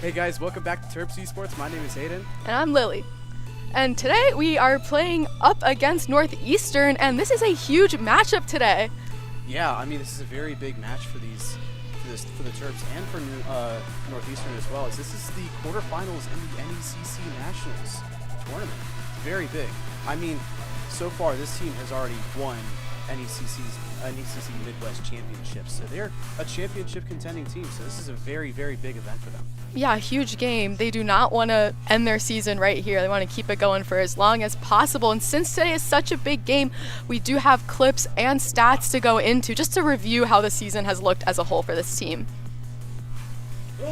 Hey guys, welcome back to Terps Esports. My name is Hayden. And I'm Lily. And today we are playing up against Northeastern, and this is a huge matchup today. Yeah, I mean this is a very big match for the Terps and for Northeastern as well. As this is the quarterfinals in the NECC Nationals tournament. It's very big. I mean, so far this team has already won NECC Midwest Championships, so they're a championship contending team. So this is a very, very big event for them. Yeah, huge game. They do not want to end their season right here. They want to keep it going for as long as possible. And since today is such a big game, we do have clips and stats to go into just to review how the season has looked as a whole for this team.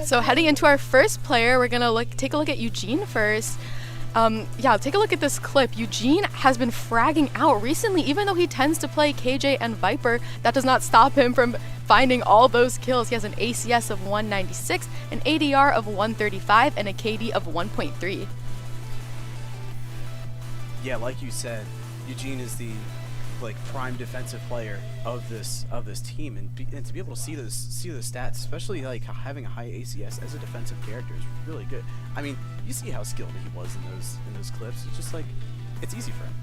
So heading into our first player, we're going to take a look at Eugene first. Take a look at this clip. Eugene has been fragging out recently, even though he tends to play KJ and Viper. That does not stop him from finding all those kills. He has an ACS of 196, an ADR of 135, and a KD of 1.3. Yeah, like you said, Eugene is the prime defensive player of this team, and to be able to see those stats, especially having a high ACS as a defensive character, is really good. I mean, you see how skilled he was in those clips. It's just it's easy for him.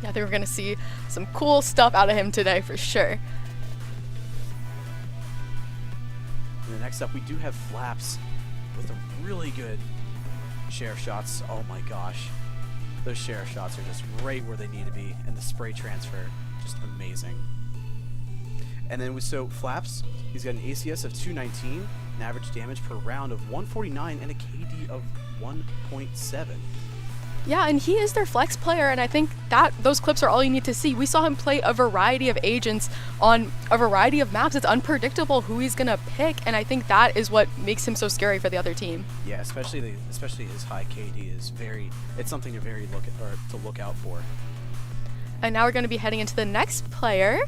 Yeah, I think we're gonna see some cool stuff out of him today for sure. And then next up, we do have Flaps with a really good share of shots. Oh my gosh. Those share shots are just right where they need to be, and the spray transfer, just amazing. And then so Flaps, he's got an ACS of 219, an average damage per round of 149, and a KD of 1.7. Yeah, and he is their flex player, and I think that those clips are all you need to see. We saw him play a variety of agents on a variety of maps. It's unpredictable who he's gonna pick, and I think that is what makes him so scary for the other team. Yeah, especially his high KD is it's something to look out for. And now we're going to be heading into the next player,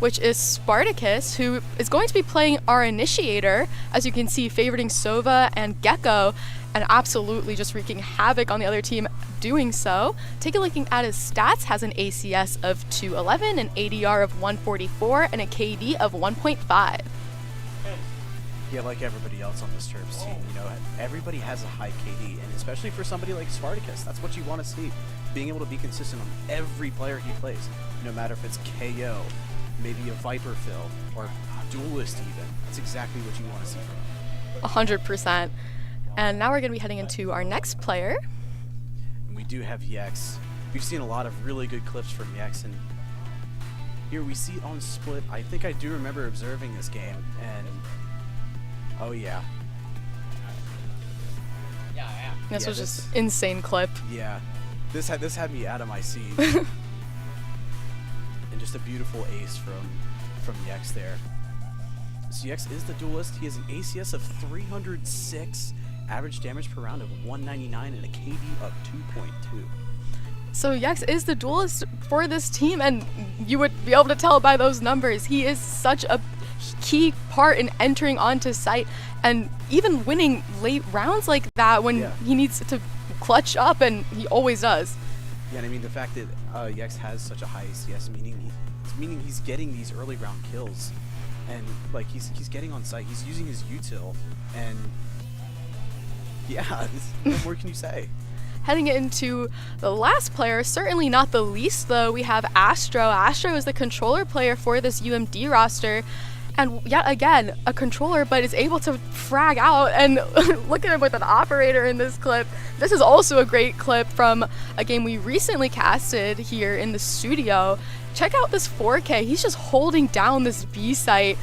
which is Spartacus, who is going to be playing our initiator, as you can see, favoriting Sova and Gecko, and absolutely just wreaking havoc on the other team doing so. Take a look at his stats, has an ACS of 211, an ADR of 144, and a KD of 1.5. Yeah, like everybody else on this Terps team, everybody has a high KD, and especially for somebody like Spartacus, that's what you want to see. Being able to be consistent on every player he plays, no matter if it's KO, maybe a Viper fill, or Duelist even. That's exactly what you want to see from him. 100%. And now we're going to be heading into our next player. And we do have Yex. We've seen a lot of really good clips from Yex, and here we see on Split. I think I do remember observing this game, and oh yeah. This was just insane clip. Yeah, this had me out of my seat. And just a beautiful ace from Yex there. So Yex is the Duelist. He has an ACS of 306, average damage per round of 199, and a KD of 2.2. So Yex is the Duelist for this team, and you would be able to tell by those numbers. He is such a key part in entering onto site and even winning late rounds like that when he needs to clutch up, and he always does. Yeah, and I mean the fact that Yex has such a high ACS, meaning he's getting these early round kills, and he's getting on site, he's using his util, and yeah, what more can you say? Heading into the last player, certainly not the least though, we have Astro. Astro is the controller player for this UMD roster, and yet again, a controller, but is able to frag out, and look at him with an operator in this clip. This is also a great clip from a game we recently casted here in the studio. Check out this 4K. He's just holding down this B site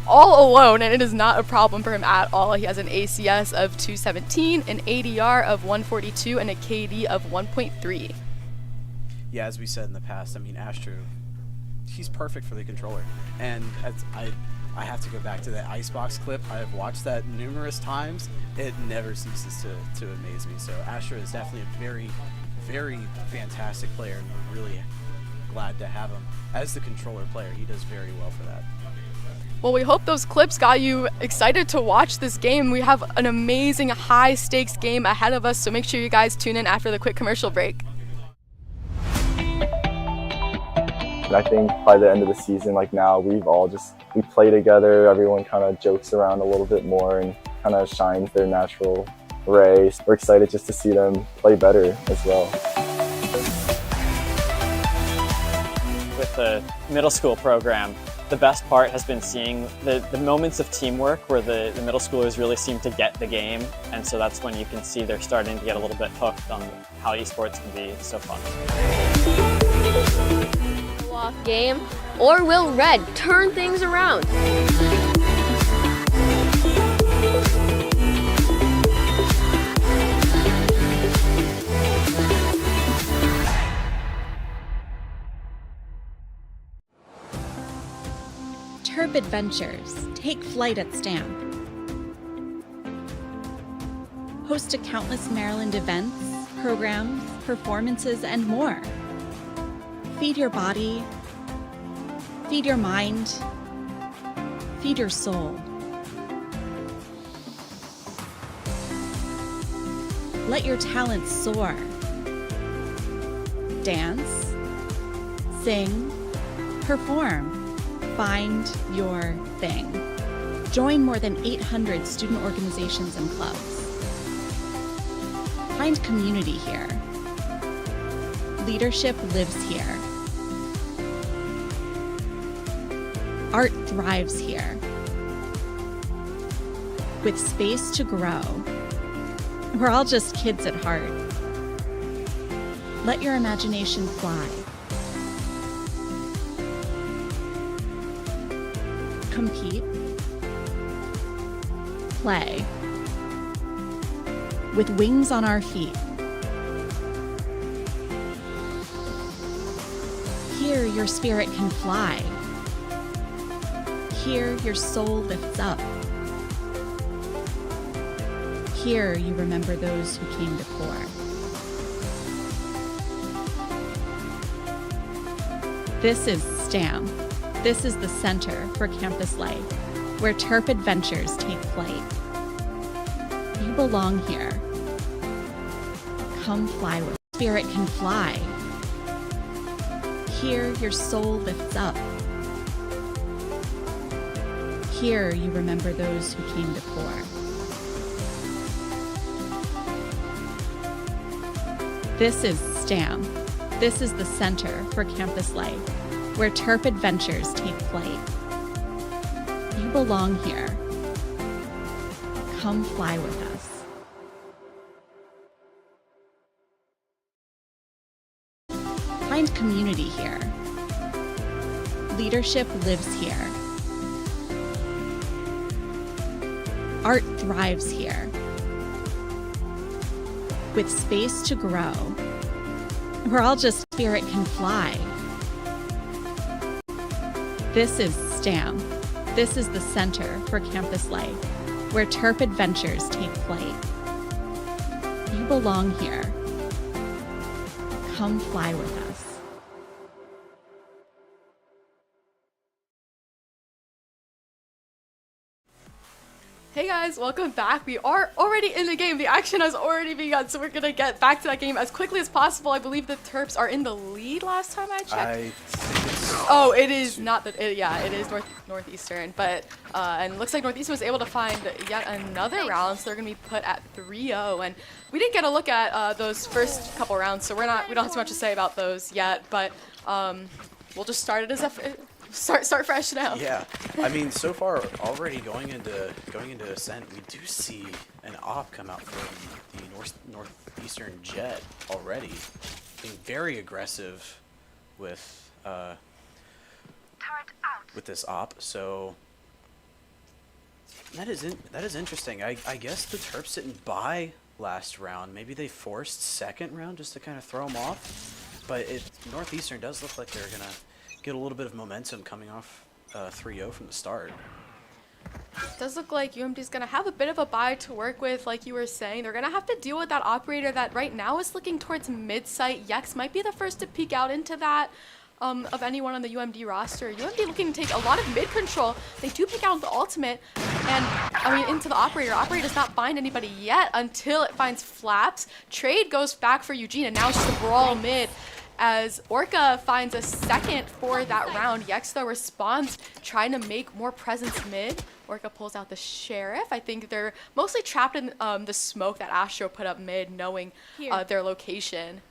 all alone, and it is not a problem for him at all. He has an ACS of 217, an ADR of 142, and a KD of 1.3. Yeah, as we said in the past, I mean, Astro, he's perfect for the controller. And as I have to go back to that Icebox clip. I have watched that numerous times. It never ceases to amaze me. So Astro is definitely a very, very fantastic player, and we're really glad to have him as the controller player. He does very well for that. Well, we hope those clips got you excited to watch this game. We have an amazing high-stakes game ahead of us, so make sure you guys tune in after the quick commercial break. And I think by the end of the season, like now, we play together, everyone kind of jokes around a little bit more, and kind of shines their natural ray. We're excited just to see them play better as well. With the middle school program, the best part has been seeing the moments of teamwork where the middle schoolers really seem to get the game, and so that's when you can see they're starting to get a little bit hooked on how esports can be so fun. Walk game, or will Red turn things around? Terp Adventures, take flight at STAM. Host to countless Maryland events, programs, performances, and more. Feed your body, feed your mind, feed your soul. Let your talents soar. Dance, sing, perform. Find your thing. Join more than 800 student organizations and clubs. Find community here. Leadership lives here. Art thrives here. With space to grow. We're all just kids at heart. Let your imagination fly. Compete, play, with wings on our feet. Here your spirit can fly. Here your soul lifts up. Here you remember those who came before. This is STAM. This is the center for campus life, where Terp Adventures take flight. You belong here. Come fly with spirit can fly. Here your soul lifts up. Here you remember those who came before. This is STAM. This is the center for campus life, where Terp Adventures take flight. You belong here. Come fly with us. Find community here. Leadership lives here. Art thrives here. With space to grow. We're all just spirit can fly. This is STAM. This is the center for campus life, where Terp Adventures take flight. You belong here. Come fly with us. Hey guys, welcome back. We are already in the game. The action has already begun, so we're gonna get back to that game as quickly as possible. I believe the Terps are in the lead last time I checked. I think it's Oh, it is not the. Yeah, it is Northeastern, but and looks like Northeastern was able to find yet another round, so they're gonna be put at 3-0. And we didn't get a look at those first couple rounds, so we don't have too much to say about those yet. But we'll just start it as start fresh now. Yeah, I mean, so far already going into Ascent, we do see an op come out from the Northeastern Jet already, being very aggressive with this op. So that is interesting. I guess the Terps didn't buy last round. Maybe they forced second round just to kind of throw them off. But Northeastern does look like they're gonna get a little bit of momentum coming off 3-0 from the start. It does look like UMD's going to have a bit of a bye to work with, like you were saying. They're going to have to deal with that operator that right now is looking towards mid-site. Yex might be the first to peek out into that of anyone on the UMD roster. UMD looking to take a lot of mid-control. They do peek out the ultimate and, I mean, into the operator. Operator does not find anybody yet until it finds Flaps. Trade goes back for Eugene, and now it's just a brawl mid. as Orca finds a second for that round. Yex though responds, trying to make more presence mid. Orca pulls out the Sheriff. I think they're mostly trapped in the smoke that Astro put up mid, knowing their location.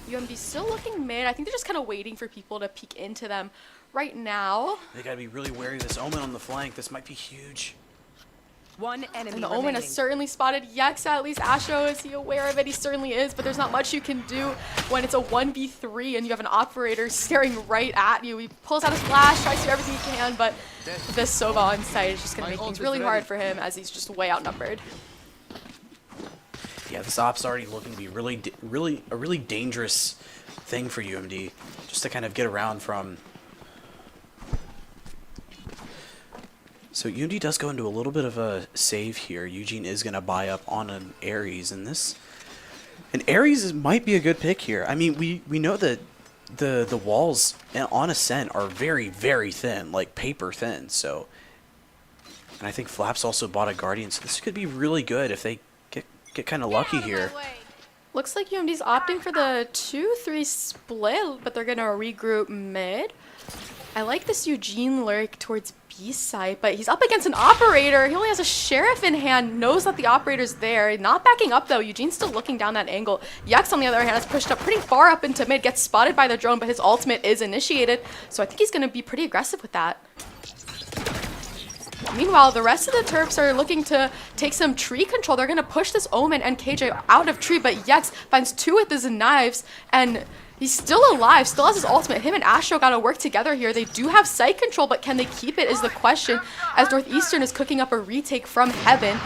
UMD still looking mid. I think they're just kind of waiting for people to peek into them right now. They gotta be really wary of this Omen on the flank. This might be huge. One enemy And the Omen remaining. has certainly spotted Yex. At least Astro, is he aware of it? He certainly is, but there's not much you can do when it's a 1v3 and you have an operator staring right at you. He pulls out his flash, tries to do everything he can, but this Sova on site is just going to make things really hard for him as he's just way outnumbered. Yeah, this op's already looking to be a really dangerous thing for UMD, just to kind of get around from. So UMD does go into a little bit of a save here. Eugene is going to buy up on an Ares, and Ares might be a good pick here. I mean, we know that the walls on Ascent are very, very thin, like paper thin. So, and I think Flaps also bought a Guardian, so this could be really good if they get kind of lucky here. Looks like UMD's opting for the 2-3 split, but they're going to regroup mid. I like this Eugene lurk towards B side, but he's up against an operator. He only has a Sheriff in hand, knows that the operator's there. Not backing up though. Eugene's still looking down that angle. Yex, on the other hand, has pushed up pretty far up into mid, gets spotted by the drone, but his ultimate is initiated. So I think he's going to be pretty aggressive with that. Meanwhile, the rest of the Terps are looking to take some tree control. They're going to push this Omen and KJ out of tree, but Yex finds two with his knives, and he's still alive, still has his ultimate. Him and Astro got to work together here. They do have site control, but can they keep it is the question, as Northeastern is cooking up a retake from heaven.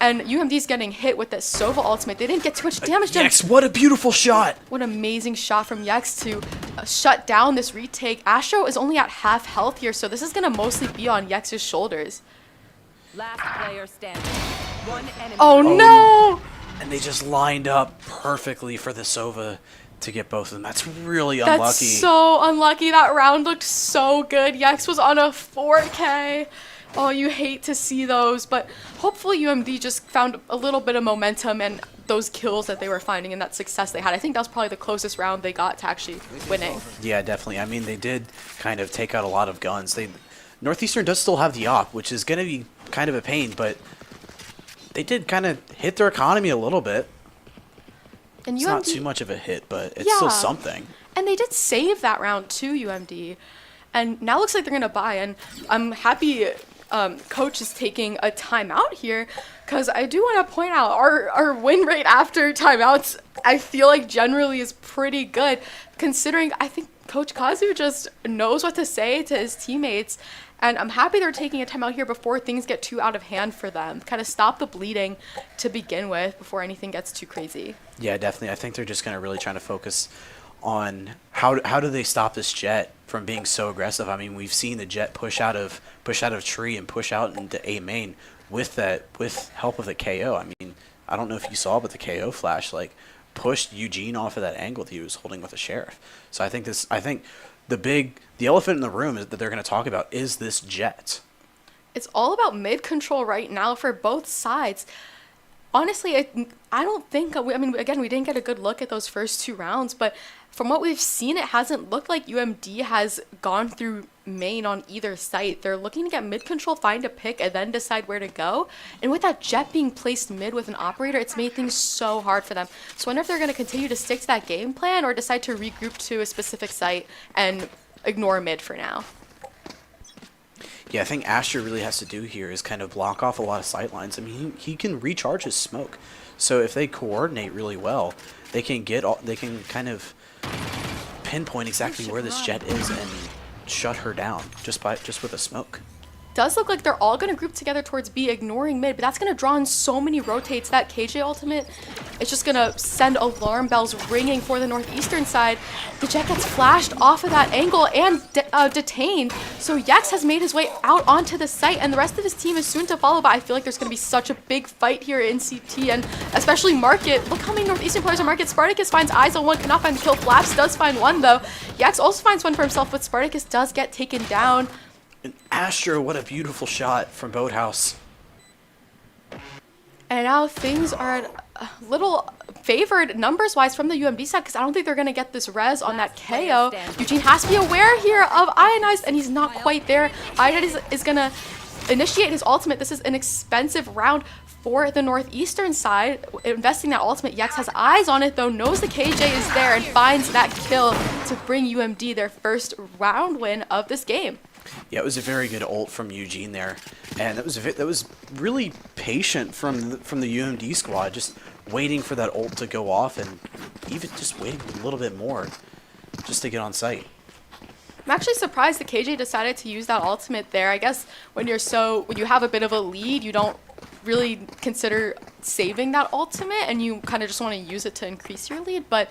And UMD's getting hit with that Sova ultimate. They didn't get too much damage done. Yex, what a beautiful shot! What an amazing shot from Yex to shut down this retake. Astro is only at half health here, so this is going to mostly be on Yex's shoulders. Last player standing. One enemy. Oh no! And they just lined up perfectly for the Sova to get both of them. That's really unlucky. That's so unlucky. That round looked so good. Yex was on a 4K. Oh, you hate to see those, but hopefully UMD just found a little bit of momentum and those kills that they were finding and that success they had. I think that was probably the closest round they got to actually winning. Yeah, definitely. I mean, they did kind of take out a lot of guns. Northeastern does still have the op, which is going to be kind of a pain, but they did kind of hit their economy a little bit. And it's UMD, not too much of a hit, but it's still something. And they did save that round too, UMD. And now looks like they're going to buy, and I'm happy Coach is taking a timeout here, because I do want to point out our win rate after timeouts, I feel like generally is pretty good, considering I think Coach Kazu just knows what to say to his teammates. And I'm happy they're taking a timeout here before things get too out of hand for them. Kind of stop the bleeding to begin with before anything gets too crazy. Yeah, definitely. I think they're just going to really trying to focus on how do they stop this Jet from being so aggressive. I mean, we've seen the Jet push out of tree and push out into A main with help of the KO. I mean, I don't know if you saw, but the KO flash pushed Eugene off of that angle that he was holding with the Sheriff. So I think the elephant in the room is that they're going to talk about is this Jet. It's all about mid control right now for both sides. Honestly, I don't think, I mean, again, we didn't get a good look at those first two rounds, but from what we've seen, it hasn't looked like UMD has gone through main on either site. They're looking to get mid control, find a pick, and then decide where to go. And with that Jet being placed mid with an operator, it's made things so hard for them. So I wonder if they're going to continue to stick to that game plan or decide to regroup to a specific site and ignore mid for now. Yeah, I think Asher really has to do here is kind of block off a lot of sight lines. I mean, he can recharge his smoke. So if they coordinate really well, they can kind of pinpoint exactly where this Jet is and shut her down just with a smoke. Does look like they're all going to group together towards B, ignoring mid, but that's going to draw in so many rotates. That KJ ultimate is just going to send alarm bells ringing for the Northeastern side. The Jet gets flashed off of that angle and detained. So Yex has made his way out onto the site, and the rest of his team is soon to follow, but I feel like there's going to be such a big fight here in CT, and especially Market. Look how many Northeastern players are Market. Spartacus finds eyes on one, cannot find the kill. Flaps does find one, though. Yex also finds one for himself, but Spartacus does get taken down. And Astro, what a beautiful shot from Boathouse. And now things are at a little favored numbers-wise from the UMD side because I don't think they're going to get this res on that KO. Eugene has to be aware here of Ionized, and he's not quite there. Ionized is going to initiate his ultimate. This is an expensive round for the Northeastern side. Investing that ultimate, Yex has eyes on it though, knows the KJ is there, and finds that kill to bring UMD their first round win of this game. Yeah, it was a very good ult from Eugene there, and that was really patient from the UMD squad, just waiting for that ult to go off, and even just waiting a little bit more just to get on site. I'm actually surprised the KJ decided to use that ultimate there. I guess when you have a bit of a lead, you don't really consider saving that ultimate, and you kind of just want to use it to increase your lead. But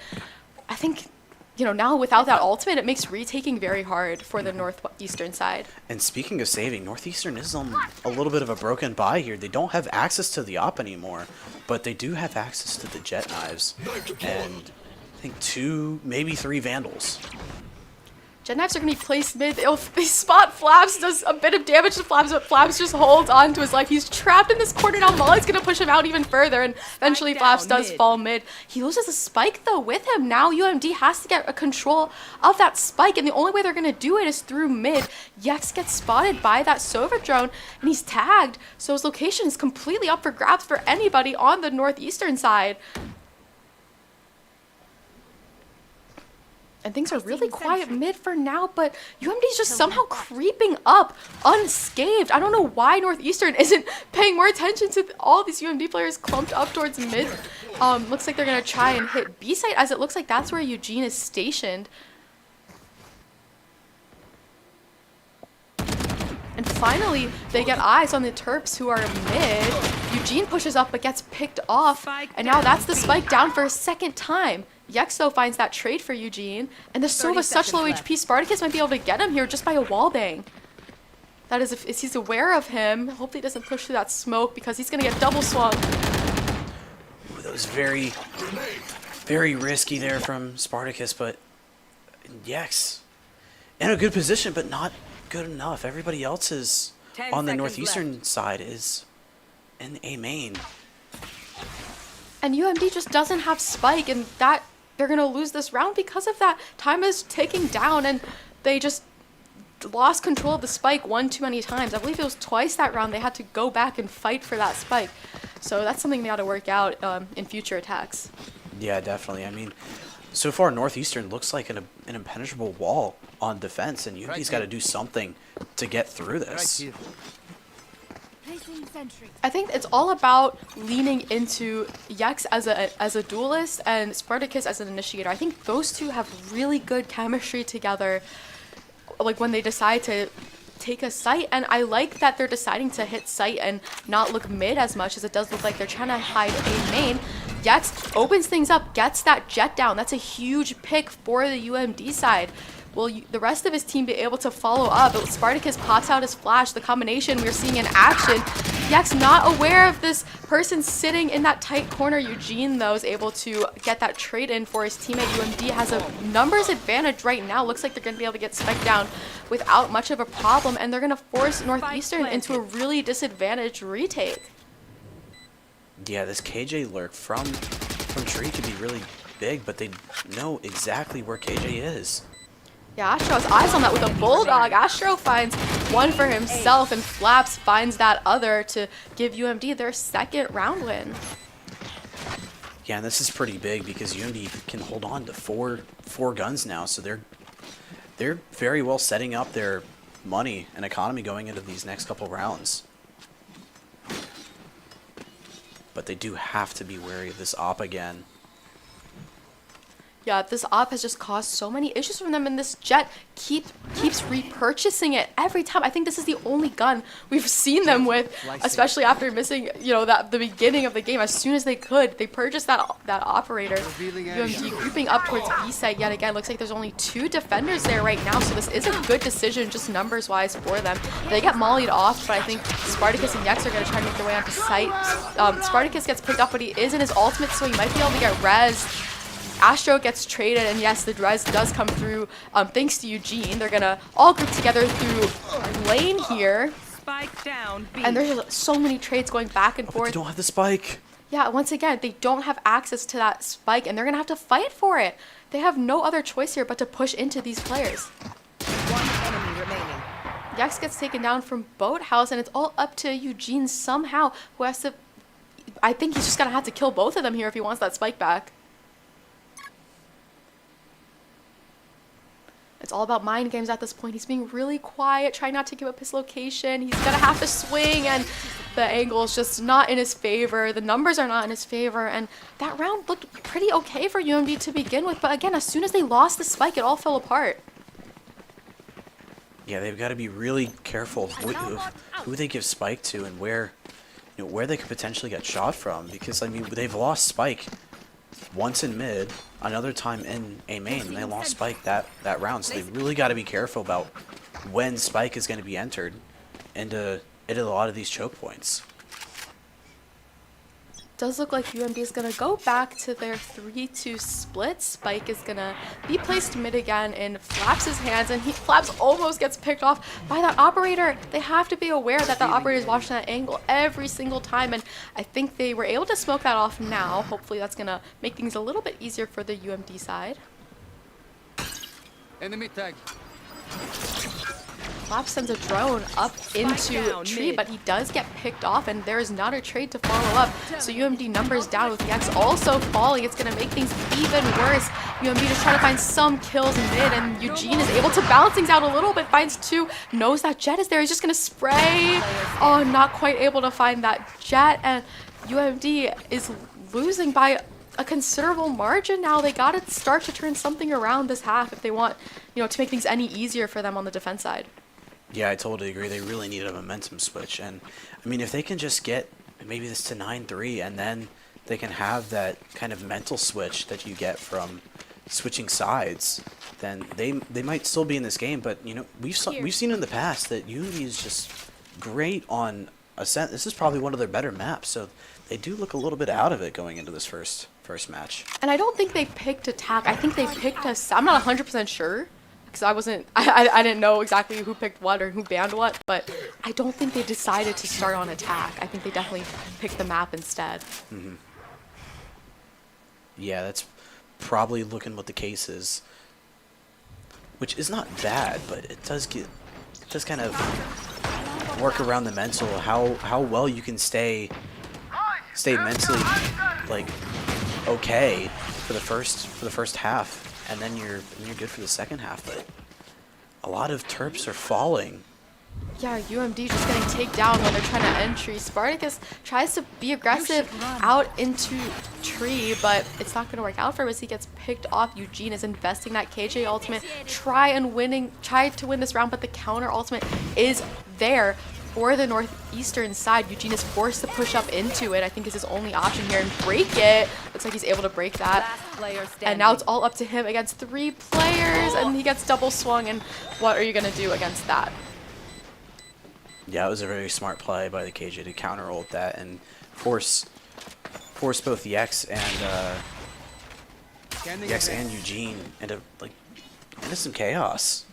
I think, you know, now without that ultimate, it makes retaking very hard for the Northeastern side. And speaking of saving, Northeastern is on a little bit of a broken bye here. They don't have access to the op anymore, but they do have access to the jet knives, and I think 2, maybe 3 vandals. Jet knives are going to be placed mid. They spot Flaps, does a bit of damage to Flaps, but Flaps just holds on to his life. He's trapped in this corner now. Molly's going to push him out even further, and eventually Flaps does fall mid. He loses a spike, though, with him. Now UMD has to get a control of that spike, and the only way they're going to do it is through mid. Yex gets spotted by that Sova drone, and he's tagged, so his location is completely up for grabs for anybody on the Northeastern side. And things are really quiet mid for now, but UMD's just somehow creeping up unscathed. I don't know why Northeastern isn't paying more attention to all these UMD players clumped up towards mid. Looks like they're going to try and hit B site, as it looks like that's where Eugene is stationed. And finally, they get eyes on the Terps, who are mid. Eugene pushes up but gets picked off, and now that's the spike down for a second time. Yex, though, finds that trade for Eugene, and the Sova such low HP, Spartacus might be able to get him here just by a wallbang. That is, if he's aware of him. Hopefully he doesn't push through that smoke, because he's going to get double swung. Ooh, that was very, very risky there from Spartacus, but Yex in a good position, but not good enough. Everybody else is on the Northeastern side is in A main. And UMD just doesn't have spike, and that they're going to lose this round because of that. Time is ticking down, and they just lost control of the spike one too many times. I believe it was twice that round they had to go back and fight for that spike. So that's something they got to work out in future attacks. Yeah, definitely. I mean, so far Northeastern looks like an impenetrable wall on defense, and UMD's got to do something to get through this. I think it's all about leaning into Yex as a duelist and Spartacus as an initiator. I think those two have really good chemistry together, like when they decide to take a site, and I like that they're deciding to hit site and not look mid as much, as it does look like they're trying to hide A main. Yex opens things up, gets that jet down. That's a huge pick for the UMD side. Will the rest of his team be able to follow up? Spartacus pops out his flash. The combination we're seeing in action. Yex not aware of this person sitting in that tight corner. Eugene, though, is able to get that trade in for his teammate. UMD has a numbers advantage right now. Looks like they're going to be able to get spiked down without much of a problem, and they're going to force Northeastern into a really disadvantaged retake. Yeah, this KJ lurk from Tree could be really big, but they know exactly where KJ is. Yeah, Astro has eyes on that with a Bulldog. Astro finds one for himself, and Flaps finds that other to give UMD their second round win. Yeah, and this is pretty big because UMD can hold on to four guns now, so they're very well setting up their money and economy going into these next couple rounds. But they do have to be wary of this op again. Yeah, this op has just caused so many issues from them, and this Jet keeps repurchasing it every time. I think this is the only gun we've seen them with, especially after missing, you know, the beginning of the game. As soon as they could, they purchased that operator. UMD grouping up towards B site yet again. Looks like there's only 2 defenders there right now, so this is a good decision just numbers-wise for them. They get mollied off, but I think Spartacus and Yex are going to try to make their way onto site. Spartacus gets picked up, but he is in his ultimate, so he might be able to get res. Astro gets traded, and yes, the res does come through thanks to Eugene. They're going to all group together through lane here. Spike down. B. And there's just so many trades going back and But forth. they don't have the spike. Yeah, once again, they don't have access to that spike, and they're going to have to fight for it. They have no other choice here but to push into these players. One enemy remaining. Yex gets taken down from Boathouse, and it's all up to Eugene somehow, who has to... I think he's just going to have to kill both of them here if he wants that spike back. It's all about mind games at this point. He's being really quiet, trying not to give up his location. He's going to have to swing, and the angle is just not in his favor. The numbers are not in his favor, and that round looked pretty okay for UMD to begin with. But again, as soon as they lost the spike, it all fell apart. Yeah, they've got to be really careful who they give spike to and where, where they could potentially get shot from. Because I mean, they've lost spike once in mid, another time in A main, and they lost spike that round. So they really got to be careful about when spike is going to be entered into a lot of these choke points. Does look like UMD is going to go back to their 3-2 split. Spike is going to be placed mid again in Flaps' hands, and Flaps almost gets picked off by that operator. They have to be aware that the operator is watching that angle every single time, and I think they were able to smoke that off now. Hopefully that's going to make things a little bit easier for the UMD side. Enemy tag. Flaps sends a drone up into down, tree, mid. but he does get picked off, and there is not a trade to follow up. So UMD numbers down with Yex also falling. It's going to make things even worse. UMD just trying to find some kills mid, and Eugene is able to balance things out a little bit, finds two, knows that Jet is there. He's just going to spray. Oh, not quite able to find that Jet, and UMD is losing by a considerable margin now. They got to start to turn something around this half if they want, to make things any easier for them on the defense side. Yeah, I totally agree. They really need a momentum switch. And, I mean, if they can just get maybe this to 9-3, and then they can have that kind of mental switch that you get from switching sides, then they might still be in this game. But, we've seen in the past that UMD is just great on Ascent. This is probably one of their better maps, so they do look a little bit out of it going into this first match. And I don't think they picked attack. I think they picked us. I'm not 100% sure, because I didn't know exactly who picked what or who banned what, but I don't think they decided to start on attack. I think they definitely picked the map instead. Mm-hmm. Yeah, that's probably looking what the case is, which is not bad, but it does kind of work around the mental, how well you can stay mentally okay for the first half, and then you're good for the second half. But a lot of Terps are falling. Yeah, UMD just getting taken down when they're trying to entry. Spartacus tries to be aggressive out into tree, but it's not going to work out for him as he gets picked off. Eugene is investing that KJ ultimate, try to win this round, but the counter ultimate is there for the Northeastern side. Eugene is forced to push up into it. I think is his only option here, and break it. Looks like he's able to break that. Last player standing. And now it's all up to him against 3 players, and he gets double swung, and what are you going to do against that? Yeah, it was a very smart play by the KJ to counter ult that and force both Yex and Eugene into some chaos.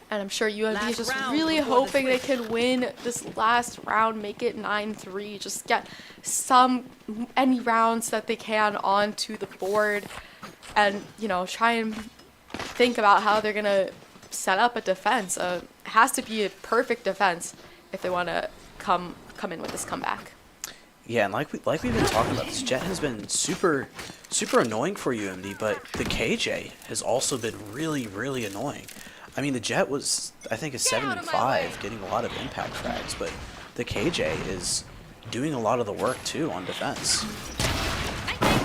And I'm sure UMD is Last just round really before the hoping they switch. can win this last round, make it 9-3, just get any rounds that they can onto the board, and try and think about how they're gonna set up a defense. It has to be a perfect defense if they want to come in with this comeback. Yeah, and like we've been talking about, this Jet has been super annoying for UMD, but the KJ has also been really, really annoying. I mean, the Jet was, I think, a 7-5, getting a lot of impact frags, but the KJ is doing a lot of the work too on defense.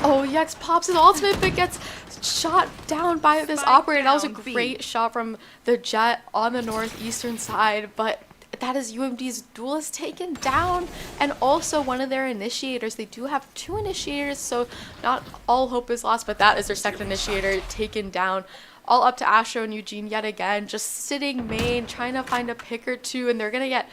Oh, Yex pops his ultimate, but gets shot down by this Spike operator. That was a down, B. great shot from the Jet on the Northeastern side, but that is UMD's duelist taken down, and also one of their initiators. They do have 2 initiators, so not all hope is lost, but that is their second initiator taken down. All up to Astro and Eugene yet again, just sitting main, trying to find a pick or two, and they're going to get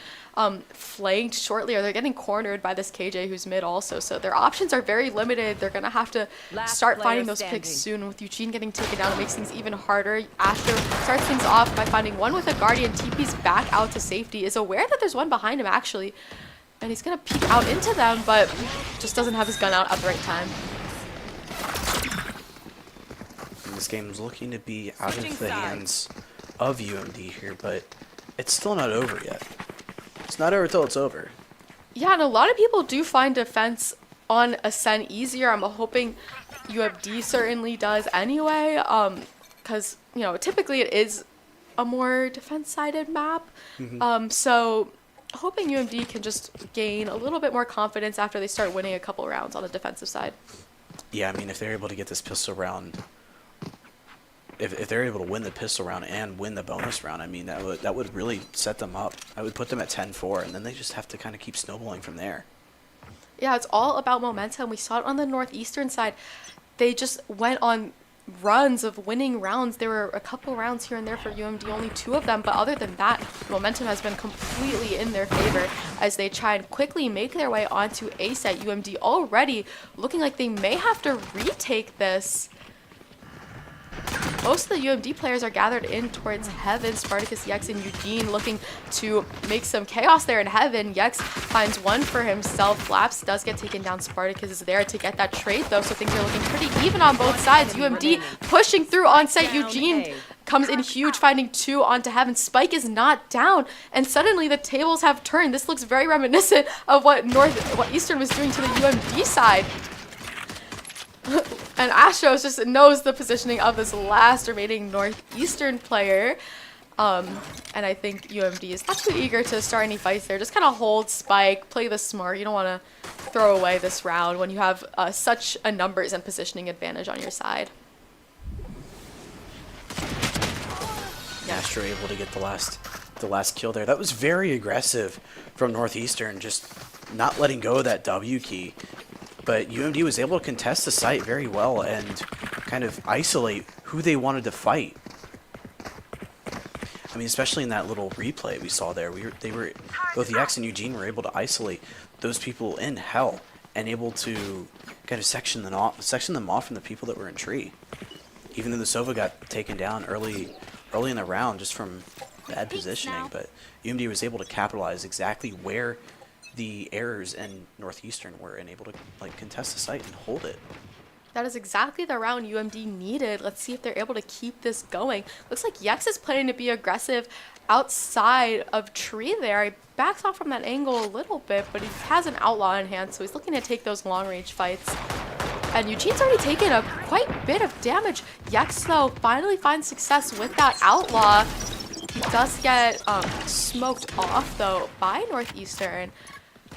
flanked shortly, or they're getting cornered by this KJ who's mid also. So their options are very limited. They're going to have to start finding those picks soon. With Eugene getting taken down, it makes things even harder. Astro starts things off by finding one with a Guardian. TP's back out to safety, is aware that there's one behind him actually, and he's going to peek out into them, but just doesn't have his gun out at the right time. This game is looking to be out of the hands of UMD here, but it's still not over yet. It's not over till it's over. Yeah, and a lot of people do find defense on Ascent easier. I'm hoping UMD certainly does anyway, because, you know, typically it is a more defense-sided map. So hoping UMD can just gain a little bit more confidence after they start winning a couple rounds on the defensive side. Yeah, I mean, if they're able to get this pistol round, if they're able to win the pistol round and win the bonus round, I mean, that would really set them up. I would put them at 10-4, and then they just have to kind of keep snowballing from there. Yeah, it's all about momentum. We saw it on the Northeastern side. They just went on runs of winning rounds. There were a couple rounds here and there for UMD, only 2 of them, but other than that, momentum has been completely in their favor as they try and quickly make their way onto A set. UMD already looking like they may have to retake this. Most of the UMD players are gathered in towards Heaven. Spartacus, Yex, and Eugene looking to make some chaos there in Heaven. Yex finds one for himself. Flaps does get taken down. Spartacus is there to get that trade, though, so things are looking pretty even on both sides. UMD pushing through on site. Eugene comes in huge, finding 2 onto Heaven. Spike is not down, and suddenly the tables have turned. This looks very reminiscent of what Eastern was doing to the UMD side. And Astros just knows the positioning of this last remaining Northeastern player. And I think UMD is not too eager to start any fights there. Just kind of hold Spike, play the smart. You don't want to throw away this round when you have such a numbers and positioning advantage on your side. Astro able to get the last kill there. That was very aggressive from Northeastern, just not letting go of that W key. But UMD was able to contest the site very well and kind of isolate who they wanted to fight. I mean, especially in that little replay we saw there, both Yex and Eugene were able to isolate those people in hell and able to kind of section them off from the people that were in tree. Even though the Sova got taken down early in the round just from bad positioning, but UMD was able to capitalize exactly where the errors in Northeastern were and able to contest the site and hold it. That is exactly the round UMD needed. Let's see if they're able to keep this going. Looks like Yex is planning to be aggressive outside of tree there. He backs off from that angle a little bit, but he has an outlaw in hand, so he's looking to take those long-range fights. And Eugene's already taken a quite bit of damage. Yex, though, finally finds success with that outlaw. He does get smoked off, though, by Northeastern.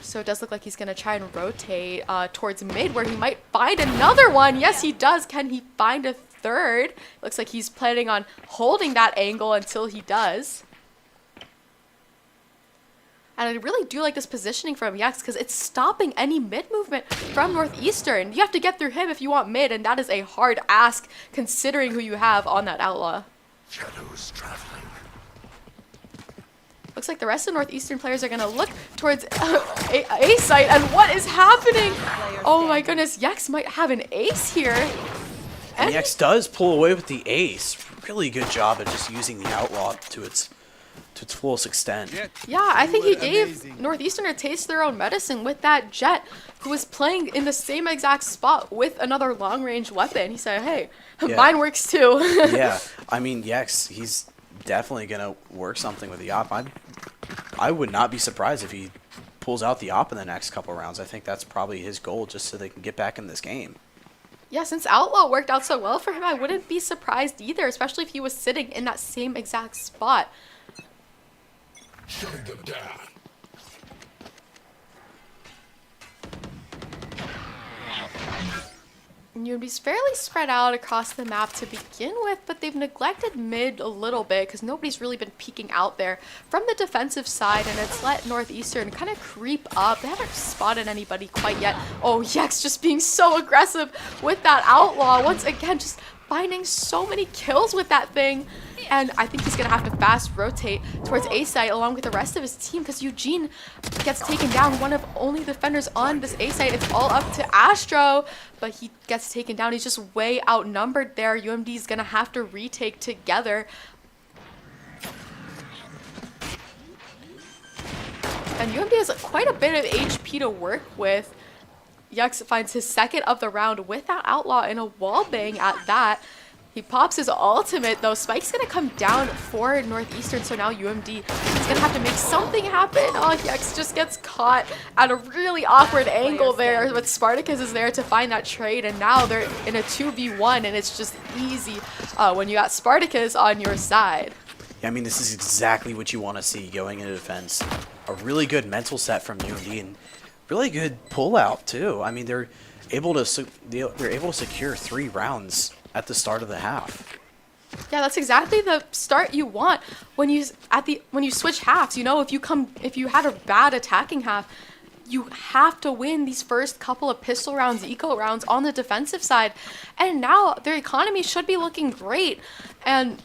So it does look like he's going to try and rotate towards mid, where he might find another one. Yes, he does. Can he find a third? Looks like he's planning on holding that angle until he does. And I really do like this positioning from Yex because it's stopping any mid movement from Northeastern. You have to get through him if you want mid, and that is a hard ask considering who you have on that outlaw. Shadows traveling. Looks like the rest of the Northeastern players are going to look towards A site, and what is happening? Oh my goodness, Yex might have an ace here. And Yex does pull away with the ace. Really good job at just using the outlaw to its fullest extent. Yeah, I think he gave Northeastern a taste of their own medicine with that Jet, who was playing in the same exact spot with another long-range weapon. He said, hey, mine works too. Yeah, I mean, Yex, he's definitely going to work something with the op. I would not be surprised if he pulls out the op in the next couple of rounds. I think that's probably his goal, just so they can get back in this game. Yeah, since Outlaw worked out so well for him, I wouldn't be surprised either, especially if he was sitting in that same exact spot. Shutting them down. UMD's fairly spread out across the map to begin with, but they've neglected mid a little bit because nobody's really been peeking out there from the defensive side, and it's let Northeastern kind of creep up. They haven't spotted anybody quite yet. Oh, Yex just being so aggressive with that outlaw. Once again, just finding so many kills with that thing. And I think he's going to have to fast rotate towards A site along with the rest of his team because Eugene gets taken down. One of only defenders on this A site. It's all up to Astro, but he gets taken down. He's just way outnumbered there. UMD is going to have to retake together. And UMD has quite a bit of HP to work with. Yux finds his second of the round with that Outlaw in a wall bang at that. He pops his ultimate though. Spike's gonna come down for Northeastern, so now UMD is gonna have to make something happen. Oh, Yux just gets caught at a really awkward angle there, but Spartacus is there to find that trade, and now they're in a 2v1, and it's just easy when you got Spartacus on your side. Yeah, I mean, this is exactly what you want to see going into defense. A really good mental set from UMD and really good pullout too. I mean, they're able to secure 3 rounds at the start of the half. Yeah, that's exactly the start you want when you switch halves. You know, if you had a bad attacking half, you have to win these first couple of pistol rounds, eco rounds on the defensive side. And now their economy should be looking great, and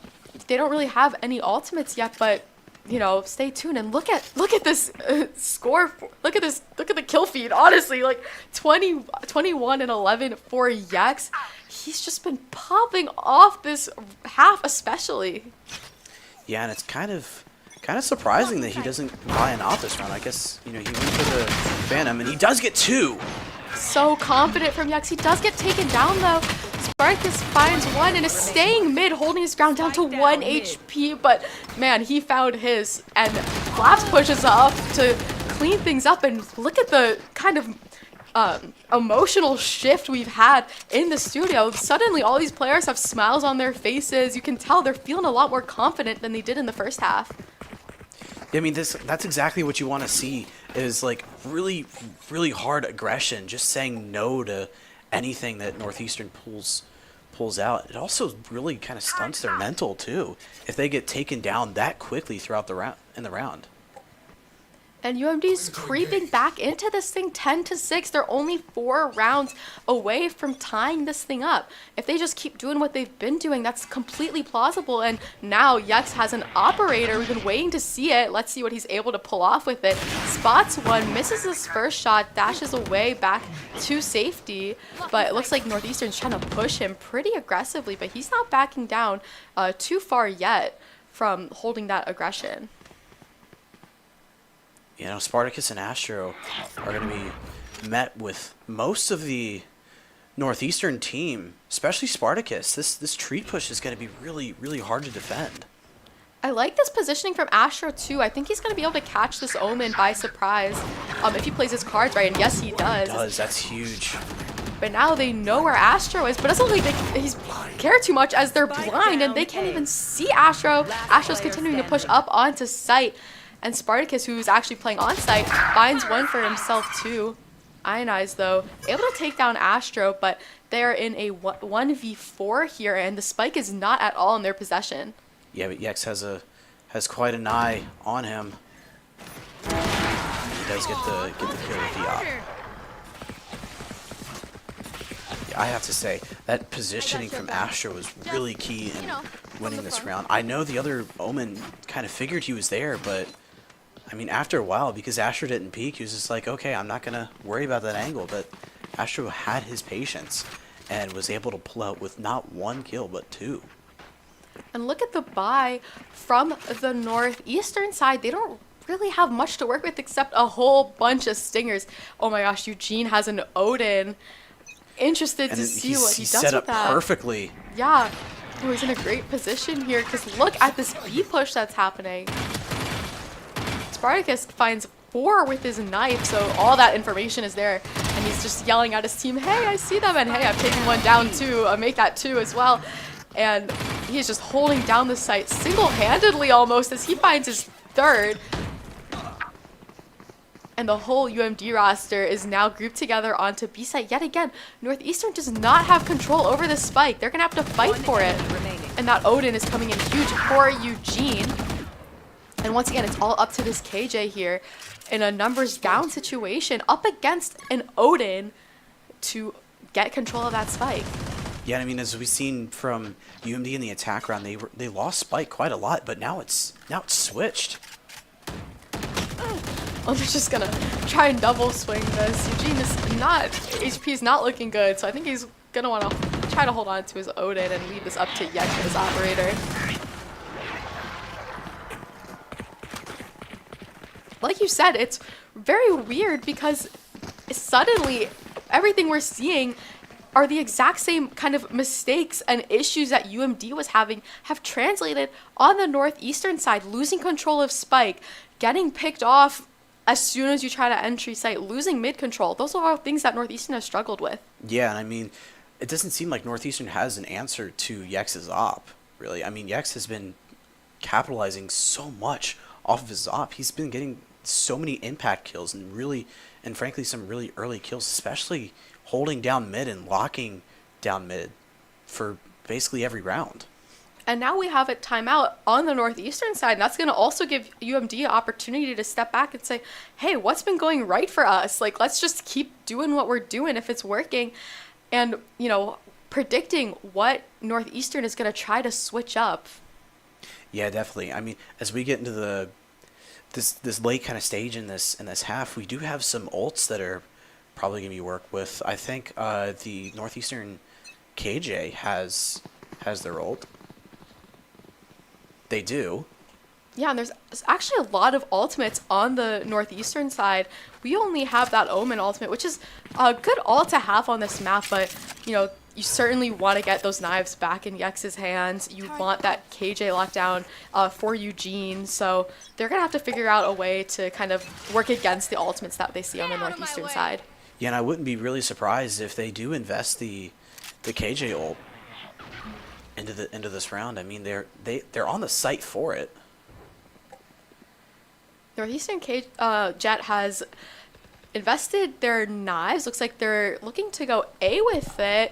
they don't really have any ultimates yet, but you know, stay tuned and look at this score. Look at the kill feed. Honestly, like 21 and 11 for Yux. He's just been popping off this half, especially. Yeah, and it's kind of surprising that he doesn't buy an op this round. I guess, you know, he went for the Phantom and he does get 2. So confident from Yux. He does get taken down though. Spartacus finds 1 and is staying mid, holding his ground down to 1 HP, but man, he found his, and Flaps pushes up to clean things up, and look at the kind of emotional shift we've had in the studio. Suddenly all these players have smiles on their faces. You can tell they're feeling a lot more confident than they did in the first half. I mean, that's exactly what you want to see, is like really, really hard aggression, just saying no to anything that Northeastern pulls out. It also really kind of stunts their mental too if they get taken down that quickly throughout the round. And UMD's creeping back into this thing 10-6. They're only 4 rounds away from tying this thing up. If they just keep doing what they've been doing, that's completely plausible. And now Yux has an operator. We've been waiting to see it. Let's see what he's able to pull off with it. Spots 1, misses his first shot, dashes away back to safety. But it looks like Northeastern's trying to push him pretty aggressively, but he's not backing down too far yet from holding that aggression. You know, Spartacus and Astro are going to be met with most of the Northeastern team, especially Spartacus. This treat push is going to be really, really hard to defend. I like this positioning from Astro too. I think he's going to be able to catch this Omen by surprise if he plays his cards right, and yes, he does. He does. That's huge. But now they know where Astro is, but it doesn't look like he's care too much as they're blind and they can't even see Astro. Astro's continuing to push up onto site. And Spartacus, who's actually playing on site, finds 1 for himself too. Ionized though, able to take down Astro, but they're in a 1v4 here, and the spike is not at all in their possession. Yeah, but Yex has quite an eye on him. He does get the kill with the op. Yeah, I have to say that positioning from Astro was really key in winning this round. I know the other Omen kind of figured he was there, but I mean, after a while, because Astro didn't peek, he was just like, okay, I'm not going to worry about that angle. But Astro had his patience and was able to pull out with not 1 kill, but 2. And look at the buy from the Northeastern side. They don't really have much to work with except a whole bunch of stingers. Oh my gosh, Eugene has an Odin. Interested to see what he does set with up perfectly. Yeah. Oh, he's in a great position here because look at this B push that's happening. Spartacus finds 4 with his knife, so all that information is there, and he's just yelling at his team, hey, I see them, and hey, I'm taking 1 down too, make that 2 as well. And he's just holding down the site single-handedly almost as he finds his 3rd. And the whole UMD roster is now grouped together onto B site yet again. Northeastern does not have control over the spike. They're gonna have to fight for it. And that Odin is coming in huge for Eugene. And once again, it's all up to this KJ here in a numbers down situation up against an Odin to get control of that spike. Yeah, I mean, as we've seen from UMD in the attack round, they lost Spike quite a lot, but now it's switched. Oh, they're just gonna try and double swing this. Eugene is not, HP is not looking good, so I think he's gonna want to try to hold on to his Odin and leave this up to Yek for his operator. Like you said, it's very weird because suddenly everything we're seeing are the exact same kind of mistakes and issues that UMD was having have translated on the Northeastern side, losing control of Spike, getting picked off as soon as you try to entry site, losing mid control. Those are all things that Northeastern has struggled with. Yeah, and I mean, it doesn't seem like Northeastern has an answer to Yex's op, really. I mean, Yex has been capitalizing so much off of his op. He's been getting so many impact kills and frankly some really early kills, especially holding down mid and locking down mid for basically every round. And now we have a timeout on the Northeastern side. And that's going to also give UMD an opportunity to step back and say, hey, what's been going right for us? Like, let's just keep doing what we're doing if it's working. And, you know, predicting what Northeastern is going to try to switch up. Yeah, definitely. I mean, as we get into this late kind of stage in this half, we do have some ults that are probably going to be worked with. I think the Northeastern KJ has their ult. They do. Yeah, and there's actually a lot of ultimates on the Northeastern side. We only have that Omen ultimate, which is a good ult to have on this map, but, you know, you certainly want to get those knives back in Yex's hands. You want that KJ lockdown for Eugene, so they're going to have to figure out a way to kind of work against the ultimates that they see on the Northeastern side. Yeah, and I wouldn't be really surprised if they do invest the KJ ult into this round. I mean, they're on the site for it. Northeastern Jet has invested their knives. Looks like they're looking to go A with it.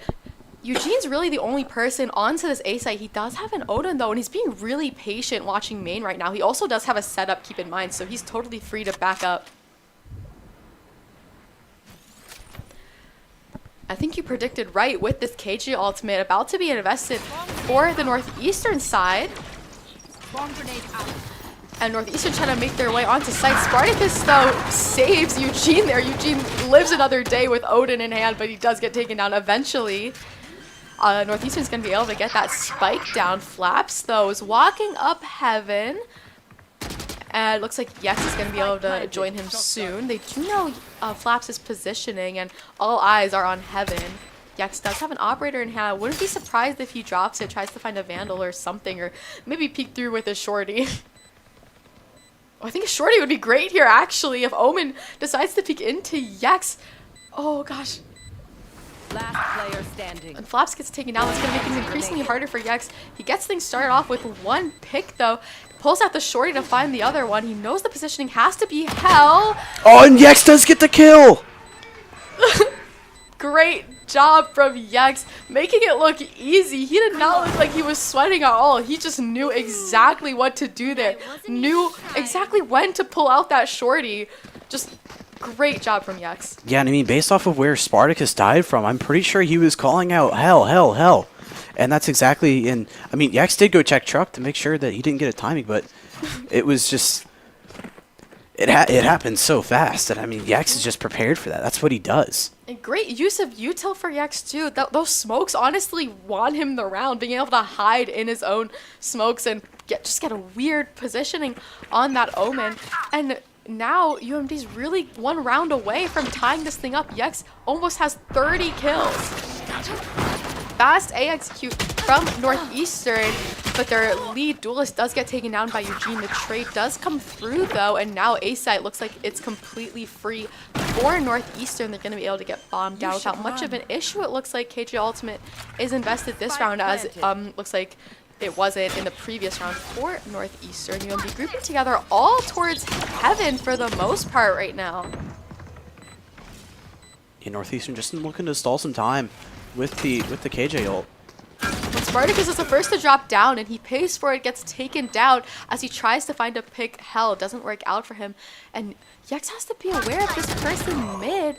Eugene's really the only person onto this A site. He does have an Odin though, and he's being really patient watching main right now. He also does have a setup, keep in mind, so he's totally free to back up. I think you predicted right with this KJ ultimate about to be invested for the Northeastern side. And Northeastern trying to make their way onto site. Spartacus, though, saves Eugene there. Eugene lives another day with Odin in hand, but he does get taken down eventually. Northeastern's going to be able to get that spike down. Flaps, though, is walking up heaven. And it looks like Yex is going to be able to join him soon. They do know Flaps is positioning, and all eyes are on heaven. Yex does have an operator in hand. Wouldn't be surprised if he drops it, tries to find a Vandal or something, or maybe peek through with a Shorty. I think a Shorty would be great here, actually, if Omen decides to peek into Yex. Oh, gosh. Last player standing. And Flaps gets taken down. That's going to make things increasingly harder for Yex. He gets things started off with one pick, though. Pulls out the Shorty to find the other one. He knows the positioning has to be hell. Oh, and Yex does get the kill! Great job from Yex, making it look easy. He did not look like he was sweating at all. He just knew exactly what to do there. Knew exactly when to pull out that Shorty. Just great job from Yex. Yeah, and I mean, based off of where Spartacus died from, I'm pretty sure he was calling out hell, hell, hell. And that's exactly in... I mean, Yex did go check truck to make sure that he didn't get a timing, but it was just... It happened so fast, and I mean, Yex is just prepared for that. That's what he does. And great use of util for Yex, too. Those smokes honestly won him the round, being able to hide in his own smokes and just get a weird positioning on that Omen. And now UMD's really one round away from tying this thing up. Yex almost has 30 kills. Fast A execute from Northeastern, but their lead duelist does get taken down by Eugene. The trade does come through, though, and now A site looks like it's completely free for Northeastern. They're going to be able to get bombed down without much of an issue. It looks like KJ Ultimate is invested this round, as looks like it wasn't in the previous round for Northeastern. UMD grouping together all towards heaven for the most part right now. Yeah, Northeastern just looking to stall some time with the KJ ult. But Spartacus is the first to drop down, and he pays for it, gets taken down as he tries to find a pick. Hell, doesn't work out for him. And Yex has to be aware of this person mid.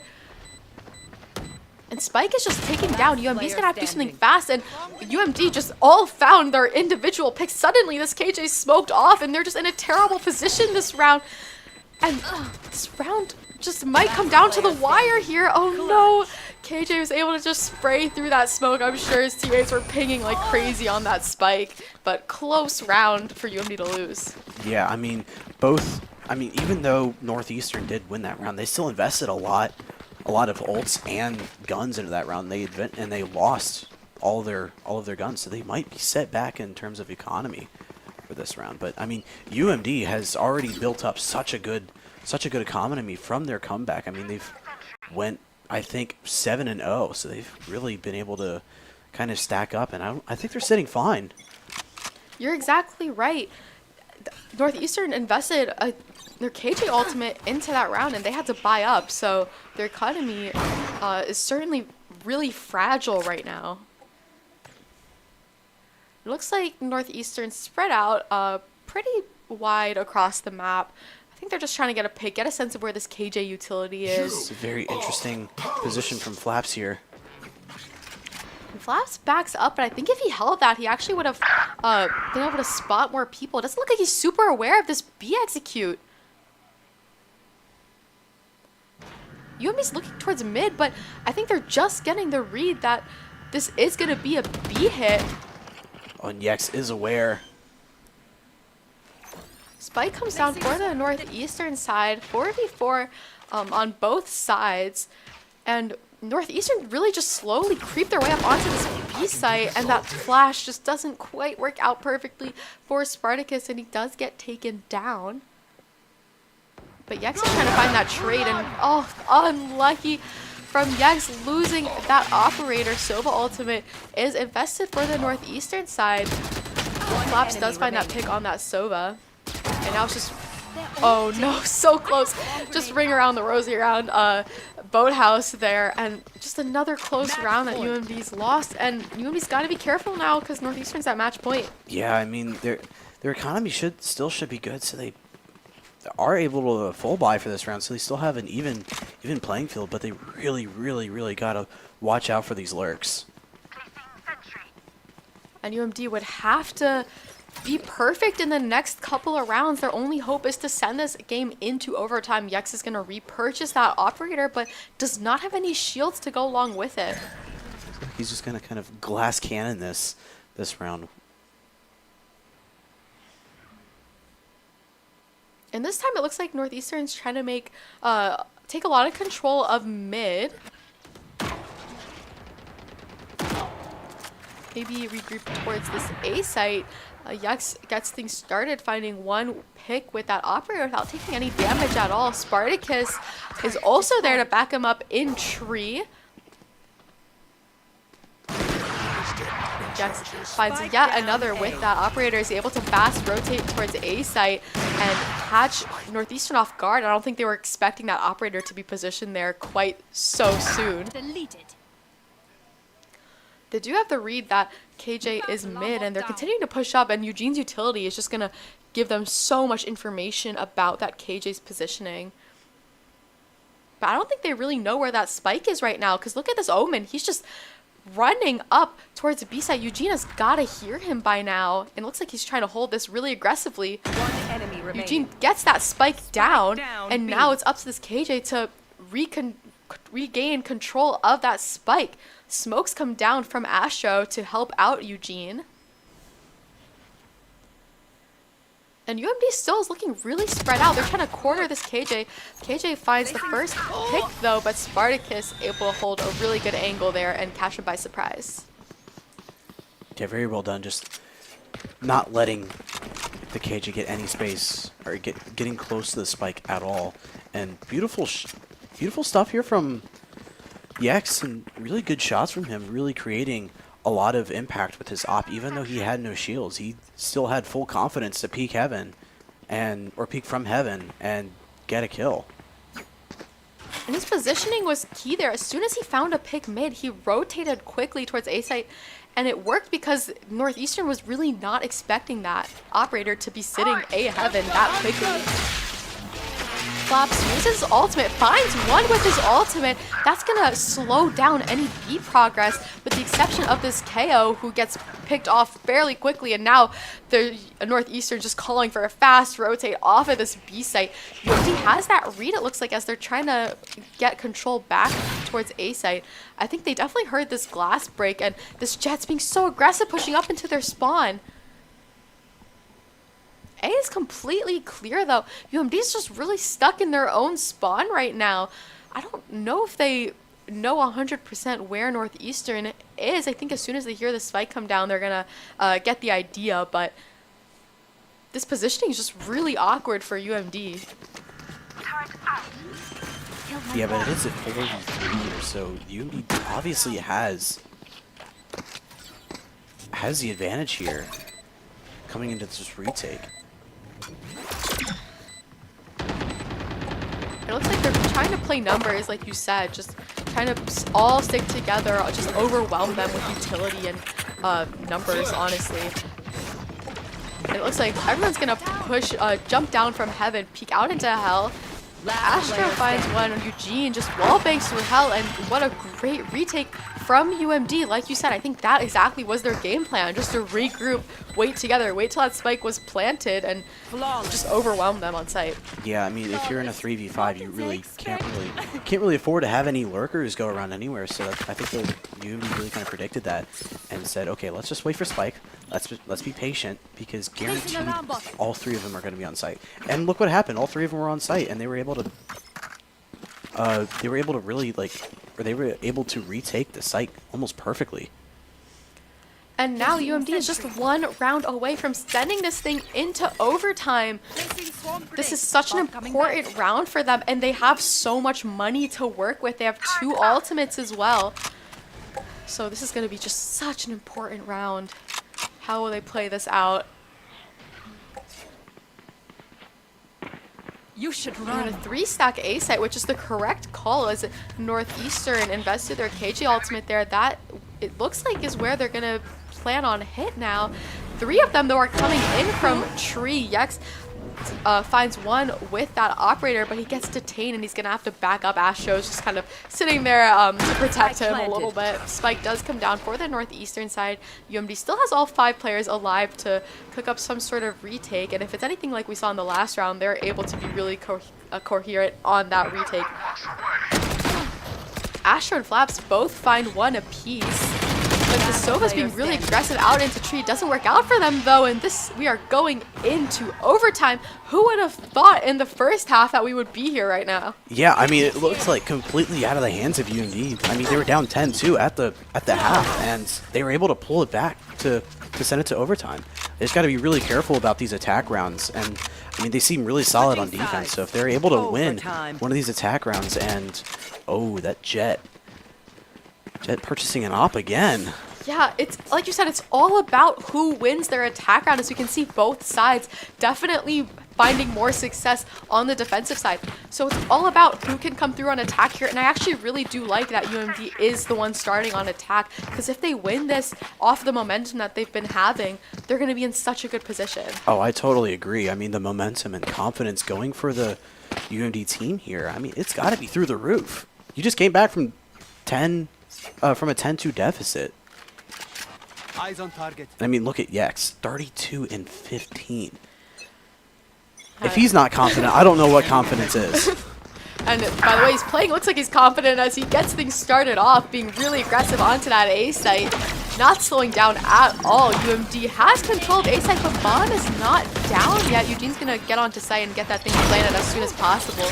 And Spike is just taking down. UMD's gonna have to do something fast, and UMD just all found their individual picks. Suddenly, this KJ smoked off, and they're just in a terrible position this round. And this round just might come down to the wire here. Oh no! KJ was able to just spray through that smoke. I'm sure his teammates were pinging like crazy on that Spike, but close round for UMD to lose. Yeah, I mean, even though Northeastern did win that round, they still invested a lot of ults and guns into that round. They lost all of their guns, so they might be set back in terms of economy for this round. But I mean, UMD has already built up such a good economy from their comeback. I mean, they've went, I think, 7-0, so they've really been able to kind of stack up, and I think they're sitting fine. You're exactly right. Northeastern invested their KJ ultimate into that round, and they had to buy up, so their economy is certainly really fragile right now. It looks like Northeastern spread out pretty wide across the map. I think they're just trying to get a pick, get a sense of where this KJ utility is. It's a very interesting position from Flaps here. And Flaps backs up, but I think if he held that, he actually would have been able to spot more people. It doesn't look like he's super aware of this B execute. UMB's looking towards mid, but I think they're just getting the read that this is going to be a B hit. Oh, and Yex is aware. Spike comes down for the Northeastern side, 4v4 on both sides, and Northeastern really just slowly creep their way up onto this B site, and that flash just doesn't quite work out perfectly for Spartacus, and he does get taken down. But Yex is trying to find that trade, and oh, unlucky from Yex losing that operator. Sova ultimate is invested for the Northeastern side. Flaps does find that pick on that Sova. And now it's just, oh no, so close. Just ring around the rosy around Boathouse there. And just another close round that UMD's lost. And UMD's got to be careful now because Northeastern's at match point. Yeah, I mean, their economy should be good, so they are able to full buy for this round, so they still have an even playing field, but they really got to watch out for these lurks. And UMD would have to be perfect in the next couple of rounds. Their only hope is to send this game into overtime. Yex is going to repurchase that operator, but does not have any shields to go along with it. He's just going to kind of glass cannon this round. And this time it looks like Northeastern's trying to make take a lot of control of mid. Maybe regroup towards this A site. Yex gets things started, finding one pick with that operator without taking any damage at all. Spartacus is also there to back him up in tree. Yex finds yet another with that operator. Is able to fast rotate towards A site and catch Northeastern off guard. I don't think they were expecting that operator to be positioned there quite so soon. They do have the read that KJ is mid, and they're continuing to push up, and Eugene's utility is just going to give them so much information about that KJ's positioning. But I don't think they really know where that Spike is right now, because look at this Omen. He's just running up towards the B side. Eugene has got to hear him by now. It looks like he's trying to hold this really aggressively. One enemy remaining. Eugene gets that Spike down, and B. now it's up to this KJ to regain control of that Spike. Smokes come down from Astro to help out Eugene. And UMD still is looking really spread out. They're trying to corner this KJ. KJ finds the first pick though, but Spartacus able to hold a really good angle there and catch him by surprise. Yeah, very well done. Just not letting the KJ get any space or getting close to the Spike at all. And beautiful stuff here from Yex, and really good shots from him, really creating a lot of impact with his op. Even though he had no shields, he still had full confidence to peek heaven or peek from heaven and get a kill. And his positioning was key there. As soon as he found a pick mid, he rotated quickly towards A site, and it worked because Northeastern was really not expecting that operator to be sitting A heaven that quickly. Flaps uses his ultimate, finds one with his ultimate. That's gonna slow down any B progress, with the exception of this KO, who gets picked off fairly quickly, and now the Northeastern just calling for a fast rotate off of this B site. UMD has that read, it looks like, as they're trying to get control back towards A site. I think they definitely heard this glass break, and this Jet's being so aggressive, pushing up into their spawn. A is completely clear though. UMD is just really stuck in their own spawn right now. I don't know if they know 100% where Northeastern is. I think as soon as they hear the spike come down, they're gonna get the idea, but this positioning is just really awkward for UMD. Yeah, but it is a 4v3 here, so UMD obviously has the advantage here coming into this retake. It looks like they're trying to play numbers, like you said, just trying to all stick together, just overwhelm them with utility and numbers, honestly. And it looks like everyone's gonna push, jump down from heaven, peek out into hell. Astro finds one, and Eugene just wallbangs through hell, and what a great retake from UMD. Like you said, I think that exactly was their game plan, just to regroup, wait together, wait till that spike was planted, and just overwhelm them on site. Yeah, I mean, if you're in a 3v5, you really can't really afford to have any lurkers go around anywhere. So I think the UMD really kind of predicted that and said, okay, let's just wait for spike. Let's be patient, because guaranteed all three of them are going to be on site. And look what happened. All three of them were on site, and they were able to retake the site almost perfectly. And now UMD is just one round away from sending this thing into overtime. This is such an important round for them, and they have so much money to work with. They have 2 ultimates as well. So this is going to be just such an important round. How will they play this out? You should We're run. in a 3-stack A site, which is the correct call, as Northeastern invested their KJ ultimate there. That, it looks like, is where they're going to plan on hit now. 3 of them, though, are coming in from tree. Yex finds one with that operator, but he gets detained, and he's going to have to back up. Astro's just kind of sitting there to protect him a little bit. Spike does come down for the Northeastern side. UMD still has all 5 players alive to cook up some sort of retake, and if it's anything like we saw in the last round, they're able to be really coherent on that retake. Astro and Flaps both find one apiece. But the Sova's being really aggressive out into tree. Doesn't work out for them though, and we are going into overtime. Who would have thought in the first half that we would be here right now? Yeah, I mean, it looks like completely out of the hands of UMD. I mean, they were down 10-2 at the half, and they were able to pull it back to send it to overtime. They just got to be really careful about these attack rounds, and I mean, they seem really solid on defense. So if they're able to win one of these attack rounds, and oh, that Jet purchasing an op again. Yeah, it's like you said, it's all about who wins their attack round, as we can see both sides definitely finding more success on the defensive side. So it's all about who can come through on attack here, and I actually really do like that UMD is the one starting on attack, because if they win this off the momentum that they've been having, they're going to be in such a good position. Oh, I totally agree. I mean, the momentum and confidence going for the UMD team here, I mean, it's got to be through the roof. You just came back from a 10-2 deficit. Eyes on target. I mean, look at Yex, 32-15. If he's not confident, I don't know what confidence is. And by the way, he's playing, looks like he's confident as he gets things started off, being really aggressive onto that A site, not slowing down at all. UMD has controlled A site, but Bond is not down yet. Eugene's gonna get onto site and get that thing planted as soon as possible.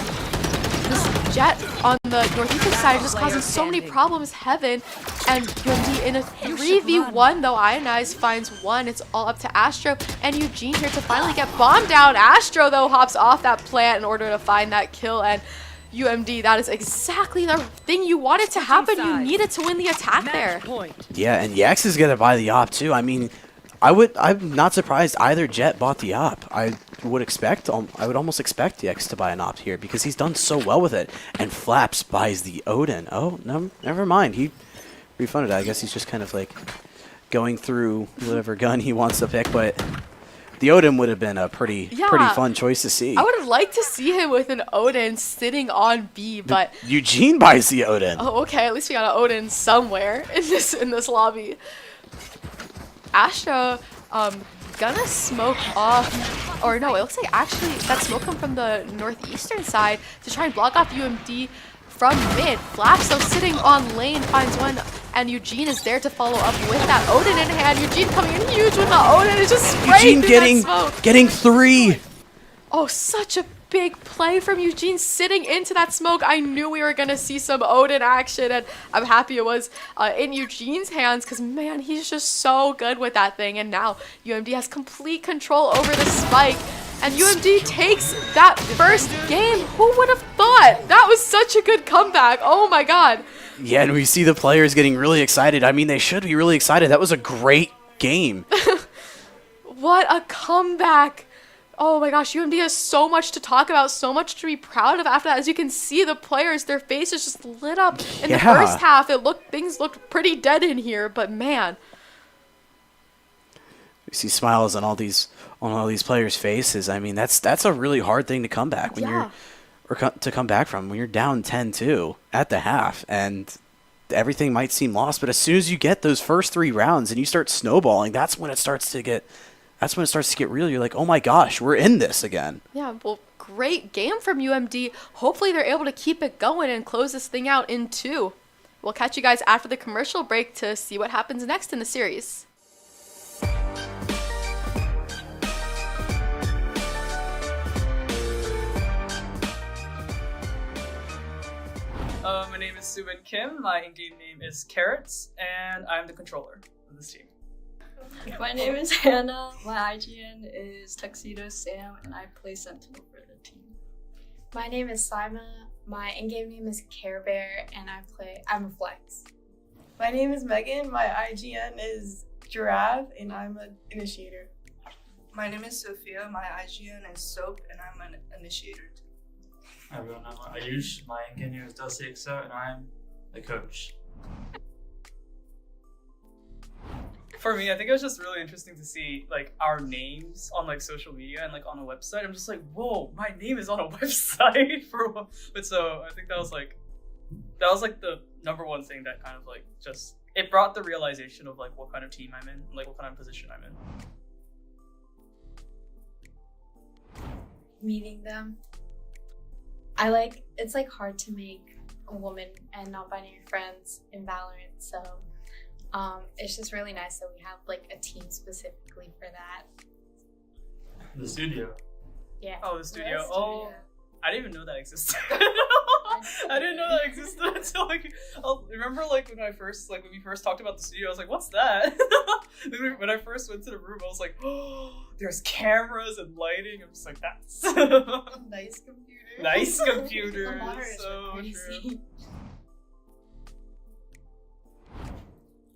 This Jet on the Northeastern side is just causing so many problems. Heaven and UMD in a 3v1 though. Ionize finds one. It's all up to Astro and Eugene here to finally get bombed down. Astro though hops off that plant in order to find that kill, and UMD, that is exactly the thing you wanted to happen. You needed to win the attack there. Yeah, and Yex is gonna buy the op too. I mean, I'm not surprised either Jet bought the op. I would almost expect Yex to buy an op here, because he's done so well with it. And Flaps buys the Odin. Oh, no, never mind. He refunded it. I guess he's just kind of like going through whatever gun he wants to pick, but The Odin would have been a pretty fun choice to see. I would have liked to see him with an Odin sitting on B, but Eugene buys the Odin. oh, okay. At least we got an Odin somewhere in this lobby. Astra, gonna smoke off, or no, it looks like actually that smoke come from the Northeastern side to try and block off UMD from mid. Flaps though sitting on lane finds one, and Eugene is there to follow up with that Odin in hand. Eugene coming in huge with the Odin, is just spraying through that smoke. Getting 3. Oh, such a big play from Eugene sitting into that smoke. I knew we were going to see some Odin action, and I'm happy it was in Eugene's hands because, man, he's just so good with that thing. And now UMD has complete control over the spike, and UMD takes that first game. Who would have thought? That was such a good comeback. Oh, my God. Yeah, and we see the players getting really excited. I mean, they should be really excited. That was a great game. What a comeback. Oh my gosh, UMD has so much to talk about, so much to be proud of after that. As you can see, the players, their faces just lit up in the first half. Things looked pretty dead in here, but man. You see smiles on all these players' faces. I mean, that's a really hard thing to come back to come back from when you're down 10-2 at the half, and everything might seem lost. But as soon as you get those first 3 rounds and you start snowballing, that's when it starts to get real. You're like, oh my gosh, we're in this again. Yeah, well, great game from UMD. Hopefully they're able to keep it going and close this thing out in 2. We'll catch you guys after the commercial break to see what happens next in the series. My name is Subin Kim. My in-game name is Carrots, and I'm the controller of this team. My name is Hannah. My IGN is Tuxedo Sam, and I play Sentinel for the team. My name is Sima. My in-game name is Care Bear, and I'm a flex. My name is Megan. My IGN is Giraffe, and I'm an initiator. My name is Sophia. My IGN is Soap, and I'm an initiator. Hi everyone, I'm Ayush. My in-game name is Dulcexa, and I'm the coach. For me, I think it was just really interesting to see like our names on like social media and like on a website. I'm just like, whoa, my name is on a website but so I think that was like the number one thing that kind of like just it brought the realization of like what kind of team I'm in, like what kind of position I'm in. Meeting them. It's like hard to make a woman and non-binary friends in Valorant, so it's just really nice that we have like a team specifically for that. The studio. Yeah. Oh, the studio. Oh, I didn't even know that existed. I didn't know that existed until like remember like when we first talked about the studio. I was like, what's that? When I first went to the room, I was like, oh, there's cameras and lighting. I'm just like, that's nice computer. Nice computer. So true.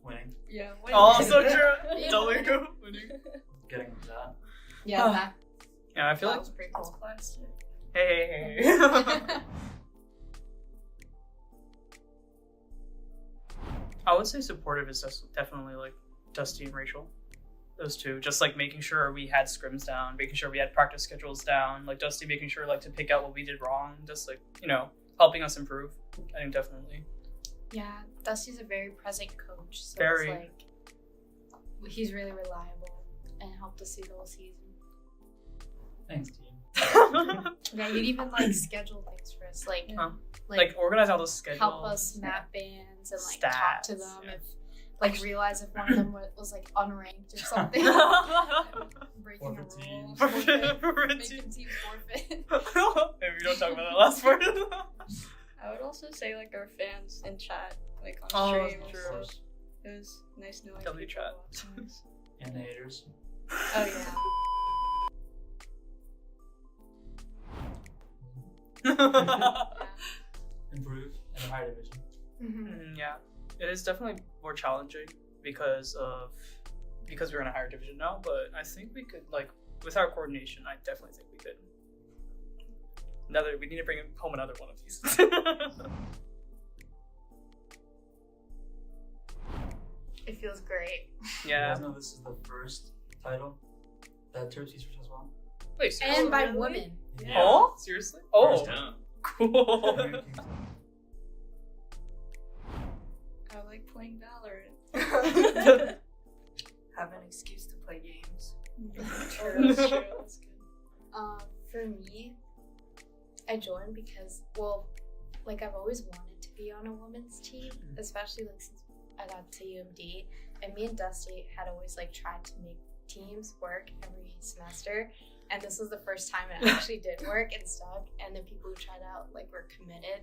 Winning. Yeah, winning. Oh, so true. Dalugo winning. Getting into that. Yeah, that. Yeah, I feel that like was pretty cool. Hey. I would say supportive is definitely like Dusty and Rachel. Those two, just like making sure we had scrims down, making sure we had practice schedules down, like Dusty making sure like to pick out what we did wrong, just like, helping us improve. I think definitely. Yeah, Dusty's a very present coach, so very. It's like he's really reliable and helped us through the whole season. Thanks, team. Yeah, you'd even like schedule things for us, like organize all those schedules, help us map bands and like talk to them if realize if one of them was like unranked or something. Breaking a rule. Making teams forfeit. Maybe we don't talk about that last part. I would also say like our fans in chat, like on stream. True. So it was nice knowing W chat. And the haters. Oh yeah. Improve in the higher division. Yeah, it is definitely more challenging because we're in a higher division now. But I think we could, like, with our coordination, I definitely think we could. We need to bring home another one of these. It feels great. Yeah. You guys know this is the first title That Terps esports has one. Wait, seriously? And by Really? women. Yeah. Oh, seriously? Oh, First time. cool. I like playing Valorant. Have an excuse to play games. That's true. That's good. For me, I joined because, well, like I've always wanted to be on a women's team, especially like since I got to UMD, and me and Dusty had always like tried to make teams work every semester, and this was the first time it actually did work and stuck, and the people who tried out like were committed.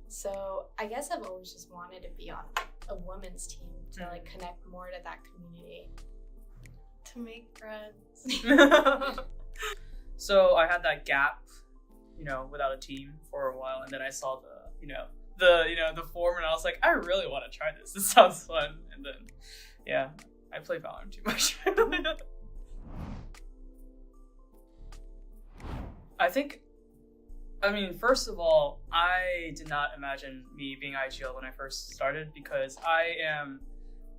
So I guess I've always just wanted to be on a women's team to like connect more to that community. To make friends. So I had that gap, without a team for a while, and then I saw the form, and I was like, I really want to try this. This sounds fun. And then, yeah, I play Valorant too much. First of all, I did not imagine me being IGL when I first started, because I am,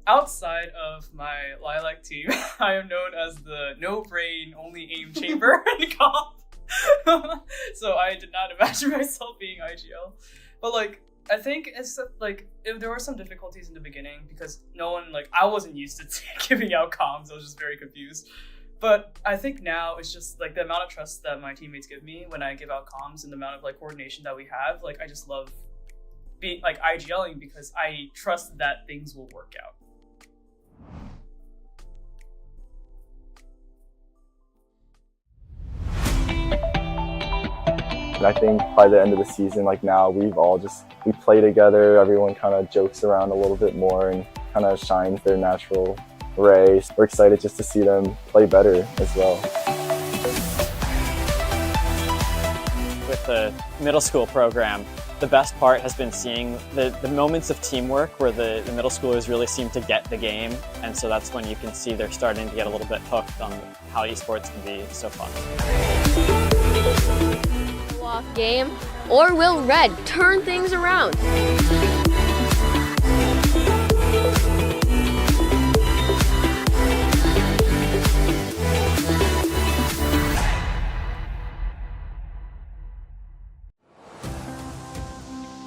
outside of my Lilac team, I am known as the no-brain, only aim chamber in comp. So I did not imagine myself being IGL. But I think it's there were some difficulties in the beginning, because I wasn't used to giving out comms. I was just very confused. But I think now it's just the amount of trust that my teammates give me when I give out comms, and the amount of coordination that we have. I just love being IGLing, because I trust that things will work out. And I think by the end of the season, now we play together, everyone kind of jokes around a little bit more and kind of shines their natural ray. We're excited just to see them play better as well. With the middle school program, the best part has been seeing the moments of teamwork where the middle schoolers really seem to get the game, and so that's when you can see they're starting to get a little bit hooked on how esports can be so fun. Game, or will Red turn things around?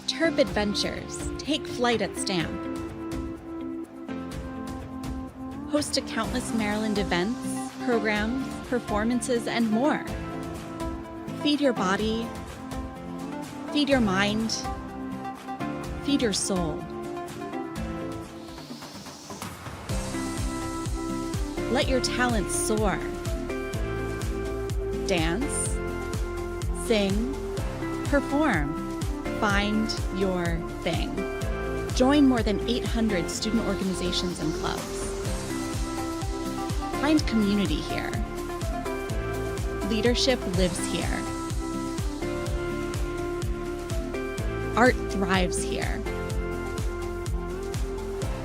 Terp Adventures take flight at STAM. Host to countless Maryland events, programs, performances, and more. Feed your body, feed your mind, feed your soul. Let your talents soar. Dance, sing, perform. Find your thing. Join more than 800 student organizations and clubs. Find community here. Leadership lives here. Art thrives here.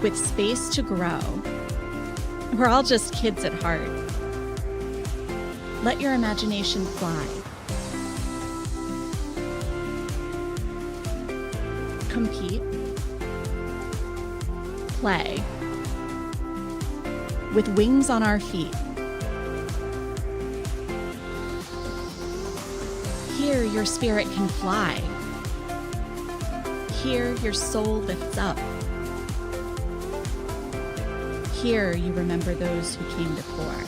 With space to grow. We're all just kids at heart. Let your imagination fly. Compete. Play. With wings on our feet. Here your spirit can fly. Here your soul lifts up. Here you remember those who came before.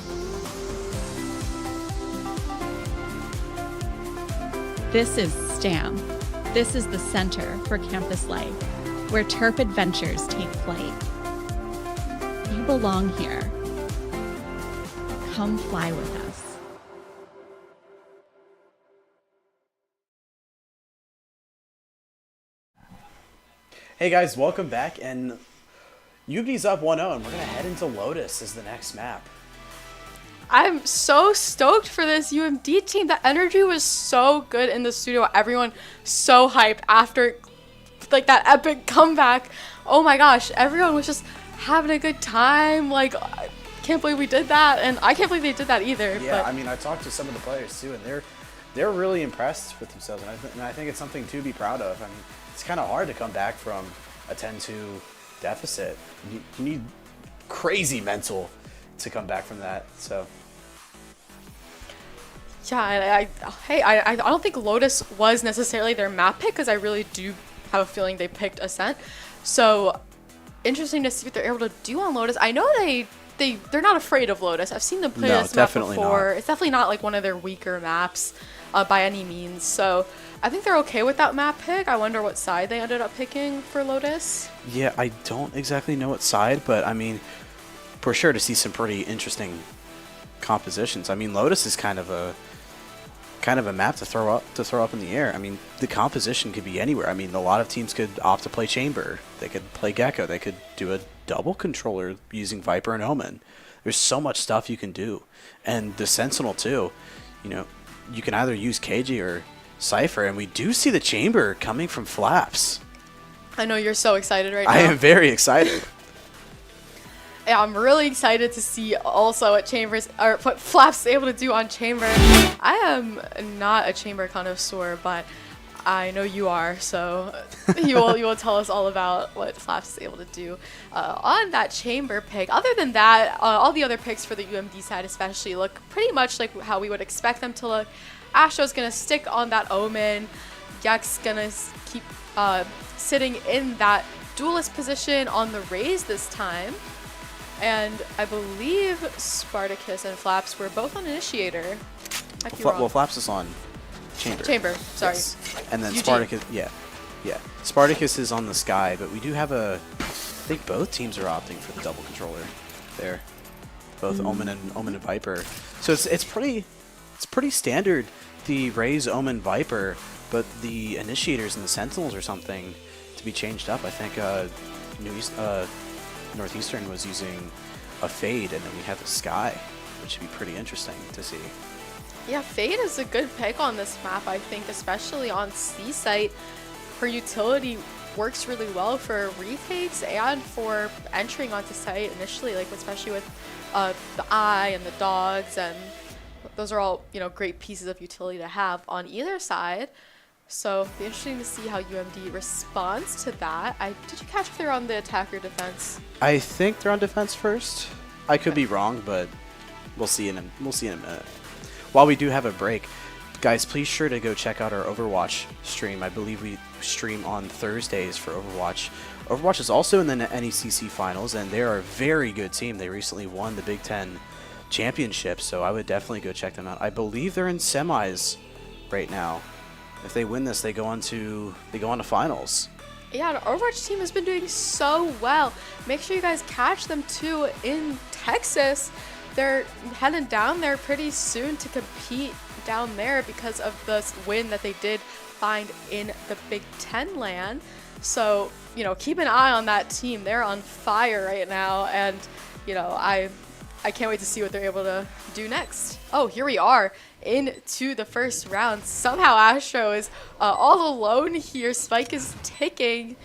This is STAM. This is the center for campus life, where Terp adventures take flight. You belong here. Come fly with us. Hey guys, welcome back, and UMD's up 1-0, and we're gonna head into Lotus as the next map. I'm so stoked for this UMD team. The energy was so good in the studio. Everyone so hyped after that epic comeback. Oh my gosh, everyone was just having a good time. I can't believe we did that, and I can't believe they did that either. Yeah, but I talked to some of the players too, and they're really impressed with themselves, and I think it's something to be proud of. It's kind of hard to come back from a 10-2 deficit. You need crazy mental to come back from that. So Yeah, I don't think Lotus was necessarily their map pick because I really do have a feeling they picked Ascent. So interesting to see what they're able to do on Lotus. I know they're not afraid of Lotus. I've seen them play this map before. It's definitely not like one of their weaker maps by any means. So I think they're okay with that map pick. I wonder what side they ended up picking for Lotus. Yeah, I don't exactly know what side, but I mean, for sure to see some pretty interesting compositions. I mean, Lotus is kind of a map to throw up in the air. I mean, the composition could be anywhere. I mean, a lot of teams could opt to play Chamber. They could play Gecko. They could do a double controller using Viper and Omen. There's so much stuff you can do. And the Sentinel too. You know, you can either use KJ or Cypher, and we do see the Chamber coming from Flaps. I know you're so excited right now. I am very excited. Yeah, I'm really excited to see also what what Flaps is able to do on Chamber. I am not a Chamber connoisseur, but I know you are, so you will tell us all about what Flaps is able to do on that Chamber pick. Other than that, all the other picks for the UMD side especially look pretty much like how we would expect them to look. Astro's gonna stick on that Omen. Gek's gonna keep sitting in that duelist position on the Raze this time. And I believe Spartacus and Flaps were both on Initiator. Well, Flaps is on Chamber. Chamber, sorry. Yes. And then UG. Spartacus, yeah. Spartacus is on the Sky, but we do have I think both teams are opting for the double controller there. Both Omen and Viper. So it's pretty standard, the Raze, Omen, Viper, but the Initiators and the Sentinels or something to be changed up. I think Northeastern was using a Fade, and then we have a Sky, which should be pretty interesting to see. Yeah, Fade is a good pick on this map, I think, especially on C site. Her utility works really well for retakes and for entering onto site initially, like especially with the Eye and the Dogs, and those are all, you know, great pieces of utility to have on either side. So it'll be interesting to see how UMD responds to that. Did you catch if they're on the attack or defense? I think they're on defense first. I could be wrong, but we'll see in a minute. While we do have a break, guys, please sure to go check out our Overwatch stream. I believe we stream on Thursdays for Overwatch. Overwatch is also in the NECC finals, and they are a very good team. They recently won the Big Ten championship, so I would definitely go check them out. I believe they're in semis right now. If they win this, they go on to finals. Yeah, the Overwatch team has been doing so well. Make sure you guys catch them too in Texas. They're heading down there pretty soon to compete down there because of the win that they did find in the Big Ten land. So, you know, keep an eye on that team. They're on fire right now, and, you know, I can't wait to see what they're able to do next. Oh, here we are into the first round. Somehow Astro is all alone here. Spike is ticking,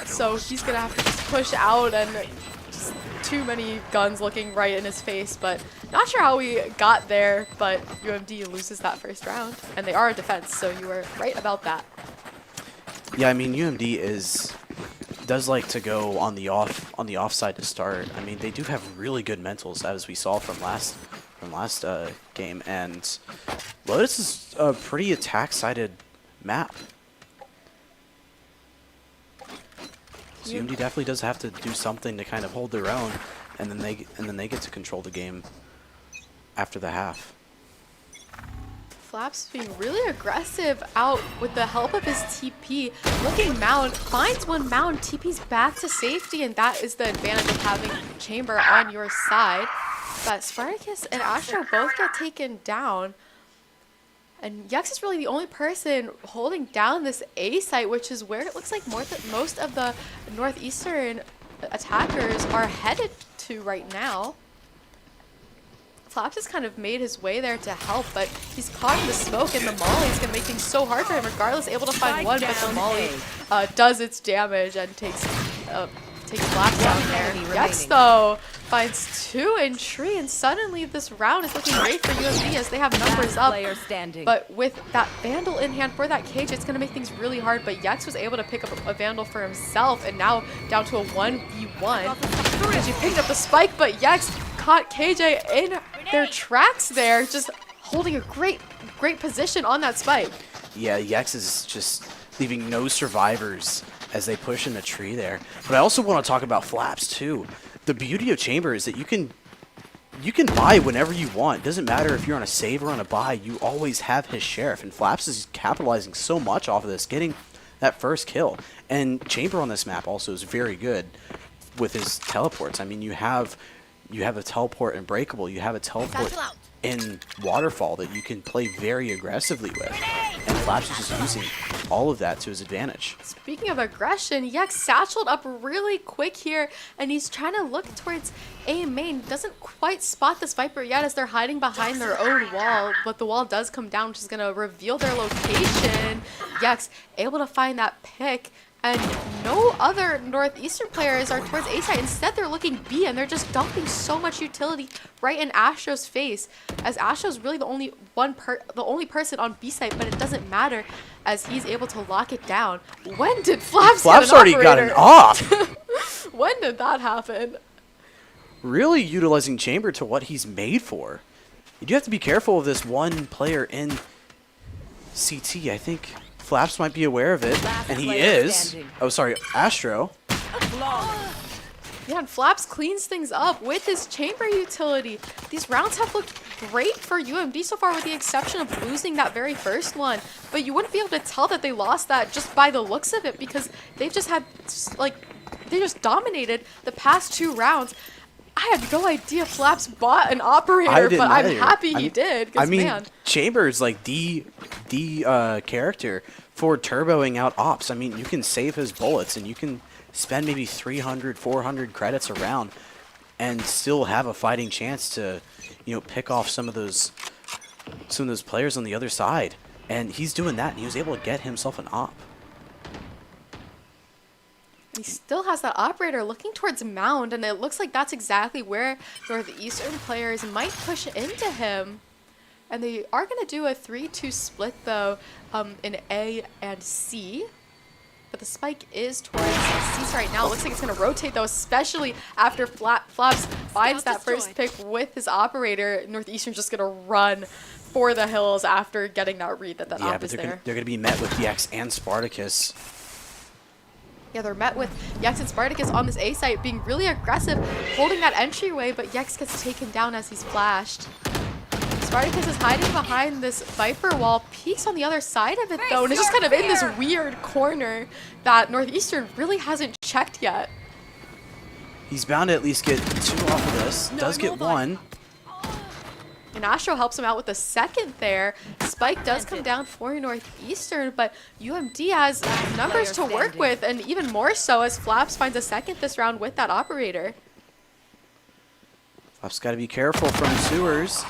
so he's gonna have to just push out, and just too many guns looking right in his face. But not sure how we got there, but UMD loses that first round, and they are a defense, so you were right about that. Yeah, I mean, UMD does like to go on the offside to start. I mean, they do have really good mentals, as we saw from last game, and Lotus is a pretty attack-sided map. So UMD definitely does have to do something to kind of hold their own, and then they get to control the game after the half. Flaps being really aggressive out with the help of his TP. Looking Mound, finds one Mound, TP's back to safety, and that is the advantage of having Chamber on your side. But Spartacus and Astro both get taken down. And Yex is really the only person holding down this A site, which is where it looks like most of the Northeastern attackers are headed to right now. Flaps has kind of made his way there to help, but he's caught in the smoke, and the Molly is going to make things so hard for him, regardless, able to find one, but the Molly does its damage and takes Flaps down there. Yes, though, finds 2 in tree, and suddenly this round is looking great for UMD as they have numbers up. But with that Vandal in hand for that cage, it's going to make things really hard, but Yex was able to pick up a Vandal for himself, and now down to a 1v1. KJ picked up the spike, but Yex caught KJ in their tracks there, just holding a great position on that spike. Yeah, Yex is just leaving no survivors as they push in the tree there. But I also want to talk about Flaps too. The beauty of Chamber is that you can buy whenever you want. It doesn't matter if you're on a save or on a buy, you always have his Sheriff. And Flaps is capitalizing so much off of this, getting that first kill. And Chamber on this map also is very good with his teleports. I mean, you have a teleport in Breakable, you have a teleport in Waterfall that you can play very aggressively with. And Flaps is just using all of that to his advantage. Speaking of aggression, Yex satcheled up really quick here, and he's trying to look towards A main. Doesn't quite spot this Viper yet as they're hiding behind their own wall, but the wall does come down, which is going to reveal their location. Yex able to find that pick, and no other Northeastern players are towards A side. Instead, they're looking B, and they're just dumping so much utility right in Astro's face, as Astro's really the only person on B side, but it doesn't matter as he's able to lock it down. When did Flaps get an already operator? got an off. When did that happen? Really utilizing Chamber to what he's made for. You do have to be careful of this one player in CT. I think Flaps might be aware of it, and he is. Standing. Oh, sorry, Astro. Yeah, and Flaps cleans things up with his Chamber utility. These rounds have looked great for UMD so far, with the exception of losing that very first one. But you wouldn't be able to tell that they lost that just by the looks of it, because they've just had, like, they just dominated the past 2 rounds. I had no idea Flaps bought an operator, but I'm happy he did. I mean, man, Chamber is like the character for turboing out ops. I mean, you can save his bullets, and you can spend maybe 300, 400 credits a round, and still have a fighting chance to, pick off some of those players on the other side. And he's doing that, and he was able to get himself an op. he still has that operator looking towards Mound, and it looks like that's exactly where Northeastern players might push into him. And they are going to do a 3-2 split, though, in A and C. But the spike is towards C's right now. Looks like it's going to rotate, though, especially after Flaps finds that first pick with his operator. Northeastern's just going to run for the hills after getting that read that op is there. They're going to be met with Yex and Spartacus. Yeah, they're met with Yex and Spartacus on this A site being really aggressive, holding that entryway, but Yex gets taken down as he's flashed. Spartacus is hiding behind this Viper wall, peeks on the other side of it though, and is just kind of in this weird corner that Northeastern really hasn't checked yet. He's bound to at least get 2 off of this. Does get 1. And Astro helps him out with the second there. Spike does come down for Northeastern, but UMD has numbers to work with, and even more so as Flaps finds a second this round with that operator. Flaps got to be careful from Sewers.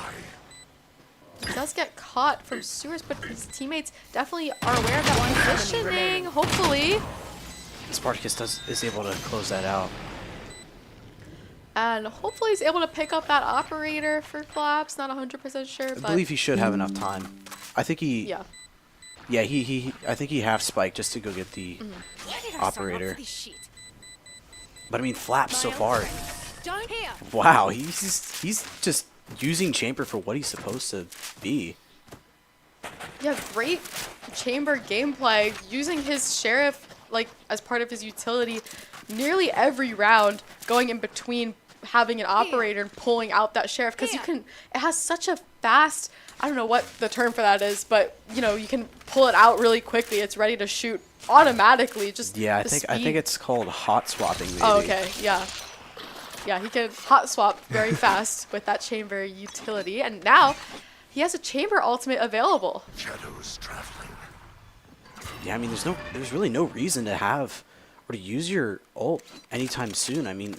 He does get caught from Sewers, but his teammates definitely are aware of that positioning, hopefully. Spartacus is able to close that out. And hopefully he's able to pick up that operator for Flaps. Not 100% sure, but I believe he should have enough time. I think he... Yeah. Yeah, I think he half spiked just to go get the operator. But I mean, Flaps so far... Wow, he's just using Chamber for what he's supposed to be. Yeah, great Chamber gameplay, using his Sheriff like as part of his utility nearly every round, going in between having an operator and pulling out that Sheriff, because it has such a fast, I don't know what the term for that is, but you can pull it out really quickly. It's ready to shoot automatically. Just I think it's called hot swapping. Maybe. Oh, okay, yeah. Yeah, he can hot swap very fast with that Chamber utility, and now he has a Chamber ultimate available. Shadows traveling. Yeah, I mean, there's really no reason to have or to use your ult anytime soon. I mean,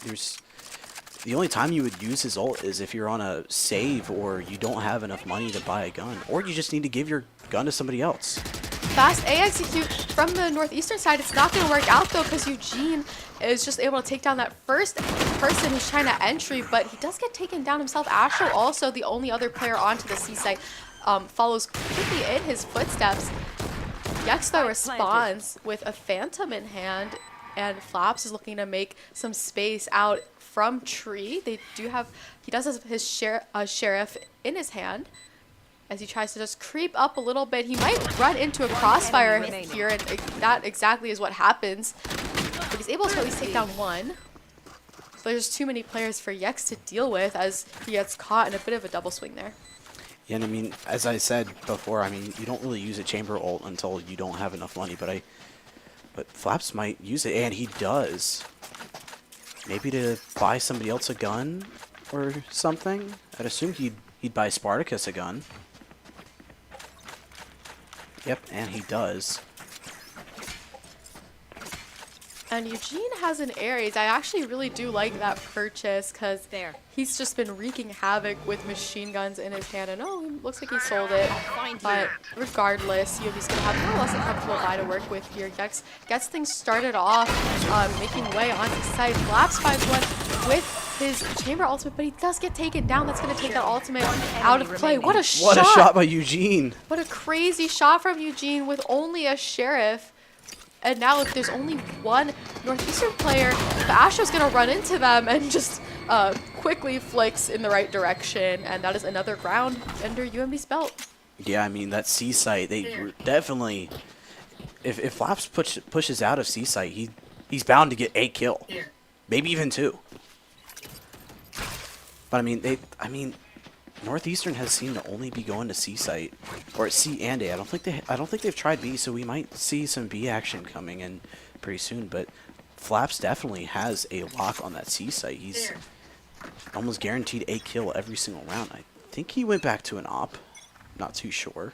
the only time you would use his ult is if you're on a save or you don't have enough money to buy a gun, or you just need to give your gun to somebody else. Fast A execute from the Northeastern side. It's not going to work out though, because Eugene is just able to take down that first person who's trying to entry, but he does get taken down himself. Astro, also the only other player onto the C site, follows quickly in his footsteps. Yex though responds with a Phantom in hand, and Flaps is looking to make some space out from tree. He does have his Sheriff in his hand. as he tries to just creep up a little bit. He might run into a crossfire here, and that exactly is what happens. But he's able to at least take down one. But there's too many players for Yex to deal with as he gets caught in a bit of a double swing there. Yeah, and I mean, as I said before, I mean, you don't really use a chamber ult until you don't have enough money, but Flaps might use it, and he does. Maybe to buy somebody else a gun or something? I'd assume he'd buy Spartacus a gun. Yep, and he does. And Eugene has an Ares. I actually really do like that purchase because he's just been wreaking havoc with machine guns in his hand. And oh, looks like he sold it. But regardless, UMD's going to have more or less a comfortable buy to work with here. Gex gets things started off, making way onto site. Flaps finds one with his chamber ultimate, but he does get taken down. That's going to take that ultimate out of play. What a shot! What a shot by Eugene! What a crazy shot from Eugene with only a sheriff. And now if there's only one Northeastern player, the Astro's going to run into them and just quickly flicks in the right direction. And that is another ground under UMD's belt. Yeah, I mean, that C site, they definitely... If Flaps pushes out of C site, he's bound to get a kill. Maybe even 2. But I mean, Northeastern has seemed to only be going to C site, or C and A. I don't think they've tried B, so we might see some B action coming in pretty soon. But Flaps definitely has a lock on that C site. He's almost guaranteed a kill every single round. I think he went back to an op. Not too sure.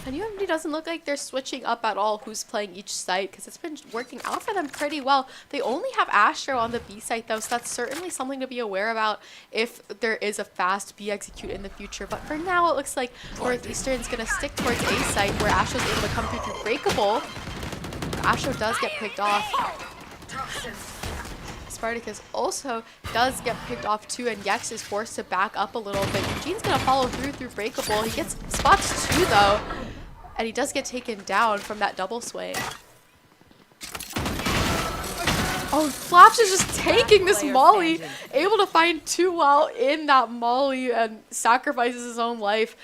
And UMD doesn't look like they're switching up at all who's playing each site because it's been working out for them pretty well. They only have Astro on the B site though, so that's certainly something to be aware about if there is a fast B execute in the future. But for now, it looks like Northeastern's going to stick towards A site where Astro's able to come through Breakable. Astro does get picked off. Spartacus also does get picked off too, and Yex is forced to back up a little bit. Eugene's going to follow through Breakable. He gets spots 2 though. And he does get taken down from that double swing. Oh, Flaps is just taking this molly. Able to find 2 while in that molly and sacrifices his own life.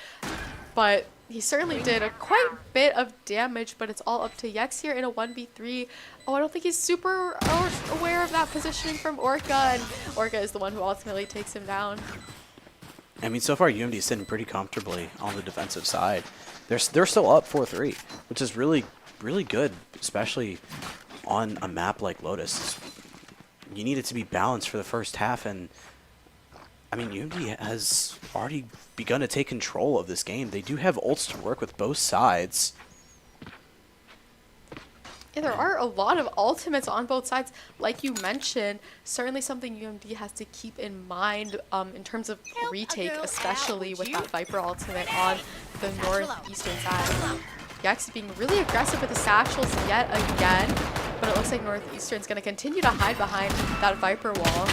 But he certainly did a quite bit of damage, but it's all up to Yex here in a 1v3. Oh, I don't think he's super aware of that positioning from Orca, and Orca is the one who ultimately takes him down. I mean, so far UMD is sitting pretty comfortably on the defensive side. They're still up 4-3, which is really, really good, especially on a map like Lotus. You need it to be balanced for the first half, and I mean, UMD has already begun to take control of this game. They do have ults to work with both sides. Yeah, there are a lot of ultimates on both sides, like you mentioned. Certainly something UMD has to keep in mind in terms of retake, especially with that Viper ultimate on the Northeastern side. Yex being really aggressive with the satchels yet again, but it looks like Northeastern's going to continue to hide behind that Viper wall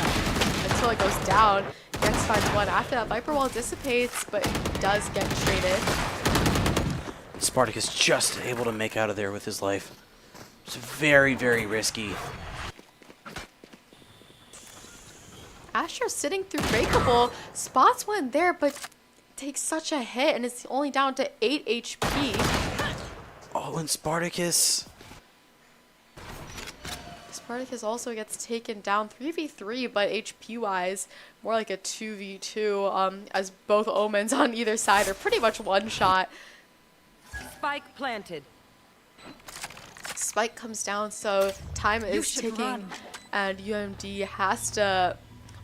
until it goes down. Yex finds one after that Viper wall dissipates, but does get traded. Spartacus just able to make out of there with his life. It's very, very risky. Astro sitting through Breakable, spots one there, but takes such a hit and it's only down to 8 HP. Oh, and Spartacus also gets taken down 3v3, but HP-wise, more like a 2v2, as both Omens on either side are pretty much one shot. Spike planted. Spike comes down, so time is ticking, and UMD has to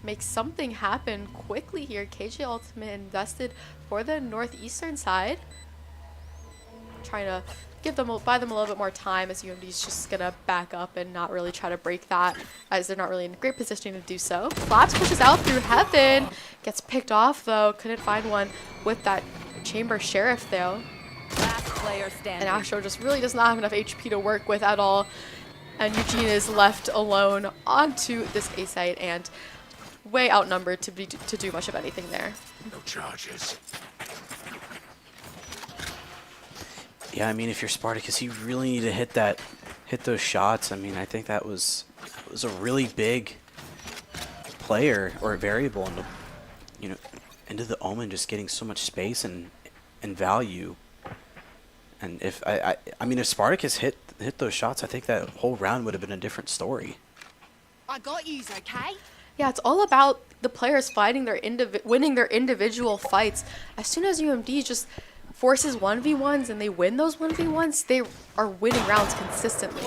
make something happen quickly here. KJ Ultimate invested for the Northeastern side. Trying to buy them a little bit more time, as UMD is just gonna back up and not really try to break that, as they're not really in a great position to do so. Flaps pushes out through Heaven, gets picked off though, couldn't find one with that Chamber Sheriff though. Last player standing. And Astro just really does not have enough HP to work with at all. And Eugene is left alone onto this A site and way outnumbered to do much of anything there. No charges. Yeah, I mean, if you're Spartacus, you really need to hit those shots. I mean, I think that was a really big player or variable into the Omen just getting so much space and value. And if I mean, if Spartacus hit those shots, I think that whole round would have been a different story. I got yous, okay? Yeah, it's all about the players fighting winning their individual fights. As soon as UMD just forces 1v1s and they win those 1v1s, they are winning rounds consistently.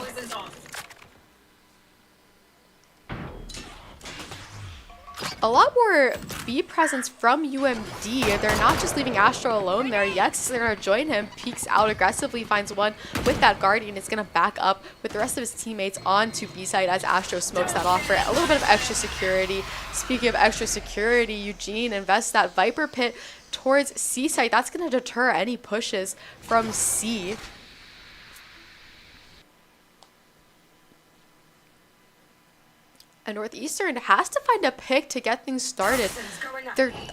A lot more B presence from UMD. They're not just leaving Astro alone there. Yex is going to join him, peeks out aggressively, finds one with that Guardian. Is going to back up with the rest of his teammates onto B side as Astro smokes that off for a little bit of extra security. Speaking of extra security, Eugene invests that Viper Pit towards C side. That's going to deter any pushes from C. And Northeastern has to find a pick to get things started.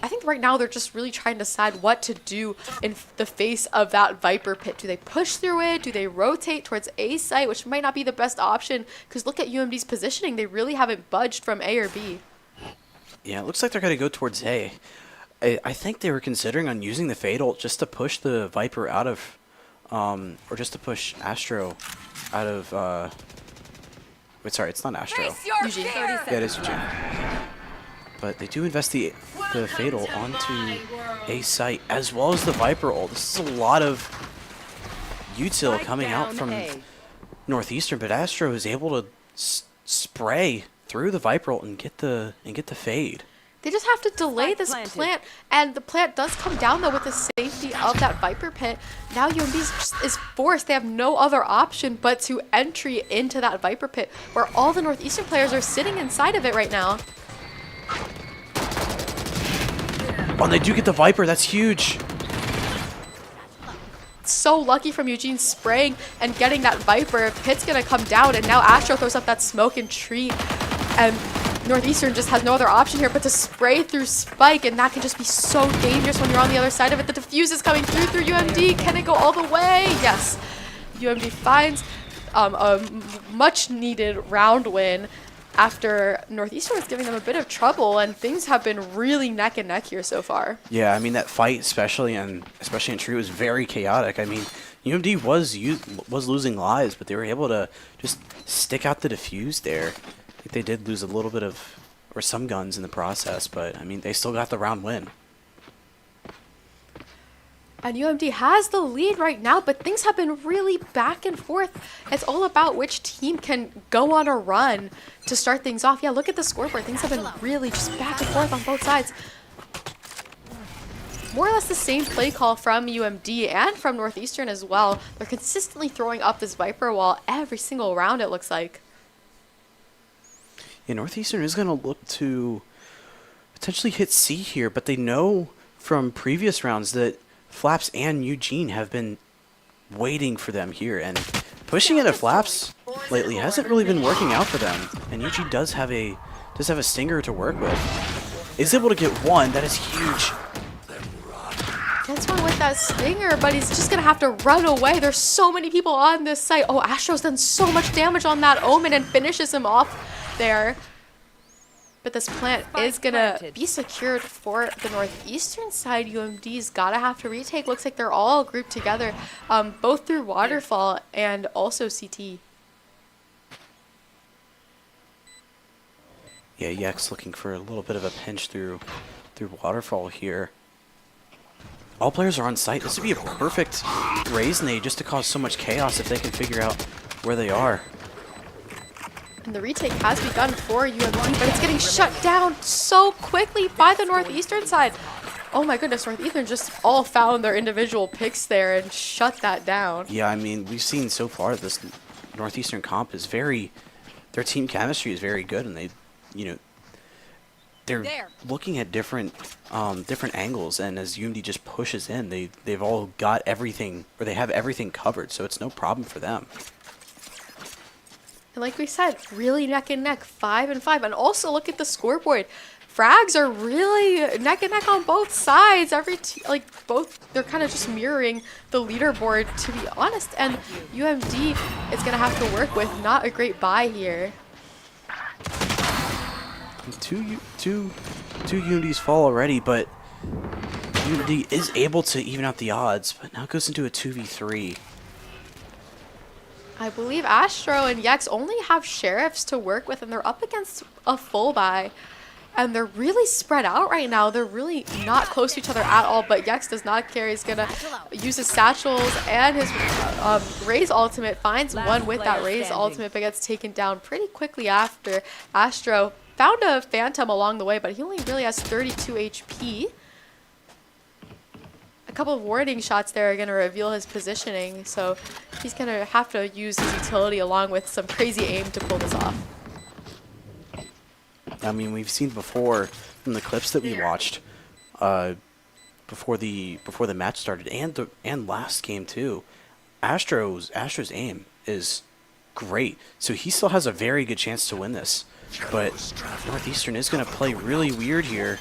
I think right now they're just really trying to decide what to do in the face of that Viper Pit. Do they push through it? Do they rotate towards A site, which might not be the best option? Because look at UMD's positioning. They really haven't budged from A or B. Yeah, it looks like they're going to go towards A. I think they were considering on using the Fade ult just to push the Viper out of, or just to push Astro out of, wait, sorry, it's not Astro. Eugene. Yeah, it is Eugene. But they do invest the Fatal onto A site, as well as the Viper ult. This is a lot of util coming out from Northeastern, but Astro is able to spray through the Viper ult and get the fade. They just have to delay this plant, and the plant does come down though with the safety of that Viper Pit. Now UMD is forced. They have no other option but to entry into that Viper Pit, where all the Northeastern players are sitting inside of it right now. Oh, and they do get the Viper. That's huge. So lucky from Eugene spraying and getting that Viper. Pit's gonna come down, and now Astro throws up that smoke and tree, and Northeastern just has no other option here but to spray through Spike, and that can just be so dangerous when you're on the other side of it. The defuse is coming through UMD. Can it go all the way? Yes. UMD finds a much needed round win after Northeastern was giving them a bit of trouble, and things have been really neck and neck here so far. Yeah, I mean, that fight, especially in Tree, was very chaotic. I mean, UMD was losing lives, but they were able to just stick out the defuse there. I think they did lose a little bit of, or some guns in the process, but I mean, they still got the round win. And UMD has the lead right now, but things have been really back and forth. It's all about which team can go on a run to start things off. Yeah, look at the scoreboard. Things have been really just back and forth on both sides. More or less the same play call from UMD and from Northeastern as well. They're consistently throwing up this Viper wall every single round, it looks like. Yeah, Northeastern is going to look to potentially hit C here, but they know from previous rounds that Flaps and Eugene have been waiting for them here, and pushing into Flaps lately hasn't really been working out for them. And Eugene does have a stinger to work with. Is able to get one. That is huge. Gets one with that stinger, but he's just gonna have to run away. There's so many people on this site. Oh, Astro's done so much damage on that Omen and finishes him off there. But this plant is gonna be secured for the Northeastern side. UMD's gotta have to retake. Looks like they're all grouped together, both through Waterfall and also CT. Yeah, Yex looking for a little bit of a pinch through Waterfall here. All players are on site. This would be a perfect raise nade just to cause so much chaos if they can figure out where they are. And the retake has begun for UMD, but it's getting shut down so quickly by the Northeastern side. Oh my goodness, Northeastern just all found their individual picks there and shut that down. Yeah, I mean, we've seen so far this Northeastern comp is their team chemistry is very good, and they're looking at different angles, and as UMD just pushes in, they've all got everything, or they have everything covered, so it's no problem for them. And like we said, really neck and neck, 5 and 5. And also look at the scoreboard. Frags are really neck and neck on both sides. They're kind of just mirroring the leaderboard, to be honest. And UMD is going to have to work with not a great buy here. Two UMDs fall already, but UMD is able to even out the odds, but now it goes into a 2v3. I believe Astro and Yex only have Sheriffs to work with, and they're up against a full buy. And they're really spread out right now. They're really not close to each other at all, but Yex does not care. He's going to use his satchels and his Raze ultimate. Finds one with that Raze ultimate, but gets taken down pretty quickly after. Astro found a Phantom along the way, but he only really has 32 HP. A couple of warning shots there are going to reveal his positioning, so he's going to have to use his utility along with some crazy aim to pull this off. I mean, we've seen before from the clips that we watched before the match started, and last game too. Astro's aim is great, so he still has a very good chance to win this. But Northeastern is going to play really weird here.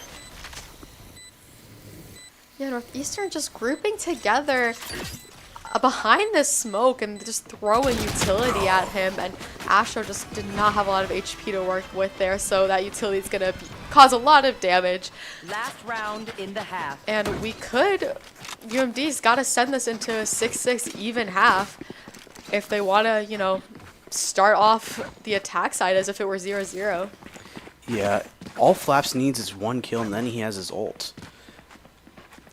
Yeah, Northeastern just grouping together behind this smoke and just throwing utility at him, and Astro just did not have a lot of HP to work with there, so that utility is going to cause a lot of damage. Last round in the half. And UMD's got to send this into a 6-6 even half if they want to, you know, start off the attack side as if it were 0-0. Yeah, all Flaps needs is one kill, and then he has his ult.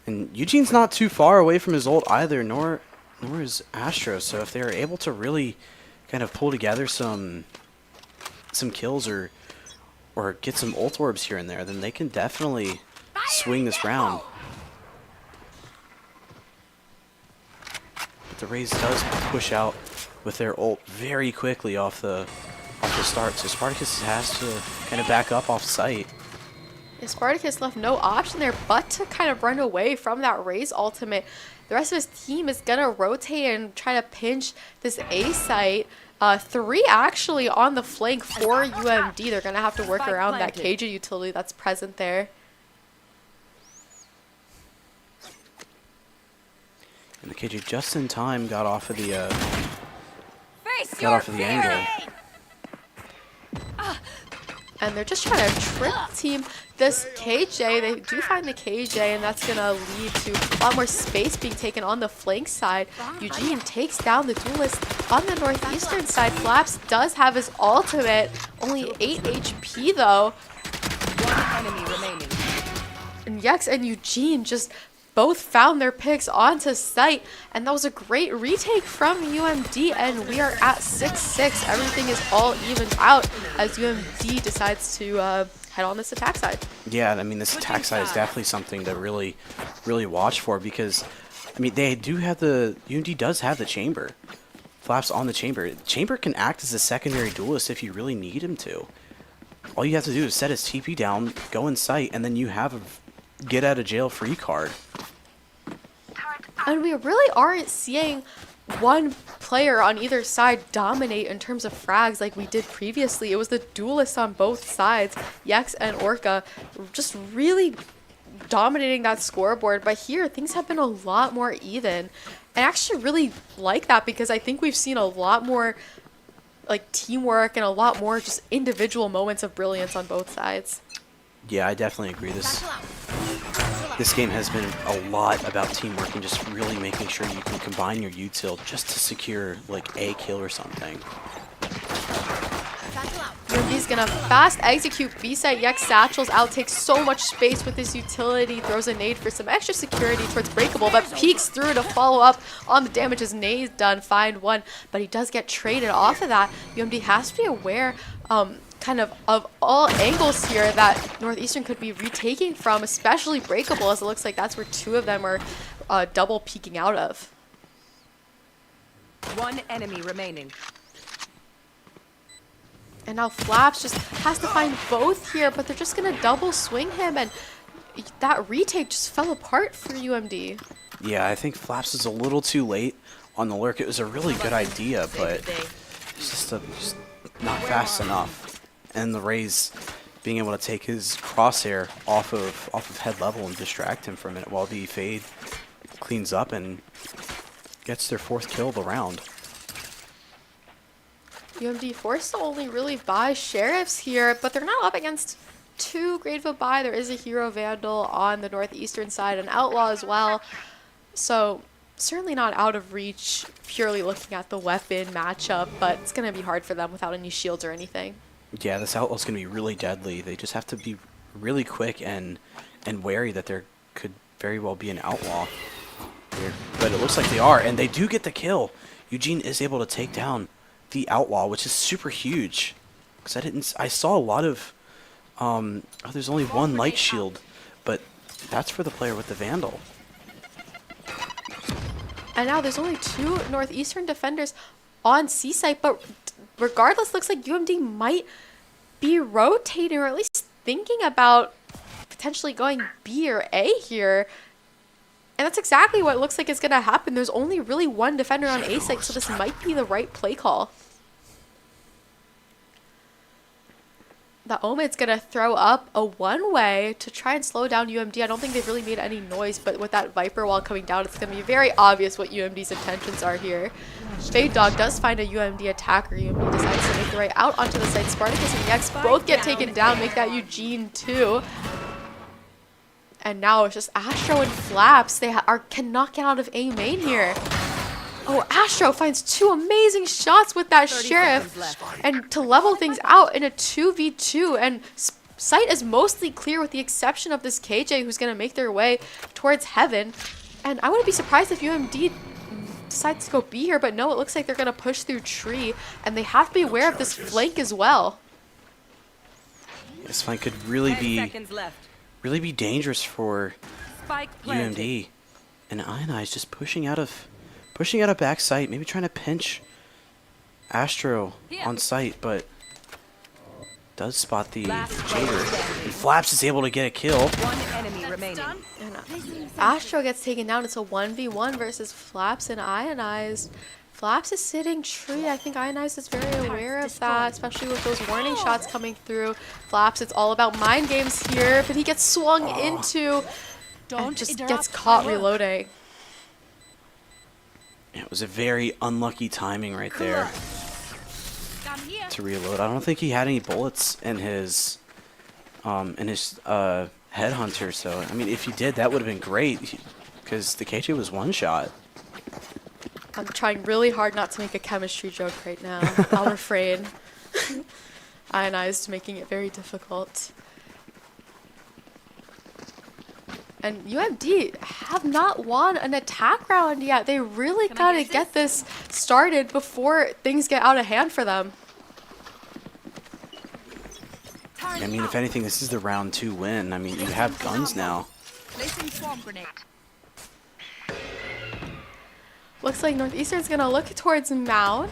And Eugene's not too far away from his ult either, nor is Astro. So if they're able to really kind of pull together some kills or get some ult orbs here and there, then they can definitely swing this round. But the Raze does push out with their ult very quickly off the start, so Spartacus has to kind of back up off site. Spartacus left no option there but to kind of run away from that Raze ultimate. The rest of his team is going to rotate and try to pinch this A site. 3 actually on the flank for UMD. They're going to have to work around that KJ utility that's present there. And the KJ just in time got off of the angle. And they're just trying to trick team this KJ. They do find the KJ, and that's going to lead to a lot more space being taken on the flank side. Eugene takes down the duelist on the Northeastern side. Flaps does have his ultimate, only 8 HP though. One enemy remaining. And Yex and Eugene just both found their picks onto site, and that was a great retake from UMD, and we are at 6-6. Everything is all evened out as UMD decides to head on this attack side. Yeah, I mean, this attack side is definitely something to really watch for, because I mean, UMD does have the chamber. Flaps on the chamber. Chamber can act as a secondary duelist if you really need him to. All you have to do is set his TP down, go in sight, and then you have a get out of jail free card. And we really aren't seeing one player on either side dominate in terms of frags like we did previously. It was the duelists on both sides, Yex and Orca, just really dominating that scoreboard. But here, things have been a lot more even. I actually really like that, because I think we've seen a lot more like teamwork and a lot more just individual moments of brilliance on both sides. Yeah, I definitely agree. This game has been a lot about teamwork and just really making sure you can combine your util just to secure like a kill or something. UMD's gonna fast execute B-site. Yex satchels out, takes so much space with his utility, throws a nade for some extra security towards Breakable, but peeks through to follow up on the damage. His nade's done, find one, but he does get traded off of that. UMD has to be aware kind of all angles here that Northeastern could be retaking from, especially Breakable, as it looks like that's where 2 of them are double peeking out of. One enemy remaining. And now Flaps just has to find both here, but they're just going to double swing him, and that retake just fell apart for UMD. Yeah, I think Flaps is a little too late on the lurk. It was a really good idea, but it's just not fast enough. And the Raze being able to take his crosshair off of head level and distract him for a minute while the Fade cleans up and gets their 4th kill of the round. UMD forced to only really buy Sheriffs here, but they're not up against too great of a buy. There is a Hero Vandal on the Northeastern side, an Outlaw as well. So certainly not out of reach purely looking at the weapon matchup, but it's going to be hard for them without any shields or anything. Yeah, this Outlaw's going to be really deadly. They just have to be really quick and wary that there could very well be an Outlaw here. But it looks like they are, and they do get the kill. Eugene is able to take down the Outlaw, which is super huge. Because I saw a lot of, oh, there's only one light shield, but that's for the player with the Vandal. And now there's only 2 Northeastern defenders on C site, but regardless, looks like UMD might be rotating, or at least thinking about potentially going B or A here. And that's exactly what it looks like is going to happen. There's only really 1 defender on A site, so this might be the right play call. The Omen's going to throw up a one-way to try and slow down UMD. I don't think they've really made any noise, but with that Viper wall coming down, it's going to be very obvious what UMD's intentions are here. Fade Dog does find a UMD attacker. UMD decides to make the way out onto the site. Spartacus and NECC both get taken down, make that Eugene too. And now it's just Astro and Flaps. They cannot get out of A main here. Oh, Astro finds 2 amazing shots with that Sheriff, and to level things out in a 2v2, and site is mostly clear with the exception of this KJ who's going to make their way towards Heaven. And I wouldn't be surprised if UMD decides to go B here, but no, it looks like they're going to push through Tree, and they have to be aware of this flank as well. This flank could really be dangerous for UMD. And Ionize just pushing out of back site, maybe trying to pinch Astro on site, but does spot the Jader. And Flaps is able to get a kill. 1 enemy remaining. And Astro gets taken down. It's a 1v1 versus Flaps and Ionized. Flaps is sitting Tree. I think Ionized is very aware of that, especially with those warning shots coming through. Flaps, it's all about mind games here, but he gets swung into and just gets caught reloading. It was a very unlucky timing right there to reload. I don't think he had any bullets in his headhunter, so I mean, if he did, that would have been great because the KJ was one shot. I'm trying really hard not to make a chemistry joke right now. I'll refrain. Ionized, making it very difficult. And UMD have not won an attack round yet. They really gotta get this started before things get out of hand for them. I mean, if anything, this is the round 2 win. I mean, you have guns now. Looks like Northeastern's gonna look towards Mound.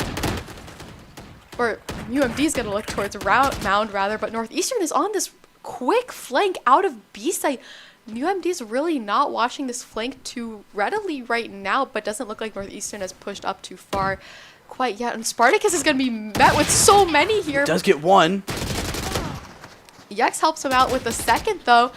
Or UMD's gonna look towards Mound rather, but Northeastern is on this quick flank out of B site. UMD's really not watching this flank too readily right now, but doesn't look like Northeastern has pushed up too far quite yet. And Spartacus is going to be met with so many here. He does get one. Yex helps him out with the second, though.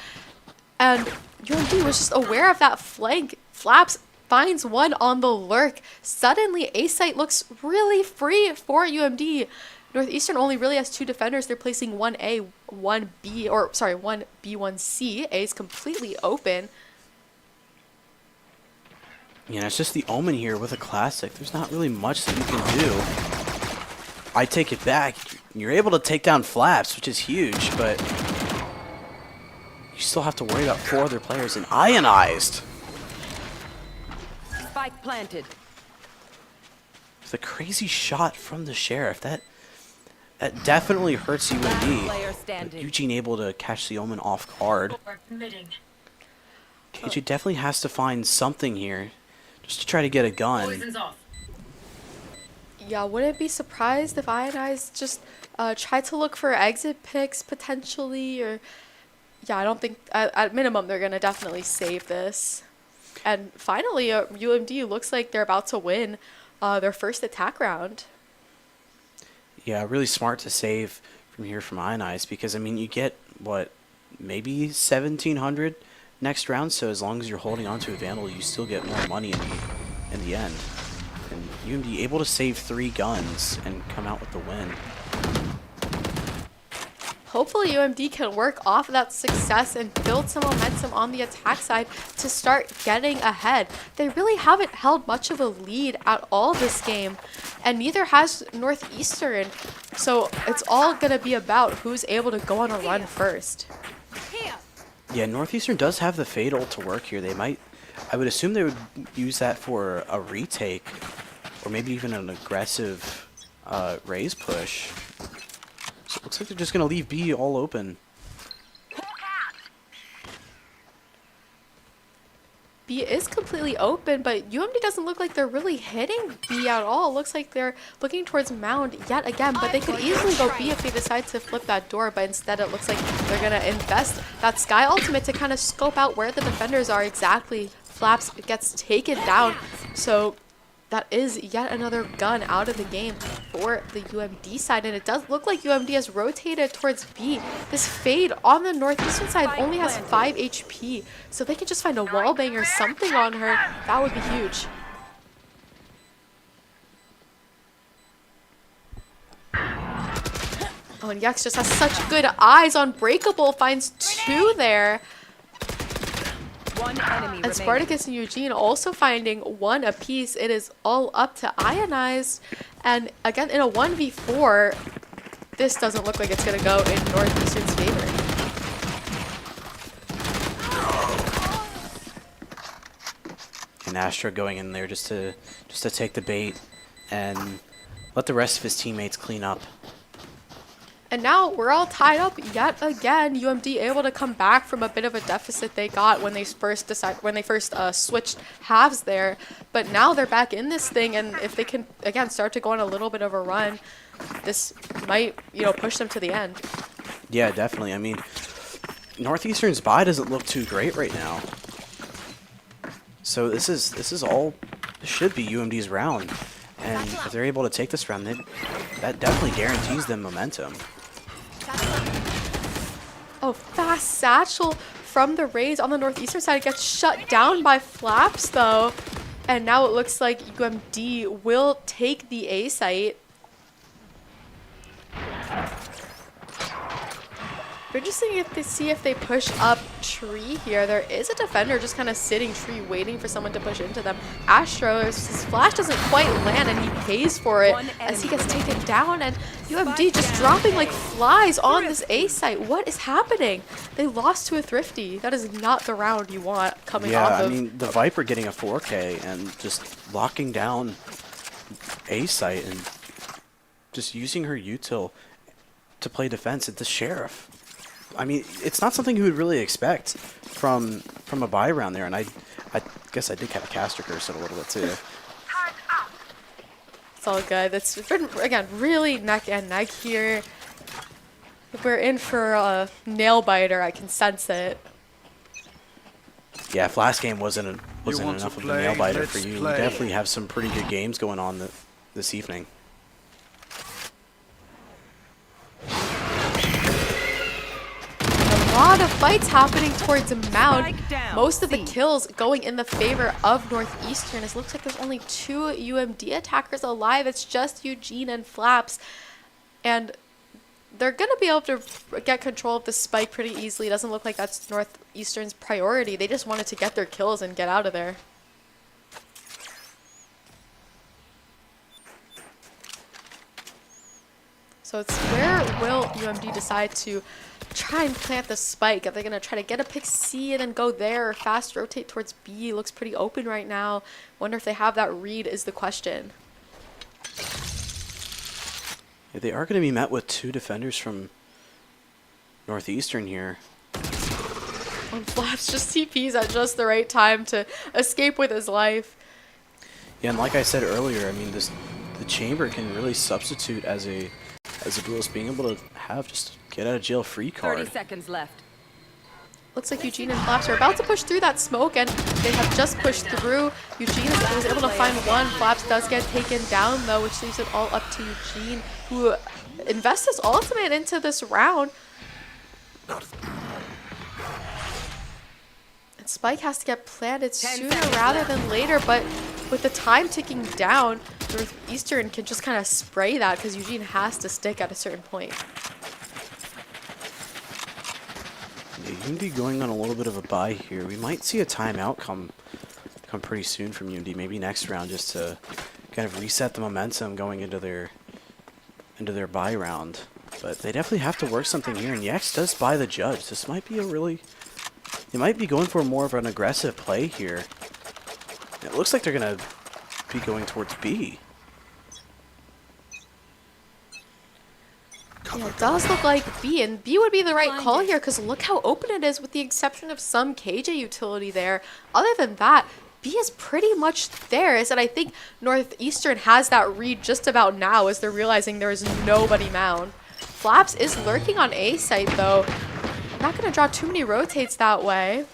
And UMD was just aware of that flank. Flaps finds one on the lurk. Suddenly, A site looks really free for UMD. Northeastern only really has 2 defenders. They're placing 1A, 1B, or sorry, 1B, 1C. A is completely open. Yeah, it's just the Omen here with a classic. There's not really much that you can do. I take it back. You're able to take down Flaps, which is huge, but you still have to worry about 4 other players and Ionized. Spike planted. It's a crazy shot from the Sheriff. That definitely hurts UMD. Eugene able to catch the Omen off guard. KJ definitely has to find something here just to try to get a gun. Yeah, wouldn't be surprised if Ionized just tried to look for exit picks potentially, or yeah, I don't think at minimum they're gonna definitely save this. And finally, UMD looks like they're about to win their first attack round. Yeah, really smart to save from here from Ionized because, I mean, you get, what, maybe 1,700 next round, so as long as you're holding on to a Vandal, you still get more money in the end. And UMD able to save 3 guns and come out with the win. hopefully UMD can work off of that success and build some momentum on the attack side to start getting ahead. They really haven't held much of a lead at all this game, and neither has Northeastern. So it's all going to be about who's able to go on a run first. Yeah, Northeastern does have the Fade ult to work here. They might, I would assume they would use that for a retake, or maybe even an aggressive raise push. So it looks like they're just going to leave B all open. B is completely open, but UMD doesn't look like they're really hitting B at all. It looks like they're looking towards Mound yet again, but they could easily go B if they decide to flip that door, but instead it looks like they're going to invest that Sky ultimate to kind of scope out where the defenders are exactly. Flaps gets taken down, so that is yet another gun out of the game for the UMD side, and it does look like UMD has rotated towards B. This Fade on the Northeastern side only has 5 HP, so they can just find a wallbang or something on her. That would be huge. Oh, and Yex just has such good eyes on Breakable, finds 2 there. One enemy And Spartacus and Eugene also finding 1 apiece. It is all up to Ionized. And again, in a 1v4, this doesn't look like it's going to go in Northeastern's favor. And Astra going in there just to take the bait and let the rest of his teammates clean up. And now we're all tied up yet again. UMD able to come back from a bit of a deficit they got when they first switched halves there. But now they're back in this thing, and if they can again start to go on a little bit of a run, this might, push them to the end. Yeah, definitely. I mean, Northeastern's buy doesn't look too great right now. So this should be UMD's round. And if they're able to take this round, that definitely guarantees them momentum. Oh, fast satchel from the Rays on the Northeastern side. It gets shut down by Flaps, though. And now it looks like UMD will take the A site. We're just seeing if they push up tree here. There is a defender just kind of sitting tree waiting for someone to push into them. Astro, his flash doesn't quite land and he pays for it as he gets taken down, and UMD just dropping like flies on this A site. What is happening? They lost to a Thrifty. That is not the round you want coming off of. Yeah, I mean, the Viper getting a 4K and just locking down A site and just using her util to play defense at the Sheriff. I mean, it's not something you would really expect from a buy round there, and I guess I did kind of caster curse it a little bit too. It's all good. It's been, again, really neck and neck here. If we're in for a nail biter, I can sense it. Yeah, if last game wasn't enough of a nail biter for you, you definitely have some pretty good games going on this evening. A lot of fights happening towards Mound. Most of the kills going in the favor of Northeastern. It looks like there's only 2 UMD attackers alive. It's just Eugene and Flaps. And they're going to be able to get control of the spike pretty easily. It doesn't look like that's Northeastern's priority. They just wanted to get their kills and get out of there. So it's where will UMD decide to try and plant the spike? Are they going to try to get a pick C and then go there, or fast rotate towards B? Looks pretty open right now. Wonder if they have that read is the question. Yeah, they are going to be met with 2 defenders from Northeastern here. And Flaps just TPs at just the right time to escape with his life. Yeah, and like I said earlier, I mean, the chamber can really substitute as a duelist, being able to have just get out of jail free card. 30 seconds left. Looks like Eugene and Flaps are about to push through that smoke, and they have just pushed through. Eugene was able to find 1. Flaps does get taken down, though, which leaves it all up to Eugene, who invests his ultimate into this round. And Spike has to get planted sooner rather than later, but with the time ticking down, Northeastern can just kind of spray that because Eugene has to stick at a certain point. UMD going on a little bit of a bye here. We might see a timeout come pretty soon from UMD, maybe next round, just to kind of reset the momentum going into their bye round. But they definitely have to work something here, and NECC does buy the judge. This might be a really... They might be going for more of an aggressive play here. It looks like they're going to be going towards B. Yeah, it does look like B, and B would be the right call here because look how open it is with the exception of some KJ utility there. Other than that, B is pretty much theirs, and I think Northeastern has that read just about now as they're realizing there is nobody mound. Flaps is lurking on A site though. Not going to draw too many rotates that way.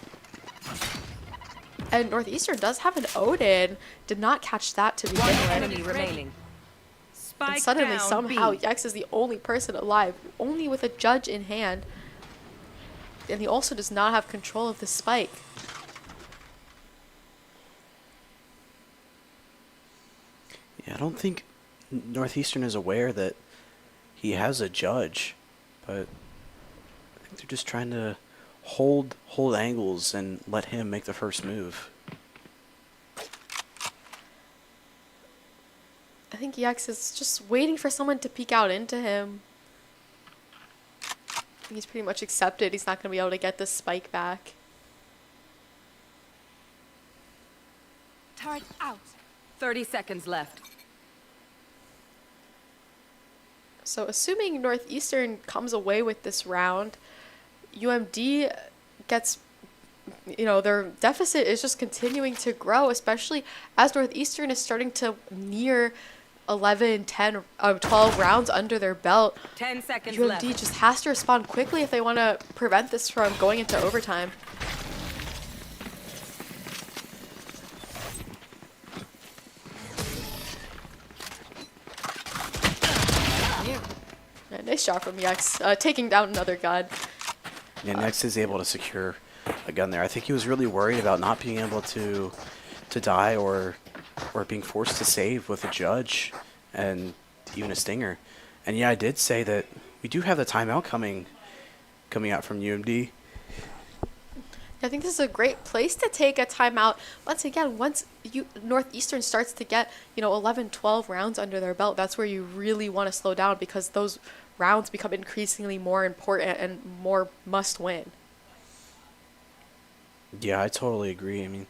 And Northeastern does have an Odin. Did not catch that to begin with. Enemy remaining. And suddenly, somehow, Yex is the only person alive, only with a judge in hand. And he also does not have control of the spike. Yeah, I don't think Northeastern is aware that he has a judge, but I think they're just trying to hold angles and let him make the first move. I think Yex is just waiting for someone to peek out into him. He's pretty much accepted he's not going to be able to get this spike back. Turret out. 30 seconds left. So assuming Northeastern comes away with this round, UMD gets, their deficit is just continuing to grow, especially as Northeastern is starting to near 11, 10, 12 rounds under their belt. 10 seconds UMD left. just has to respond quickly if they want to prevent this from going into overtime. Yeah, nice shot from Yex, taking down another god. Yeah, NECC is able to secure a gun there. I think he was really worried about not being able to die or being forced to save with a judge and even a stinger. And yeah, I did say that we do have the timeout coming out from UMD. I think this is a great place to take a timeout. Once again, once Northeastern starts to get 11, 12 rounds under their belt, that's where you really want to slow down because those rounds become increasingly more important and more must win. Yeah, I totally agree. I mean,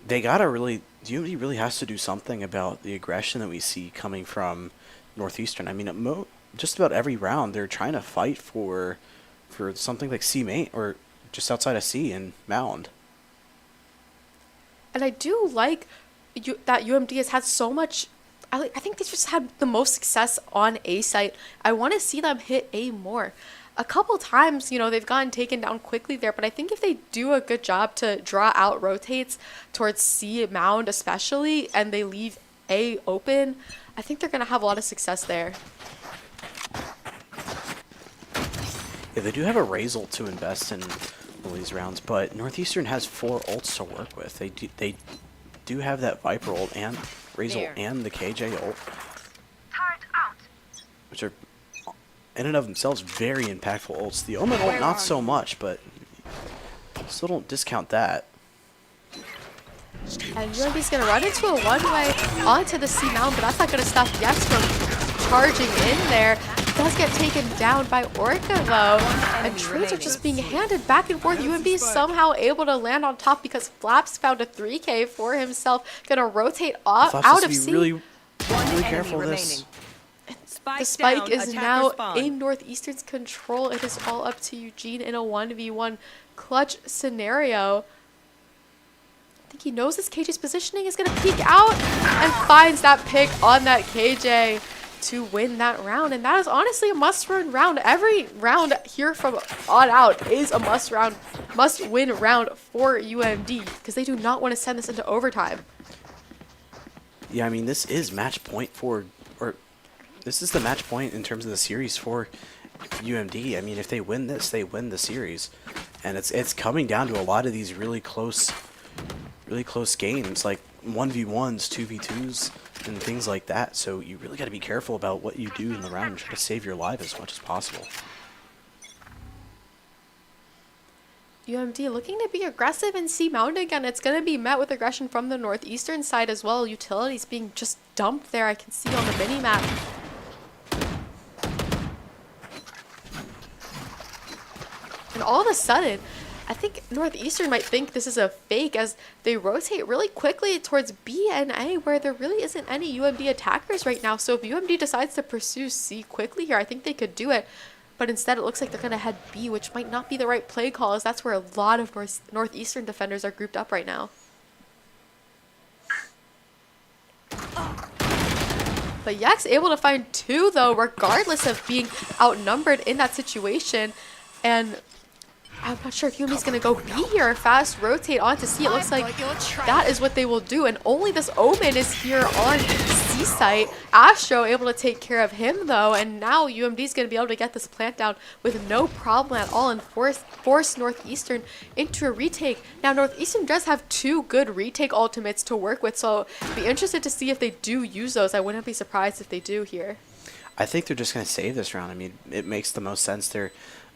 UMD really has to do something about the aggression that we see coming from Northeastern. I mean, just about every round they're trying to fight for something like C main or just outside of C and mound. And I do like that UMD has had so much. I think they just had the most success on A site. I want to see them hit A more. A couple times, they've gotten taken down quickly there, but I think if they do a good job to draw out rotates towards C mound especially, and they leave A open, I think they're going to have a lot of success there. Yeah, they do have a Razel to invest in all these rounds, but Northeastern has 4 ults to work with. They do have that Viper ult and Razel and the KJ ult, which are in and of themselves very impactful ults. The Omen ult not so much, but still don't discount that. And UMD's going to run into a one-way onto the C mound, but that's not going to stop Yex from charging in there. Does get taken down by Orca though, and trades are just being handed back and forth. UMD is somehow able to land on top because Flaps found a 3K for himself. Gonna rotate out of C. Really careful of this. The spike is now in Northeastern's control. It is all up to Eugene in a 1v1 clutch scenario. I think he knows this KJ's positioning is gonna peek out and finds that pick on that KJ to win that round, and that is honestly a must-win round. Every round here from on out is a must-win round for UMD because they do not want to send this into overtime. Yeah, I mean, this is this is the match point in terms of the series for UMD. I mean, if they win this, they win the series, and it's coming down to a lot of these really close games, like 1v1s, 2v2s, and things like that. So you really got to be careful about what you do in the round and try to save your life as much as possible. UMD looking to be aggressive and C Mountain again. It's going to be met with aggression from the Northeastern side as well. Utilities being just dumped there, I can see on the mini-map. And all of a sudden, I think Northeastern might think this is a fake as they rotate really quickly towards B and A, where there really isn't any UMD attackers right now. So if UMD decides to pursue C quickly here, I think they could do it. But instead, it looks like they're going to head B, which might not be the right play call, as that's where a lot of Northeastern defenders are grouped up right now. But Yak's able to find 2, though, regardless of being outnumbered in that situation. And I'm not sure if Yumi's going to go B here or fast rotate onto C. It looks like that is what they will do. And only this Omen is here on C site. Astro able to take care of him, though. And now UMD is going to be able to get this plant down with no problem at all and force Northeastern into a retake. Now, Northeastern does have 2 good retake ultimates to work with. So I'd be interested to see if they do use those. I wouldn't be surprised if they do here. I think they're just going to save this round. I mean, it makes the most sense.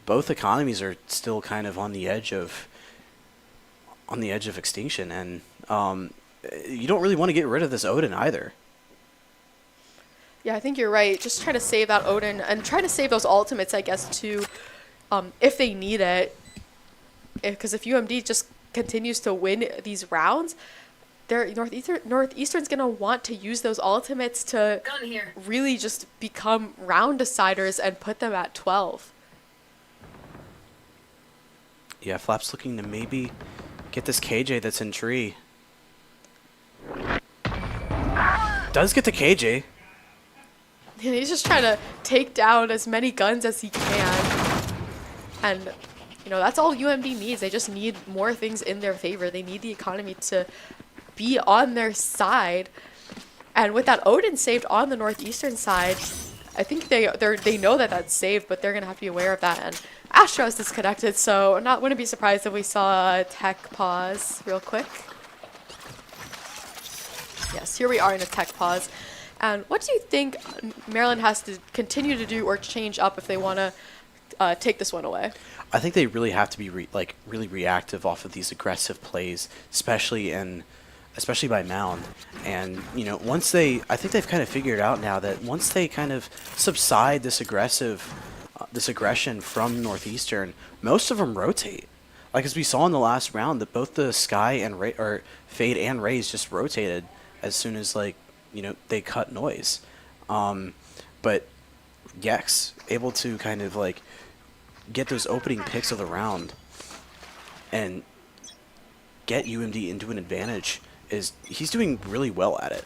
Both economies are still kind of on the edge of extinction, and you don't really want to get rid of this Odin either. Yeah, I think you're right. Just try to save that Odin and try to save those ultimates, I guess, too, if they need it. Because if UMD just continues to win these rounds, Northeastern's going to want to use those ultimates to really just become round deciders and put them at 12. Yeah, Flap's looking to maybe get this KJ that's in tree. Does get the KJ. And he's just trying to take down as many guns as he can. And, you know, that's all UMD needs. They just need more things in their favor. They need the economy to be on their side. And with that Odin saved on the Northeastern side, I think they know that that's saved, but they're going to have to be aware of that. And Astro is disconnected, so I wouldn't be surprised if we saw a tech pause real quick. Yes, here we are in a tech pause. And what do you think Maryland has to continue to do or change up if they want to take this one away? I think they really have to be really reactive off of these aggressive plays, especially by Mound. And you know, I think they've kind of figured out now that once they kind of subside this aggression from Northeastern, most of them rotate. Like as we saw in the last round, that both the Sky and Fade and Rays just rotated as soon as they cut noise. But Gex able to kind of get those opening picks of the round and get UMD into an advantage. He's doing really well at it.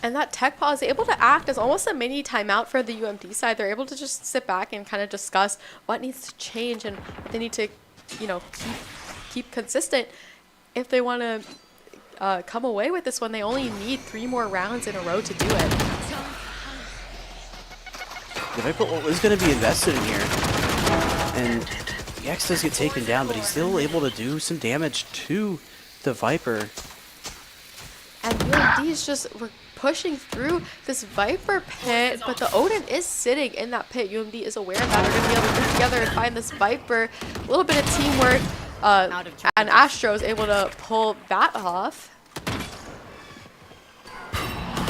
And that tech pause is able to act as almost a mini timeout for the UMD side. They're able to just sit back and kind of discuss what needs to change and what they need to, keep consistent. If they want to come away with this one, they only need 3 more rounds in a row to do it. The Viper is going to be invested in here, and Gex does get taken down, but he's still able to do some damage to the Viper. And UMD is just pushing through this Viper pit, but the Odin is sitting in that pit. UMD is aware of that. They're going to be able to get together and find this Viper. A little bit of teamwork, and Astro is able to pull that off.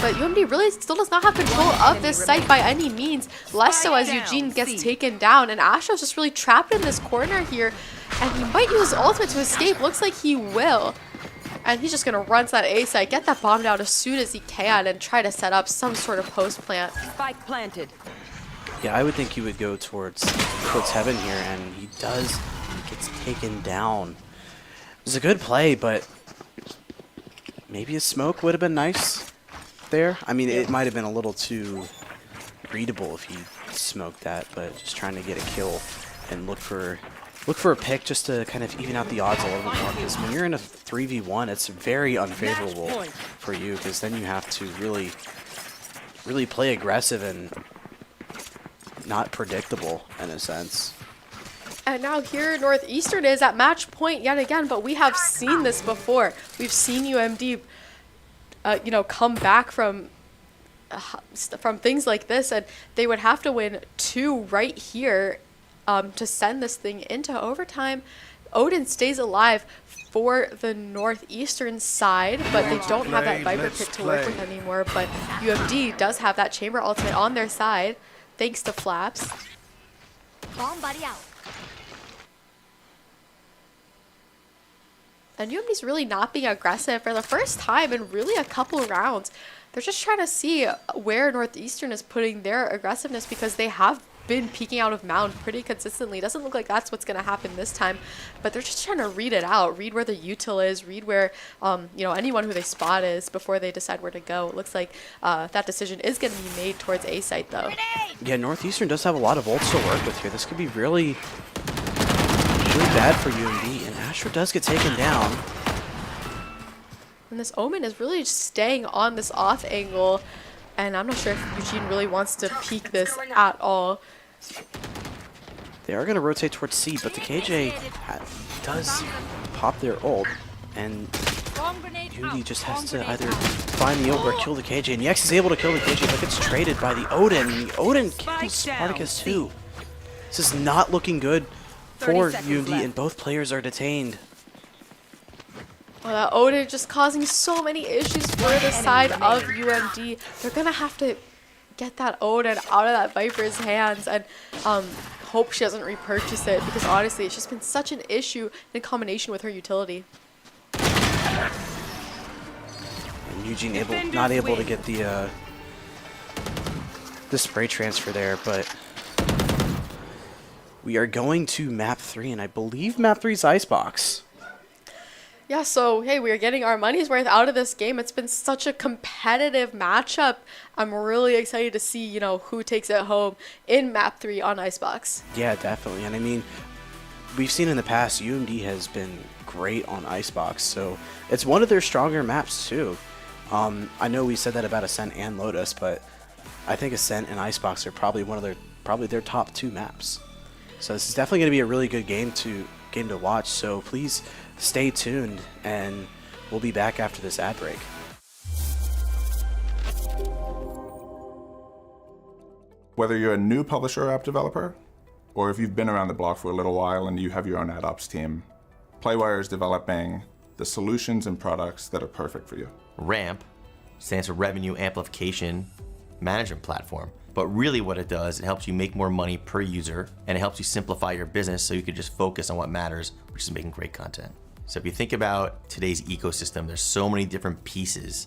But UMD really still does not have control of this site by any means, less so as Eugene gets taken down. And Astro's just really trapped in this corner here, and he might use his ultimate to escape. Looks like he will. And he's just going to run to that A site, get that bomb down as soon as he can, and try to set up some sort of post plant. Spike planted. Yeah, I would think he would go towards heaven here, and he does. He gets taken down. It was a good play, but maybe a smoke would have been nice there. I mean, it might have been a little too readable if he smoked that, but just trying to get a kill and look for a pick just to kind of even out the odds a little bit more, because when you're in a 3v1, it's very unfavorable for you, because then you have to really play aggressive and not predictable in a sense. And now here Northeastern is at match point yet again, but we have seen this before. We've seen UMD come back from things like this, and they would have to win 2 right here to send this thing into overtime. Odin stays alive for the Northeastern side, but they don't have that Viper Pit to work with anymore. But UMD does have that Chamber ultimate on their side, thanks to Flaps. Bomb buddy out. And UMD's really not being aggressive for the first time in really a couple rounds. They're just trying to see where Northeastern is putting their aggressiveness, because they have been peeking out of Mound pretty consistently. Doesn't look like that's what's going to happen this time, but they're just trying to read it out, read where the util is, read where anyone who they spot is before they decide where to go. It looks like that decision is going to be made towards A site though. Yeah, Northeastern does have a lot of ults to work with here. This could be really bad for UMD, and Astro does get taken down. And this Omen is really just staying on this off angle, and I'm not sure if Eugene really wants to peek this at all. They are going to rotate towards C, but the KJ does pop their ult, and UMD just has to either find the ult or kill the KJ, and NECC is able to kill the KJ, but gets traded by the Odin, and the Odin kills Spartacus too. This is not looking good for UMD, and both players are detained. Well, that Odin just causing so many issues for the side of UMD. They're going to have to get that Odin out of that Viper's hands and hope she doesn't repurchase it, because honestly, it's just been such an issue in combination with her utility. And Eugene not able to get the spray transfer there, but we are going to map 3, and I believe map 3's Icebox. Yeah, so, hey, we are getting our money's worth out of this game. It's been such a competitive matchup. I'm really excited to see, who takes it home in map 3 on Icebox. Yeah, definitely. And I mean, we've seen in the past, UMD has been great on Icebox, so it's one of their stronger maps, too. I know we said that about Ascent and Lotus, but I think Ascent and Icebox are probably their top 2 maps. So this is definitely going to be a really good game to watch, so please stay tuned, and we'll be back after this ad break. Whether you're a new publisher or app developer, or if you've been around the block for a little while and you have your own ad ops team, Playwire is developing the solutions and products that are perfect for you. RAMP stands for Revenue Amplification Management Platform. But really what it does, it helps you make more money per user, and it helps you simplify your business so you can just focus on what matters, which is making great content. So if you think about today's ecosystem, there's so many different pieces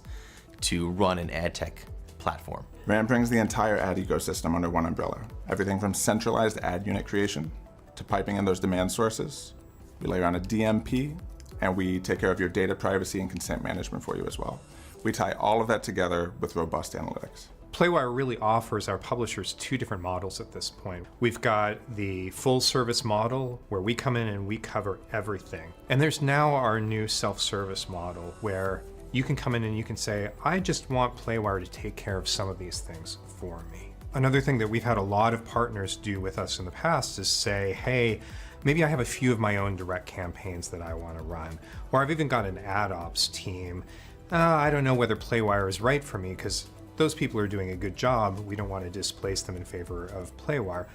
to run an ad tech platform. RAMP brings the entire ad ecosystem under one umbrella. Everything from centralized ad unit creation to piping in those demand sources. We layer on a DMP, and we take care of your data privacy and consent management for you as well. We tie all of that together with robust analytics. Playwire really offers our publishers 2 different models at this point. We've got the full service model where we come in and we cover everything. And there's now our new self-service model where you can come in and you can say, I just want Playwire to take care of some of these things for me. Another thing that we've had a lot of partners do with us in the past is say, hey, maybe I have a few of my own direct campaigns that I want to run. Or I've even got an ad ops team. I don't know whether Playwire is right for me because those people are doing a good job. We don't want to displace them in favor of Playwire.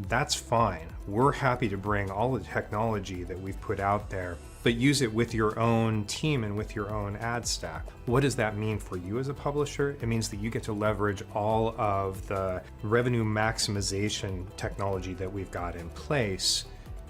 That's fine. We're happy to bring all the technology that we've put out there, but use it with your own team and with your own ad stack. What does that mean for you as a publisher? It means that you get to leverage all of the revenue maximization technology that we've got in place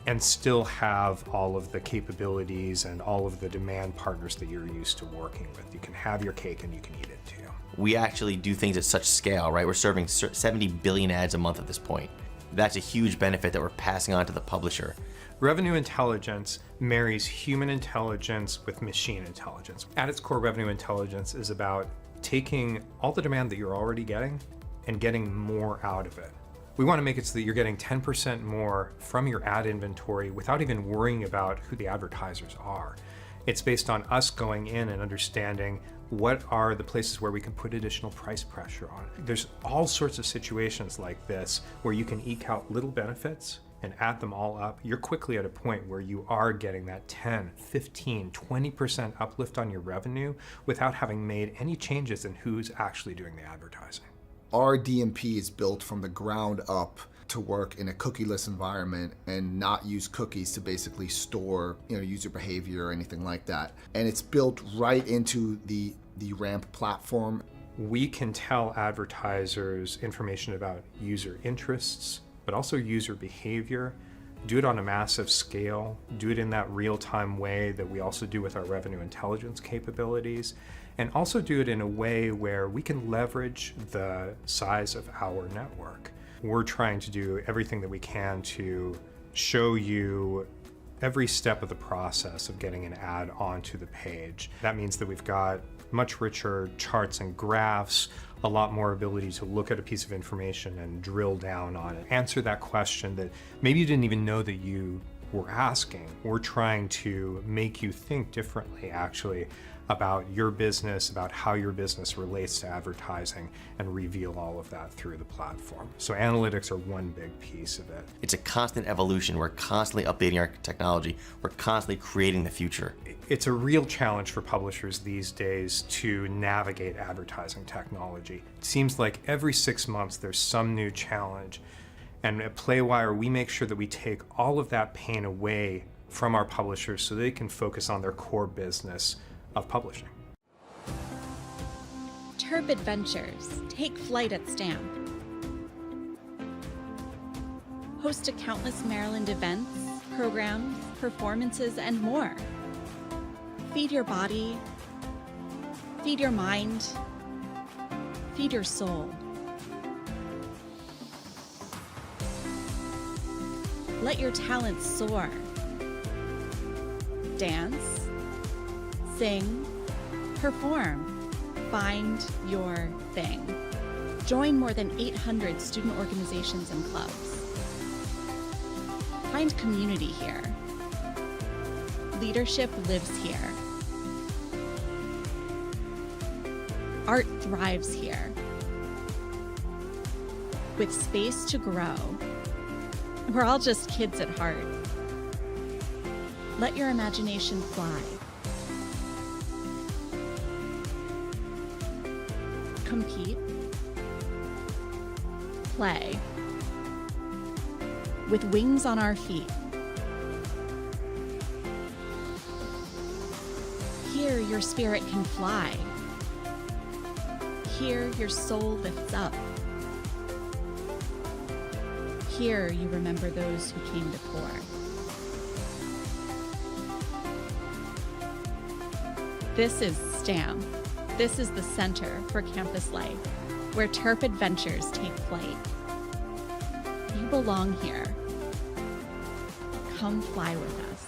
and still have all of the capabilities and all of the demand partners that you're used to working with. You can have your cake and you can eat it too. We actually do things at such scale, right? We're serving 70 billion ads a month at this point. That's a huge benefit that we're passing on to the publisher. Revenue intelligence marries human intelligence with machine intelligence. At its core, revenue intelligence is about taking all the demand that you're already getting and getting more out of it. We want to make it so that you're getting 10% more from your ad inventory without even worrying about who the advertisers are. It's based on us going in and understanding what are the places where we can put additional price pressure on. There's all sorts of situations like this where you can eke out little benefits and add them all up. You're quickly at a point where you are getting that 10, 15, 20% uplift on your revenue without having made any changes in who's actually doing the advertising. Our DMP is built from the ground up to work in a cookieless environment and not use cookies to basically store, user behavior or anything like that. And it's built right into the RAMP platform. We can tell advertisers information about user interests, but also user behavior, do it on a massive scale, do it in that real-time way that we also do with our revenue intelligence capabilities, and also do it in a way where we can leverage the size of our network. We're trying to do everything that we can to show you every step of the process of getting an ad onto the page. That means that we've got much richer charts and graphs, a lot more ability to look at a piece of information and drill down on it, answer that question that maybe you didn't even know that you were asking. We're trying to make you think differently, actually, about your business, about how your business relates to advertising, and reveal all of that through the platform. So analytics are one big piece of it. It's a constant evolution. We're constantly updating our technology. We're constantly creating the future. It's a real challenge for publishers these days to navigate advertising technology. It seems like every 6 months there's some new challenge. And at Playwire, we make sure that we take all of that pain away from our publishers so they can focus on their core business of publishing. Terp Adventures take flight at STAM. Host to countless Maryland events, programs, performances, and more. Feed your body, feed your mind, feed your soul. Let your talents soar. Dance, sing, perform, find your thing. Join more than 800 student organizations and clubs. Find community here. Leadership lives here. Art thrives here. With space to grow. We're all just kids at heart. Let your imagination fly. Compete. Play. With wings on our feet. Here your spirit can fly. Here your soul lifts up. Here you remember those who came before. This is STAM. This is the Center for Campus Life, where Terp adventures take flight. You belong here. Come fly with us.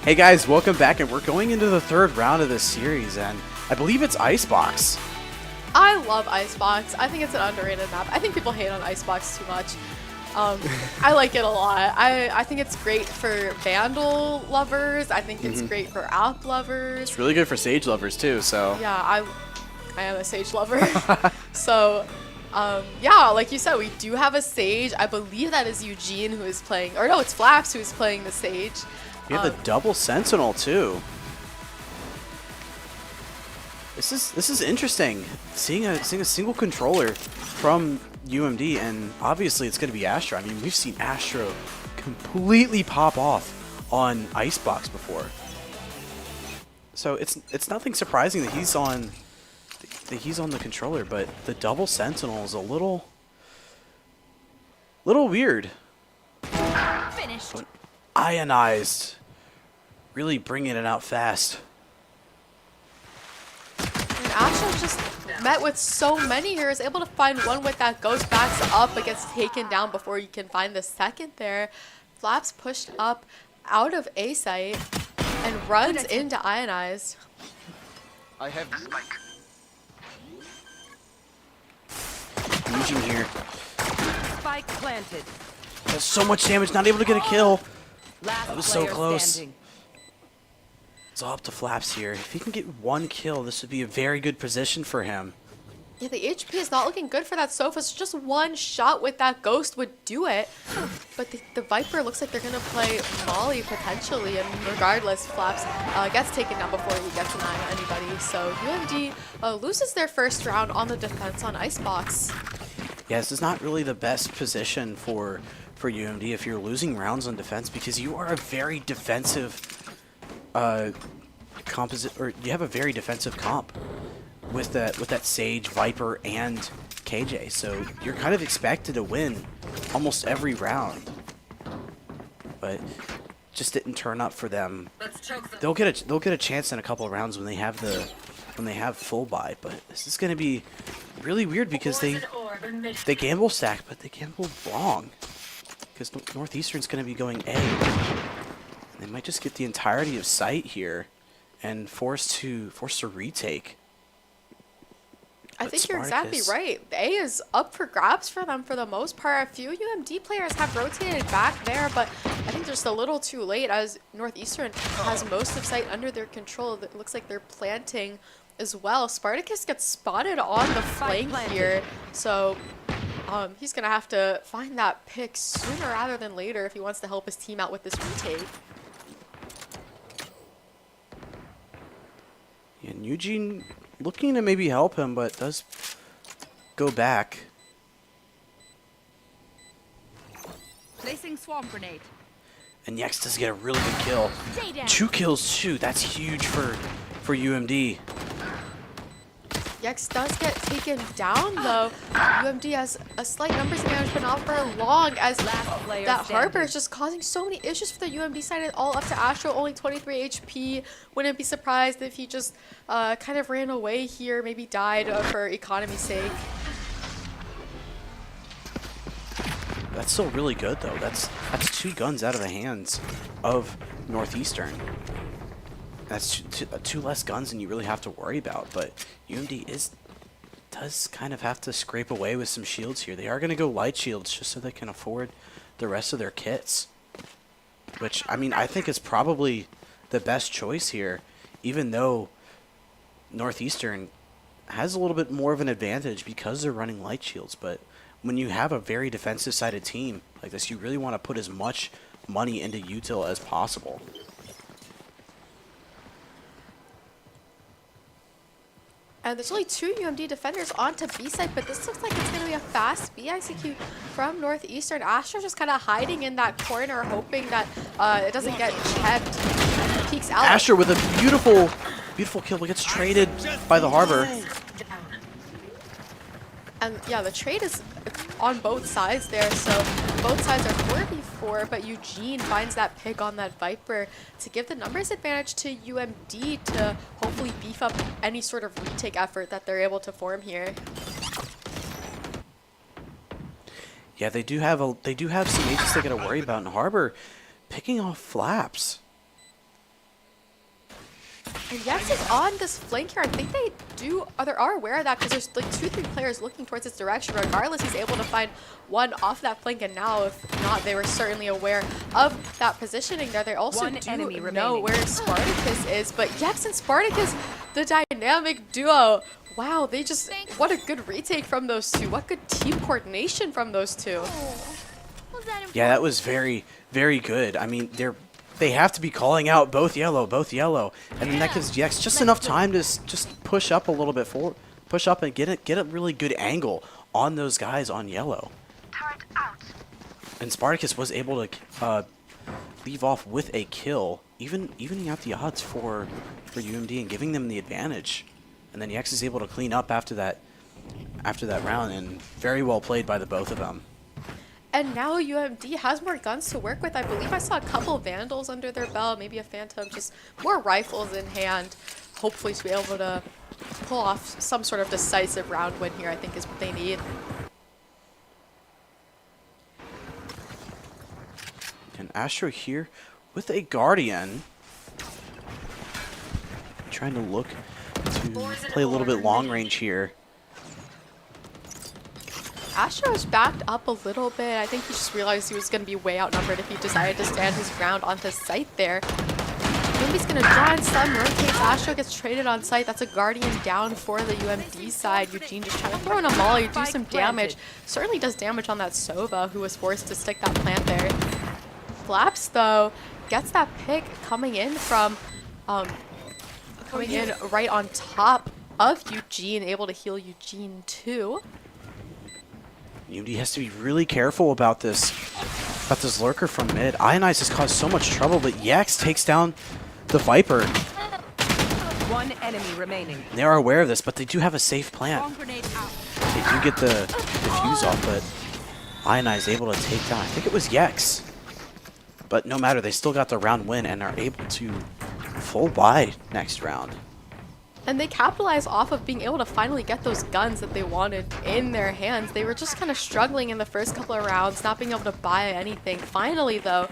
Hey guys, welcome back, and we're going into the third round of this series, and I believe it's Icebox. I love Icebox. I think it's an underrated map. I think people hate on Icebox too much. I like it a lot. I think it's great for Vandal lovers. I think it's great for Alp lovers. It's really good for Sage lovers too, so. Yeah, I am a Sage lover. So, yeah, like you said, we do have a Sage. I believe that is Eugene who is playing, or no, it's Flaps who is playing the Sage. We have the double Sentinel too. This is interesting. Seeing a single controller from UMD, and obviously it's going to be Astro. I mean, we've seen Astro completely pop off on Icebox before, so it's nothing surprising that he's on the controller. But the double Sentinel is a little weird. Finished. But ionized, really bringing it out fast. And Astro just met with so many here, is able to find one with that ghost, backs up, but gets taken down before you can find the second there. Flaps pushed up out of A site and runs into Ionized. I have the spike. Eugene here. Spike planted. Does so much damage, not able to get a kill. Last That was so player close. standing. It's all up to Flaps here. If he can get one kill, this would be a very good position for him. Yeah, the HP is not looking good for that Sofa, so just one shot with that Ghost would do it. But the Viper looks like they're going to play Molly potentially, and regardless, Flaps gets taken down before he gets an eye on anybody. So UMD loses their first round on the defense on Icebox. Yeah, this is not really the best position for UMD if you're losing rounds on defense, because you are a very defensive you have a very defensive comp with that Sage, Viper, and KJ. So you're kind of expected to win almost every round, but just didn't turn up for them. They'll get a chance in a couple of rounds when they have full buy. But this is going to be really weird because they gamble stack, but they gamble wrong, because Northeastern's going to be going A. They might just get the entirety of site here and forced to retake. I think you're exactly right. A is up for grabs for them for the most part. A few UMD players have rotated back there, but I think just a little too late, as Northeastern has most of site under their control. It looks like they're planting as well. Spartacus gets spotted on the flank here, so he's going to have to find that pick sooner rather than later if he wants to help his team out with this retake. And Eugene looking to maybe help him, but does go back. Placing swarm grenade. And Yex does get a really good kill. 2 kills too. That's huge for UMD. Yex does get taken down though. UMD has a slight numbers advantage, but not for long, as that Harbor is just causing so many issues for the UMD side. And all up to Astro, only 23 HP. Wouldn't be surprised if he just kind of ran away here, maybe died for economy's sake. That's still really good though. That's 2 guns out of the hands of Northeastern. That's two less guns than you really have to worry about, but UMD does kind of have to scrape away with some shields here. They are going to go light shields just so they can afford the rest of their kits, which, I mean, I think is probably the best choice here, even though Northeastern has a little bit more of an advantage because they're running light shields. But when you have a very defensive-sided team like this, you really want to put as much money into util as possible. And there's only 2 UMD defenders onto B side, but this looks like it's going to be a fast B ICQ from Northeastern. Astro just kind of hiding in that corner, hoping that it doesn't get checked. Peeks out. Astro with a beautiful kill, but gets traded by the Harbor. And yeah, the trade is on both sides there, so both sides are 4v4, but Eugene finds that pick on that Viper to give the numbers advantage to UMD to hopefully beef up any sort of retake effort that they're able to form here. Yeah, they do have some agents they got to worry about in Harbor, picking off Flaps. And Yex is on this flank here. I think they are aware of that because there's like 2-3 players looking towards its direction. Regardless, he's able to find one off that flank, and now if not, they were certainly aware of that positioning there. They also know where Spartacus is, but Yex and Spartacus, the dynamic duo. Wow, what a good retake from those two. What good team coordination from those two. Yeah, that was very, very good. I mean, they have to be calling out both yellow, and then that gives Yex just enough time to just push up a little bit forward, push up and get a really good angle on those guys on yellow. And Spartacus was able to leave off with a kill, evening out the odds for UMD and giving them the advantage. And then Yex is able to clean up after that round, and very well played by the both of them. And now UMD has more guns to work with. I believe I saw a couple Vandals under their belt, maybe a Phantom, just more rifles in hand. Hopefully to be able to pull off some sort of decisive round win here, I think is what they need. And Astro here with a Guardian. Trying to look to play a little bit long range here. Astro is backed up a little bit. I think he just realized he was going to be way outnumbered if he decided to stand his ground on the site there. Maybe he's going to draw in some rotates. Astro gets traded on site. That's a Guardian down for the UMD side. Eugene just trying to throw in a molly, do some damage. Certainly does damage on that Sova, who was forced to stick that plant there. Flaps, though, gets that pick coming in from, right on top of Eugene, able to heal Eugene too. UMD has to be really careful about this lurker from mid. Ionize has caused so much trouble, but Yex takes down the Viper. One enemy remaining. They are aware of this, but they do have a safe plant. They do get the defuse off, but Ionize able to take down, I think it was Yex. But no matter, they still got the round win and are able to full buy next round. And they capitalize off of being able to finally get those guns that they wanted in their hands. They were just kind of struggling in the first couple of rounds, not being able to buy anything. Finally, though,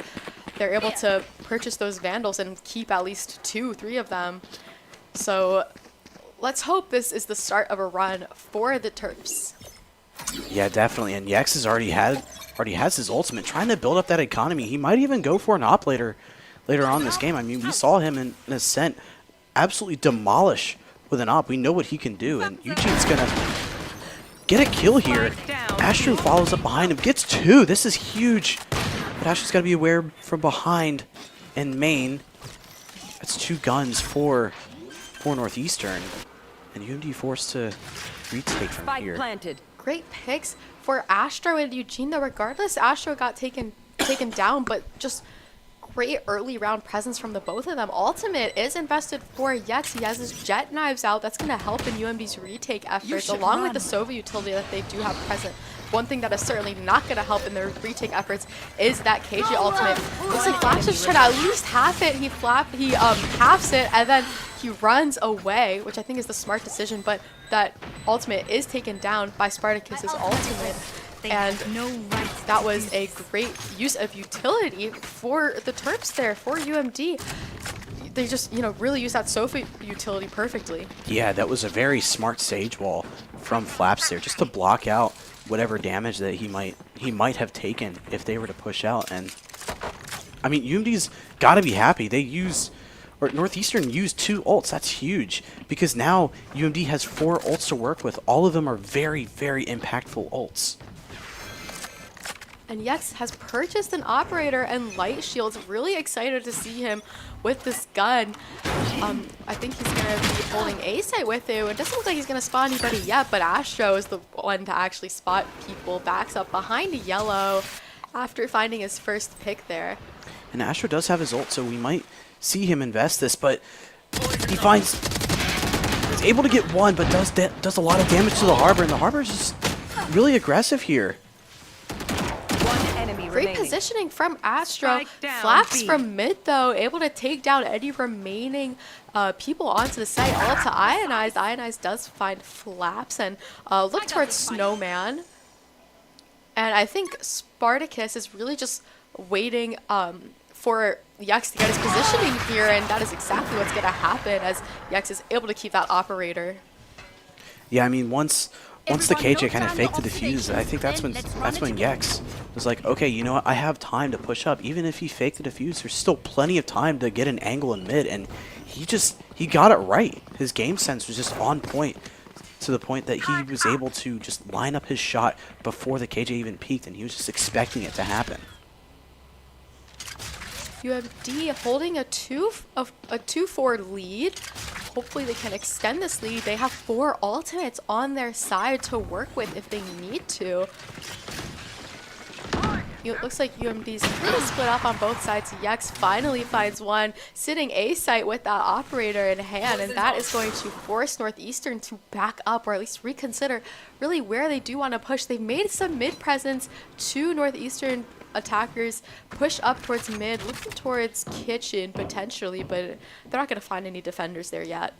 they're able to purchase those Vandals and keep at least 2-3 of them. So let's hope this is the start of a run for the Terps. Yeah, definitely. And Yex has already has his ultimate, trying to build up that economy. He might even go for an op later on in this game. I mean, we saw him in Ascent absolutely demolish with an op. We know what he can do, and Eugene's gonna get a kill here. Astro follows up behind him, gets 2. This is huge, but Astro's got to be aware from behind and main. That's 2 guns for Northeastern, and UMD forced to retake from here. Great picks for Astro and Eugene, though. Regardless, Astro got taken down, but just great early round presence from the both of them. Ultimate is invested for Yex. He has his jet knives out. That's going to help in UMD's retake efforts, along with the Sova utility that they do have present. One thing that is certainly not going to help in their retake efforts is that KJ ultimate. Looks like Flash is trying to at least half it. He halves it, and then he runs away, which I think is the smart decision, but that ultimate is taken down by Spartacus's ultimate. And that was a great use of utility for the Terps there, for UMD. They just, really use that Sova utility perfectly. Yeah, that was a very smart sage wall from Flaps there, just to block out whatever damage that he might have taken if they were to push out. And I mean, UMD's got to be happy. Northeastern used 2 ults. That's huge, because now UMD has 4 ults to work with. All of them are very, very impactful ults. And Yex has purchased an operator and light shields. Really excited to see him with this gun. I think he's going to be holding A site with it. It doesn't look like he's going to spot anybody yet, but Astro is the one to actually spot people. Backs up behind yellow after finding his first pick there. And Astro does have his ult, so we might see him invest this, but he's able to get 1, but does a lot of damage to the Harbor, and the Harbor is just really aggressive here. Great positioning from Astro. Flaps from mid, though, able to take down any remaining people onto the site. All up to Ionize. Ionize does find Flaps and look towards Snowman. And I think Spartacus is really just waiting for Yex to get his positioning here, and that is exactly what's going to happen as Yex is able to keep that operator. Yeah, I mean, once the KJ kind of faked the defuse, I think that's when Yex was like, okay, you know what, I have time to push up. Even if he faked the defuse, there's still plenty of time to get an angle in mid, and he got it right. His game sense was just on point, to the point that he was able to just line up his shot before the KJ even peaked, and he was just expecting it to happen. UMD holding a 2-4 lead. Hopefully they can extend this lead. They have 4 ultimates on their side to work with if they need to. It looks like UMD's pretty split up on both sides. Yex finally finds one sitting A site with that operator in hand, and that is going to force Northeastern to back up, or at least reconsider really where they do want to push. They've made some mid presence to Northeastern attackers, push up towards mid, looking towards kitchen potentially, but they're not going to find any defenders there yet.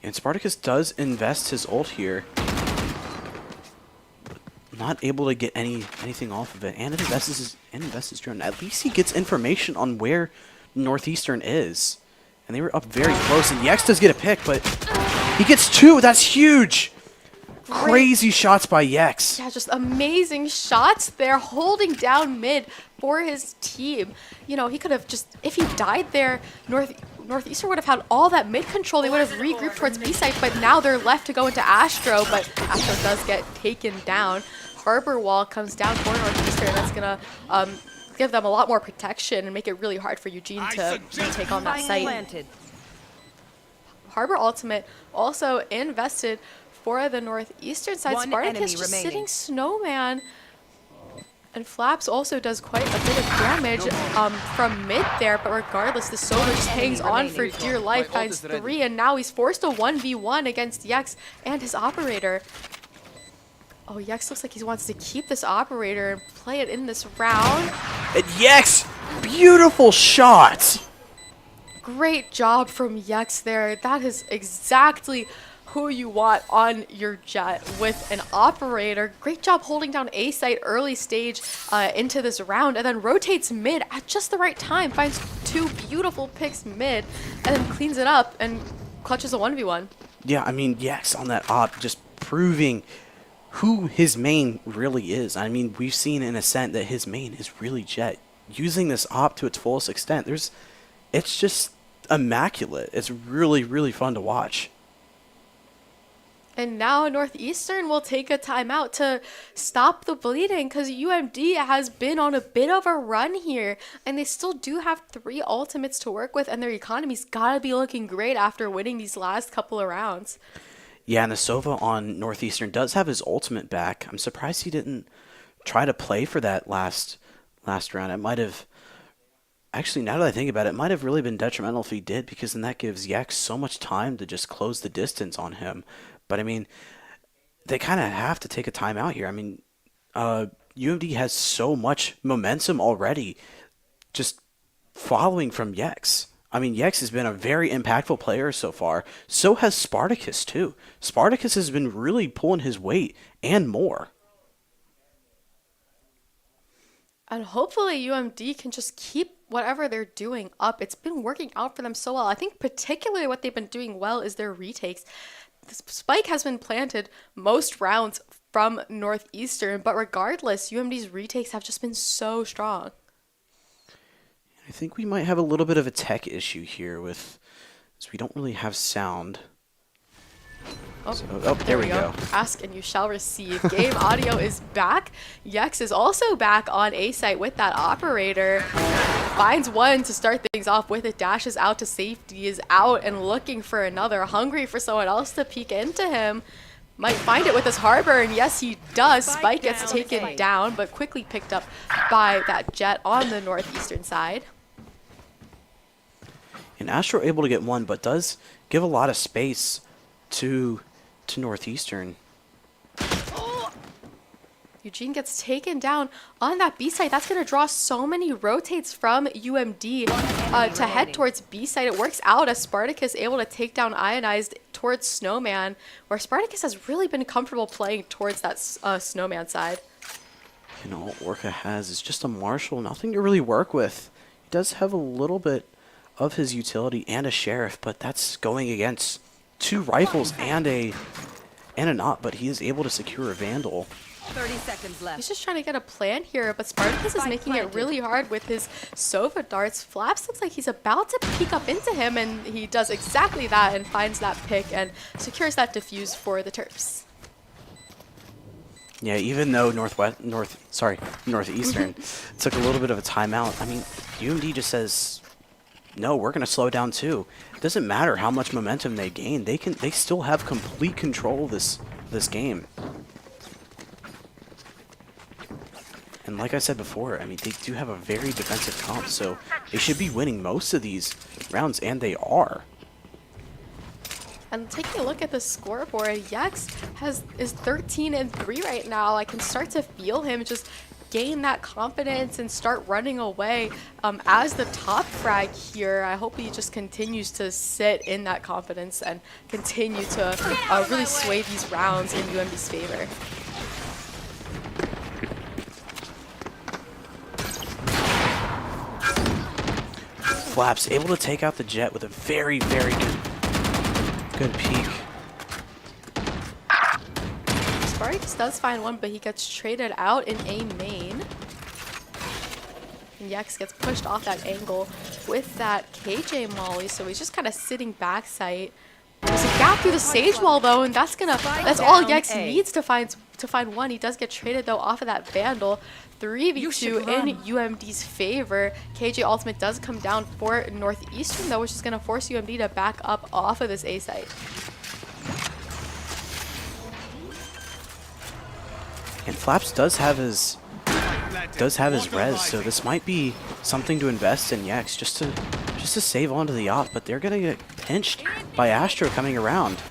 And Spartacus does invest his ult here. Not able to get anything off of it, and invests his drone. At least he gets information on where Northeastern is, and they were up very close. And Yex does get a pick, but he gets 2. That's huge. Crazy shots by Yex. Yeah, just amazing shots there, holding down mid for his team. You know, he could have just, if he died there, Northeastern would have had all that mid control. They would have regrouped towards B site, but now they're left to go into Astro, but Astro does get taken down. Harbor Wall comes down for Northeastern. That's gonna give them a lot more protection and make it really hard for Eugene to take on that site. Harbor Ultimate also invested for the Northeastern side. Spartacus just sitting Snowman. And Flaps also does quite a bit of damage from mid there, but regardless, the Sova just hangs on for dear life, finds 3, and now he's forced a 1v1 against Yex and his operator. Oh, Yex looks like he wants to keep this operator and play it in this round. And Yex, beautiful shot! Great job from Yex there. That is exactly who you want on your jet with an operator. Great job holding down A site early stage into this round, and then rotates mid at just the right time, finds 2 beautiful picks mid, and then cleans it up and clutches a 1v1. Yeah, I mean, Yex on that op just proving who his main really is. I mean, we've seen in Ascent that his main is really Jet. Using this op to its fullest extent, it's just immaculate. It's really, really fun to watch. And now Northeastern will take a timeout to stop the bleeding, because UMD has been on a bit of a run here, and they still do have 3 ultimates to work with, and their economy's gotta be looking great after winning these last couple of rounds. Yeah, and the Sova on Northeastern does have his ultimate back. I'm surprised he didn't try to play for that last round. It might have, actually, now that I think about it, it might have really been detrimental if he did, because then that gives Yex so much time to just close the distance on him. But I mean, they kind of have to take a timeout here. I mean, UMD has so much momentum already, just following from Yex. I mean, Yex has been a very impactful player so far. So has Spartacus, too. Spartacus has been really pulling his weight and more. And hopefully UMD can just keep whatever they're doing up. It's been working out for them so well. I think particularly what they've been doing well is their retakes. The spike has been planted most rounds from Northeastern, but regardless, UMD's retakes have just been so strong. I think we might have a little bit of a tech issue here as we don't really have sound. Oh, there we go. Ask and you shall receive. Game audio is back. Yex is also back on A site with that operator. Finds one to start things off with it. Dashes out to safety, is out and looking for another. Hungry for someone else to peek into him. Might find it with his Harbor, and yes, he does. Spike gets taken down, but quickly picked up by that Jet on the Northeastern side. And Astro able to get one, but does give a lot of space to Northeastern. Eugene gets taken down on that B site. That's going to draw so many rotates from UMD to head towards B site. It works out as Spartacus able to take down Ionized towards Snowman, where Spartacus has really been comfortable playing towards that Snowman side. And all Orca has is just a Marshall, nothing to really work with. He does have a little bit of his utility and a sheriff, but that's going against 2 rifles and a knot, but he is able to secure a vandal. 30 seconds left. He's just trying to get a plan here, but Spartacus is making it really hard with his Sova darts. Flaps looks like he's about to peek up into him, and he does exactly that and finds that pick and secures that defuse for the Terps. Yeah, even though Northeastern took a little bit of a timeout, I mean, UMD just says, no, we're going to slow down too. It doesn't matter how much momentum they gain. They still have complete control of this game. And like I said before, I mean, they do have a very defensive comp, so they should be winning most of these rounds, and they are. And taking a look at the scoreboard, Yex is 13-3 right now. I can start to feel him just gain that confidence and start running away as the top frag here. I hope he just continues to sit in that confidence and continue to really sway these rounds in UMD's favor. Flaps able to take out the Jet with a very, very good peek. Spartacus does find one, but he gets traded out in A main. And Yex gets pushed off that angle with that KJ molly, so he's just kind of sitting backside. There's a gap through the Sage Wall though, and that's all Yex needs to find one. He does get traded though off of that Vandal. 3v2 in UMD's favor. KJ ultimate does come down for Northeastern though, which is going to force UMD to back up off of this A site. And Flaps does have his res, so this might be something to invest in Yex just to save onto the op, but they're gonna get pinched by Astro coming around.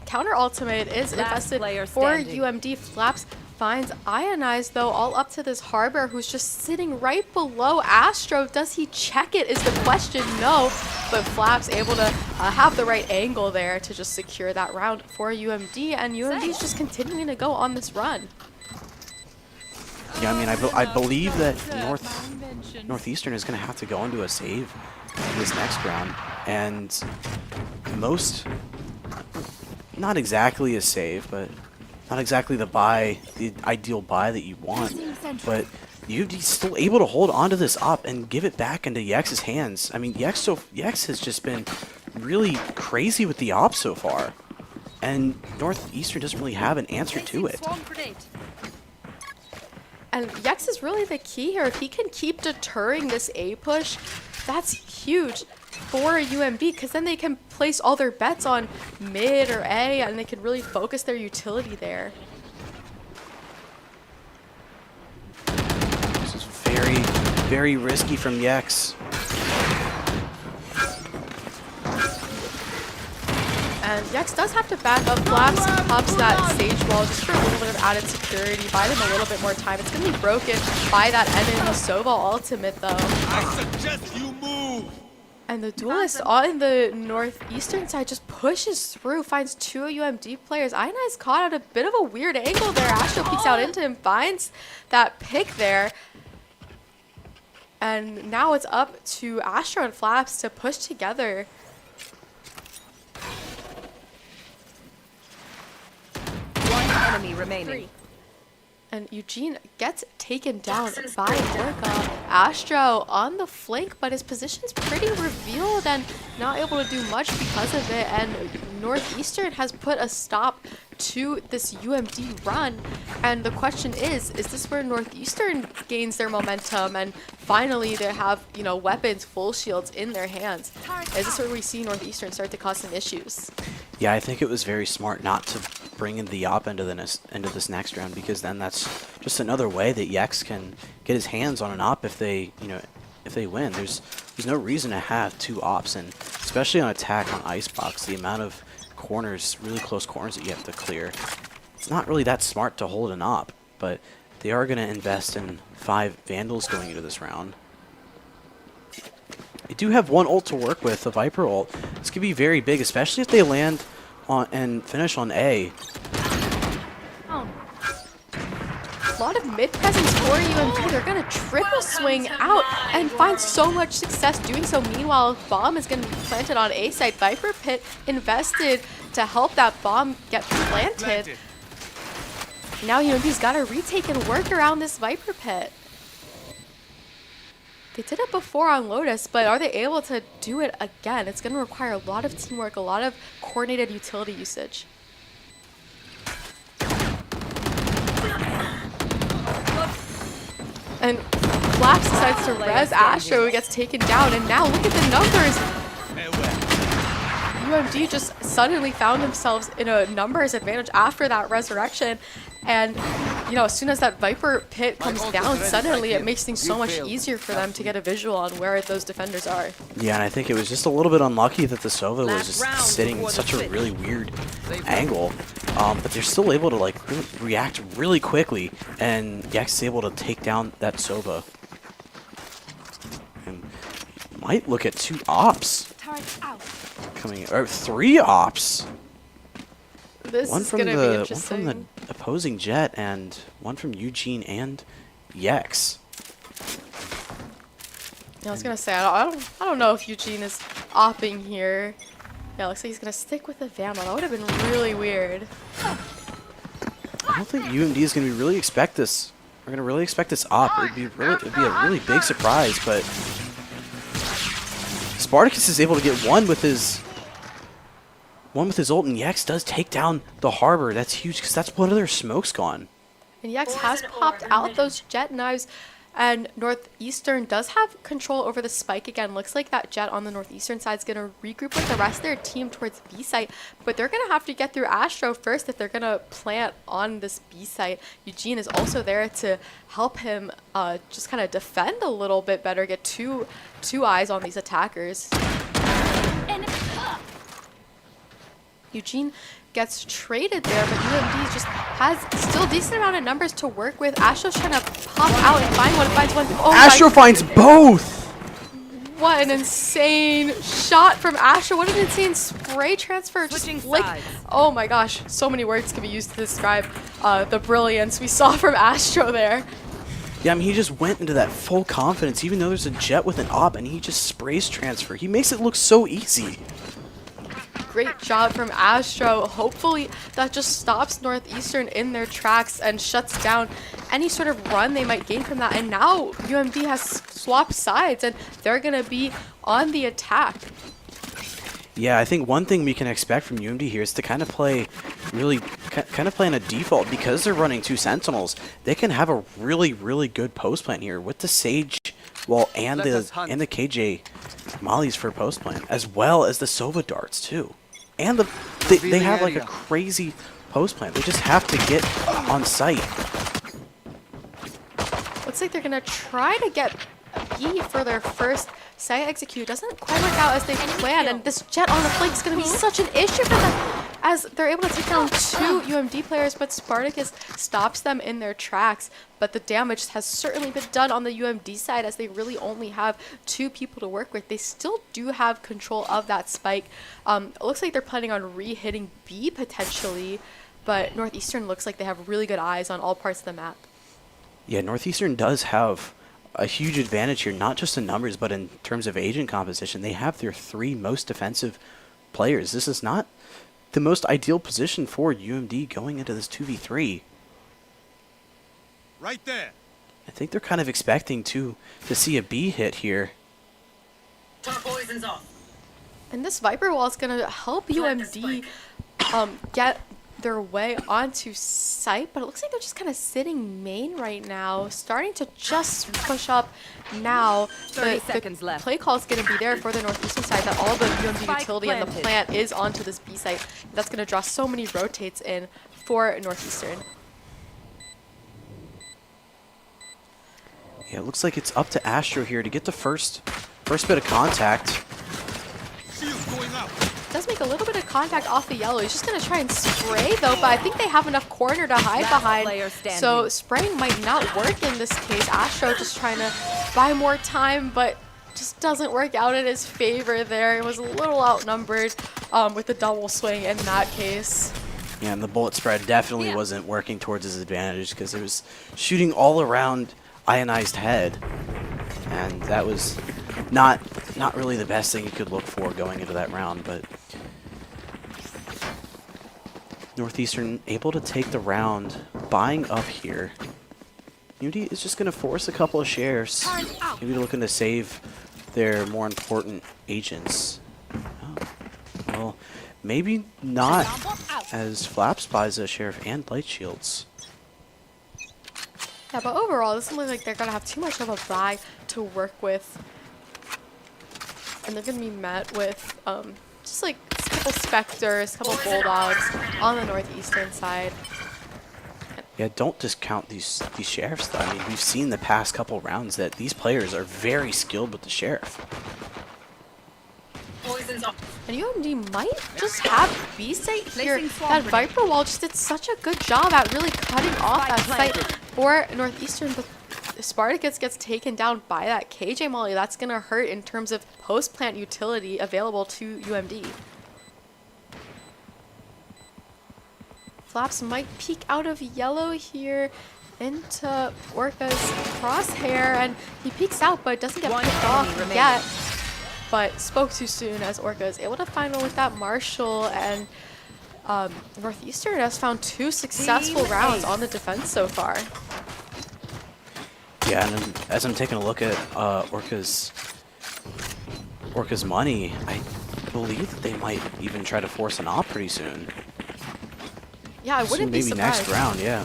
Counter ultimate is invested for UMD. Flaps finds Ionized though, all up to this Harbor who's just sitting right below Astro. Does he check it is the question? No, but Flaps able to have the right angle there to just secure that round for UMD, and UMD is just continuing to go on this run. Yeah, I mean, I believe that Northeastern is going to have to go into a save in this next round, and not exactly a save, but not exactly the ideal buy that you want, but UMD's still able to hold onto this op and give it back into Yex's hands. I mean, Yex has just been really crazy with the op so far, and Northeastern doesn't really have an answer to it. And Yex is really the key here. If he can keep deterring this A push, that's huge for UMD, because then they can place all their bets on mid or A, and they can really focus their utility there. This is very, very risky from Yex. And Yex does have to back up. Flaps pops that Sage Wall just for a little bit of added security, buy them a little bit more time. It's going to be broken by that enemy Sova ultimate though. I suggest you move! And the Duelist on the Northeastern side just pushes through, finds 2 UMD players. Ionized caught at a bit of a weird angle there. Astro peeks out into him, finds that pick there. And now it's up to Astro and Flaps to push together. Enemy remaining. And Eugene gets taken down by Orca. Astro on the flank, but his position's pretty revealed and not able to do much because of it. And Northeastern has put a stop to this UMD run. And the question is this where Northeastern gains their momentum and finally they have, weapons, full shields in their hands? Is this where we see Northeastern start to cause some issues? Yeah, I think it was very smart not to bring in the op into this next round, because then that's just another way that Yex can get his hands on an op if they win. There's no reason to have 2 ops, and especially on attack on Icebox, the amount of corners, really close corners that you have to clear, it's not really that smart to hold an op, but they are going to invest in 5 Vandals going into this round. They do have 1 ult to work with, the Viper ult. This could be very big, especially if they land on and finish on A. lot of mid presence for UMD. They're gonna triple swing out and find so much success doing so. Meanwhile, bomb is gonna be planted on A side. Viper Pit invested to help that bomb get planted. Now UMD's gotta retake and work around this Viper Pit. They did it before on Lotus, but are they able to do it again? It's gonna require a lot of teamwork, a lot of coordinated utility usage. And Flaps decides to res Astro, who gets taken down, and now look at the numbers! UMD just suddenly found themselves in a numbers advantage after that resurrection, and you know, as soon as that Viper Pit comes down, suddenly it makes things so much easier for them to get a visual on where those defenders are. Yeah, and I think it was just a little bit unlucky that the Sova was just sitting in such a really weird angle, but they're still able to like react really quickly, and NECC is able to take down that Sova. And might look at 2 ops coming, or 3 ops. This is gonna be interesting. One from the opposing Jet and one from Eugene and NECC. Yeah, I was gonna say I don't know if Eugene is opping here. Yeah, looks like he's gonna stick with the Vandal. That would have been really weird. I don't think UMD is gonna really expect this. We're gonna really expect this op. It'd be a really big surprise, but Spartacus is able to get one with his ult, and NECC does take down the Harbor. That's huge because that's one of their smokes gone. And NECC has popped out those Jet knives, and Northeastern does have control over the spike again. Looks like that Jet on the Northeastern side is going to regroup with the rest of their team towards B site, but they're going to have to get through Astro first if they're going to plant on this B site. Eugene is also there to help him just kind of defend a little bit better, get two eyes on these attackers. Eugene gets traded there, but UMD just has still a decent amount of numbers to work with. Astro's trying to pop out and find one, finds one. Oh, Astro finds both! What an insane shot from Astro. What an insane spray transfer. Just like, oh my gosh, so many words can be used to describe the brilliance we saw from Astro there. Yeah, I mean, he just went into that full confidence, even though there's a Jet with an op, and he just sprays transfer. He makes it look so easy. Great job from Astro. Hopefully that just stops Northeastern in their tracks and shuts down any sort of run they might gain from that. And now UMD has swapped sides and they're going to be on the attack. Yeah, I think one thing we can expect from UMD here is to kind of play on a default. Because they're running 2 Sentinels, they can have a really good post plant here with the Sage and the KJ Mollies for post plant, as well as the Sova darts too. And they have like a crazy post plant. They just have to get on site. Looks like they're gonna try to get B for their first site execute. Doesn't quite work out as they planned, and this Jet on the flank is gonna be such an issue for them as they're able to take down 2 UMD players, but Spartacus stops them in their tracks. But the damage has certainly been done on the UMD side as they really only have 2 people to work with. They still do have control of that spike. It looks like they're planning on re-hitting B potentially, but Northeastern looks like they have really good eyes on all parts of the map. Yeah, Northeastern does have a huge advantage here, not just in numbers, but in terms of agent composition. They have their 3 most defensive players. This is not the most ideal position for UMD going into this 2v3. Right there. I think they're kind of expecting to see a B hit here. Poison's off. And this Viper wall is going to help UMD get their way onto site, but it looks like they're just kind of sitting main right now, starting to just push up now. 30 seconds left. Play call is going to be there for the Northeastern side that all the UMD utility and the plant is onto this B site. That's going to draw so many rotates in for Northeastern. Yeah, it looks like it's up to Astro here to get the first bit of contact. Does make a little bit of contact off the yellow. He's just going to try and spray though, but I think they have enough corner to hide behind. So spraying might not work in this case. Astro just trying to buy more time, but just doesn't work out in his favor there. It was a little outnumbered with the double swing in that case. Yeah, and the bullet spread definitely wasn't working towards his advantage because it was shooting all around Ionized head, and that was not really the best thing you could look for going into that round. But Northeastern able to take the round, buying up here. UMD is just going to force a couple of shares. Maybe looking to save their more important agents. Oh, well, maybe not, as Flaps buys a Sheriff and Light Shields. Yeah, but overall, it doesn't look like they're going to have too much of a buy to work with. And they're going to be met with just like a couple Spectres, a couple Bulldogs on the Northeastern side. Yeah, don't discount these Sheriffs, though. I mean, we've seen the past couple rounds that these players are very skilled with the Sheriff. And UMD might just have B site here. That Viper Wall just did such a good job at really cutting off that site for Northeastern, but Spartacus gets taken down by that KJ Molly. That's going to hurt in terms of post-plant utility available to UMD. Flaps might peek out of yellow here into Orca's crosshair, and he peeks out but doesn't get picked off yet. But spoke too soon, as Orca is able to find one with that Marshall, and Northeastern has found 2 successful rounds on the defense so far. Yeah, and then as I'm taking a look at Orca's money, I believe that they might even try to force an op pretty soon. Yeah, I wouldn't be surprised. Maybe next round, yeah.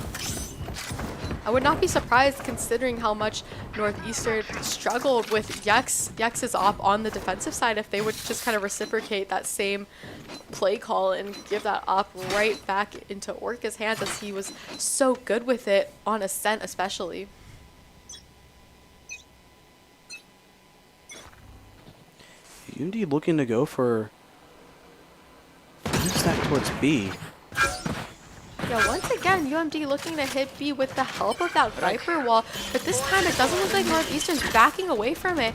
I would not be surprised considering how much Northeastern struggled with Yex's op on the defensive side if they would just kind of reciprocate that same play call and give that op right back into Orca's hands, as he was so good with it on Ascent especially. UMD looking to go for stack towards B. Yeah, once again, UMD looking to hit B with the help of that Viper Wall, but this time it doesn't look like Northeastern's backing away from it.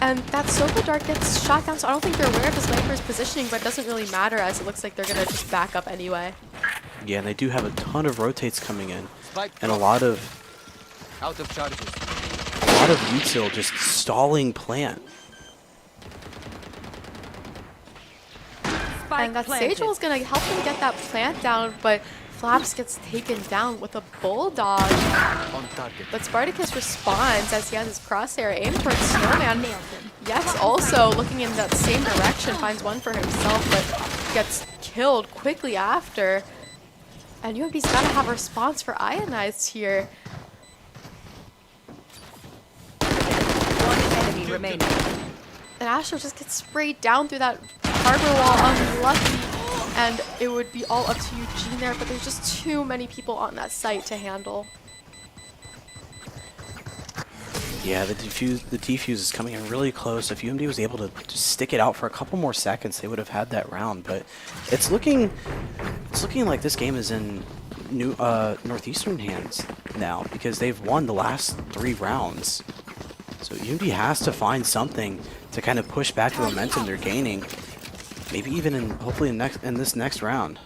And that Sofa Dart gets shot down, so I don't think they're aware of the Sniper's positioning, but it doesn't really matter as it looks like they're going to just back up anyway. Yeah, and they do have a ton of rotates coming in, and a lot of util just stalling plant. And that Sage Wall is going to help them get that plant down, but Flaps gets taken down with a Bulldog. But Spartacus responds as he has his crosshair aimed towards Snowman. Yex also looking in that same direction, finds one for himself, but gets killed quickly after. And UMD's got to have a response for Ionized here. One enemy remaining. And Astro just gets sprayed down through that Harbor Wall, unlucky, and it would be all up to Eugene there, but there's just too many people on that site to handle. Yeah, the defuse is coming in really close. If UMD was able to just stick it out for a couple more seconds, they would have had that round. But it's looking like this game is in Northeastern hands now, because they've won the last 3 rounds. So UMD has to find something to kind of push back the momentum they're gaining. Maybe even hopefully in this next round.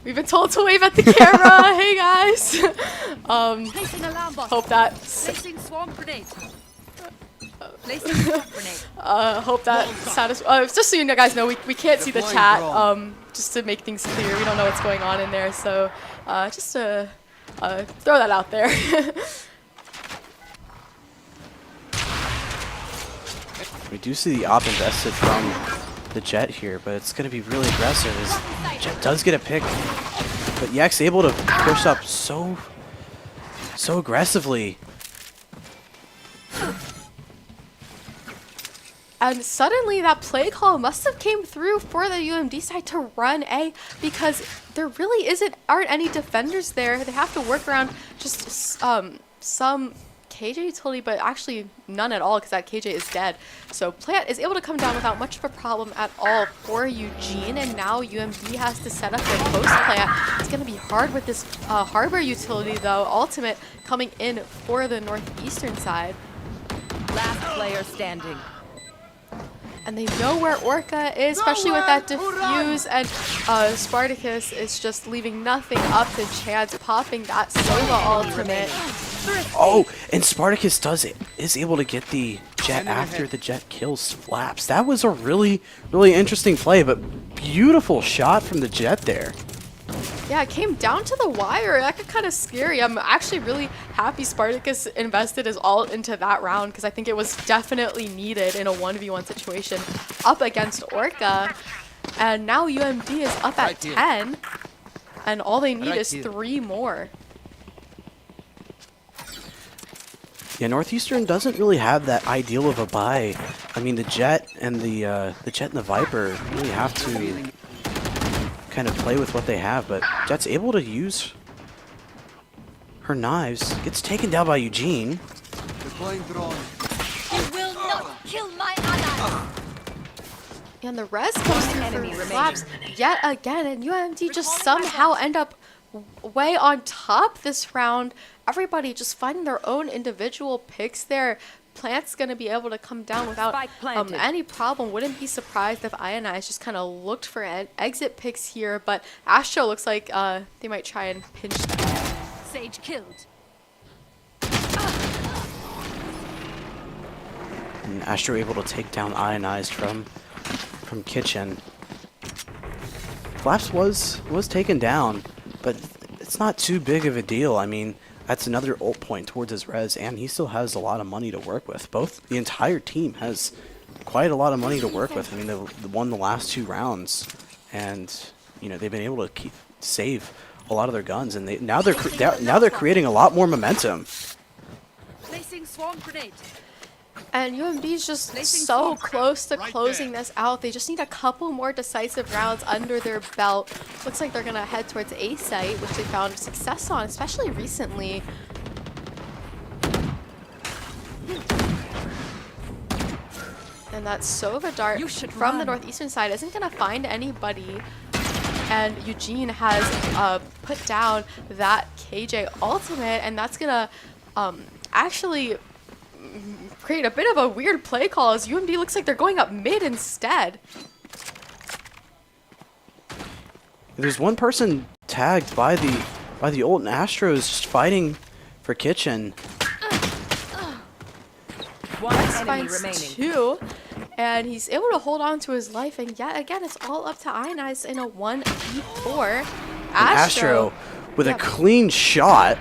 We've been told to wave at the camera. Hey guys. Hope that. Hope that satisfies. Just so you guys know, we can't see the chat. Just to make things clear, we don't know what's going on in there. So just to throw that out there. We do see the op invested from the Jet here, but it's going to be really aggressive as Jet does get a pick. But Yex able to push up so aggressively. And suddenly that play call must have came through for the UMD side to run A, because there really aren't any defenders there. They have to work around just some KJ utility, but actually none at all, because that KJ is dead. So Plant is able to come down without much of a problem at all for Eugene, and now UMD has to set up their post plant. It's going to be hard with this Harbor utility though. Ultimate coming in for the Northeastern side. Last player standing. And they know where Orca is, especially with that defuse, and Spartacus is just leaving nothing up to chance, popping that Sova ultimate. Oh, and Spartacus is able to get the Jet after the Jet kills Flaps. That was a really, really interesting play, but beautiful shot from the Jet there. Yeah, it came down to the wire. That got kind of scary. I'm actually really happy Spartacus invested his ult into that round because I think it was definitely needed in a 1v1 situation up against Orca. And now UMD is up at 10, and all they need is 3 more. Yeah, Northeastern doesn't really have that ideal of a buy. I mean, the Jet and the Jet and the Viper really have to kind of play with what they have, but Jet's able to use her knives. Gets taken down by Eugene. You will not kill my ally. And the res comes through for Flaps yet again, and UMD just somehow end up way on top this round. Everybody just finding their own individual picks there. Plant's going to be able to come down without any problem. Wouldn't be surprised if Ionize just kind of looked for exit picks here, but Astro looks like they might try and pinch them. Sage killed. And Astro able to take down Ionized from Kitchen. Flaps was taken down, but it's not too big of a deal. I mean, that's another ult point towards his res, and he still has a lot of money to work with. The entire team has quite a lot of money to work with. I mean, they won the last 2 rounds, and you know they've been able to save a lot of their guns, and now they're creating a lot more momentum. Placing swarm grenade. And UMD is just so close to closing this out. They just need a couple more decisive rounds under their belt. Looks like they're going to head towards A site, which they found success on, especially recently. And that Sova dart from the Northeastern side isn't going to find anybody. And Eugene has put down that KJ ultimate, and that's going to actually create a bit of a weird play call as UMD looks like they're going up mid instead. There's one person tagged by the ult, and Astros just fighting for Kitchen. One enemy remaining. 2, and he's able to hold on to his life, and yet again it's all up to Ionize in a 1v4. Astro with a clean shot.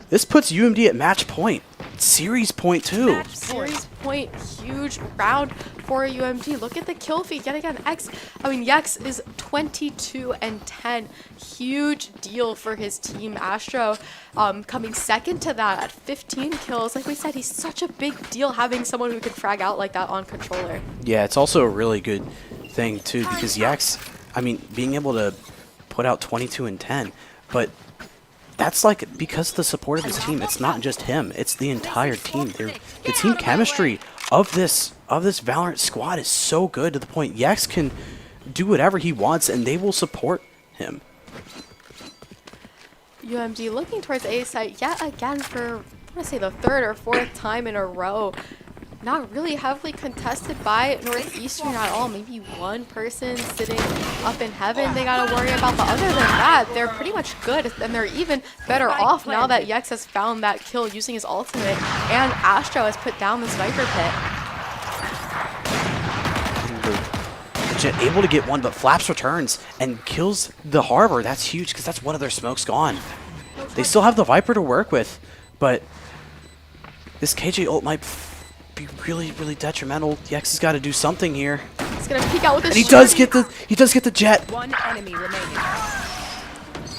This puts UMD at match point. Series point too. Series point, huge round for UMD. Look at the kill feed yet again. Yex is 22 and 10. Huge deal for his team. Astro coming second to that at 15 kills. Like we said, he's such a big deal having someone who can frag out like that on controller. Yeah, it's also a really good thing too because Yex, being able to put out 22 and 10, but that's like because of the support of his team. It's not just him; it's the entire team. The team chemistry of this Valorant squad is so good to the point Yex can do whatever he wants, and they will support him. UMD looking towards A site yet again for, I want to say, the 3rd or 4th time in a row. Not really heavily contested by Northeastern at all. Maybe one person sitting up in heaven they gotta worry about, but other than that, they're pretty much good, and they're even better off now that Yex has found that kill using his ultimate, and Astro has put down this Viper pit. The Jet able to get one, but Flaps returns and kills the Harbor. That's huge because that's one of their smokes gone. They still have the Viper to work with, but this KJ ult might be really, really detrimental. Yex has got to do something here. He's gonna peek out with his and he does get the Jet. One enemy remaining.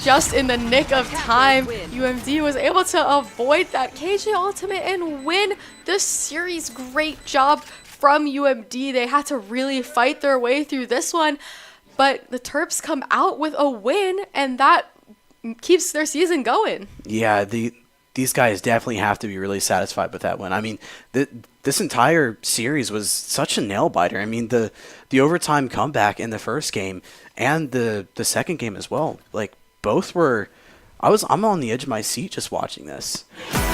Just in the nick of time, UMD was able to avoid that KJ ultimate and win this series. Great job from UMD. They had to really fight their way through this one, but the Terps come out with a win, and that keeps their season going. Yeah, these guys definitely have to be really satisfied with that win. This entire series was such a nail biter. The overtime comeback in the first game and the second game as well. Like both were, I'm on the edge of my seat just watching this.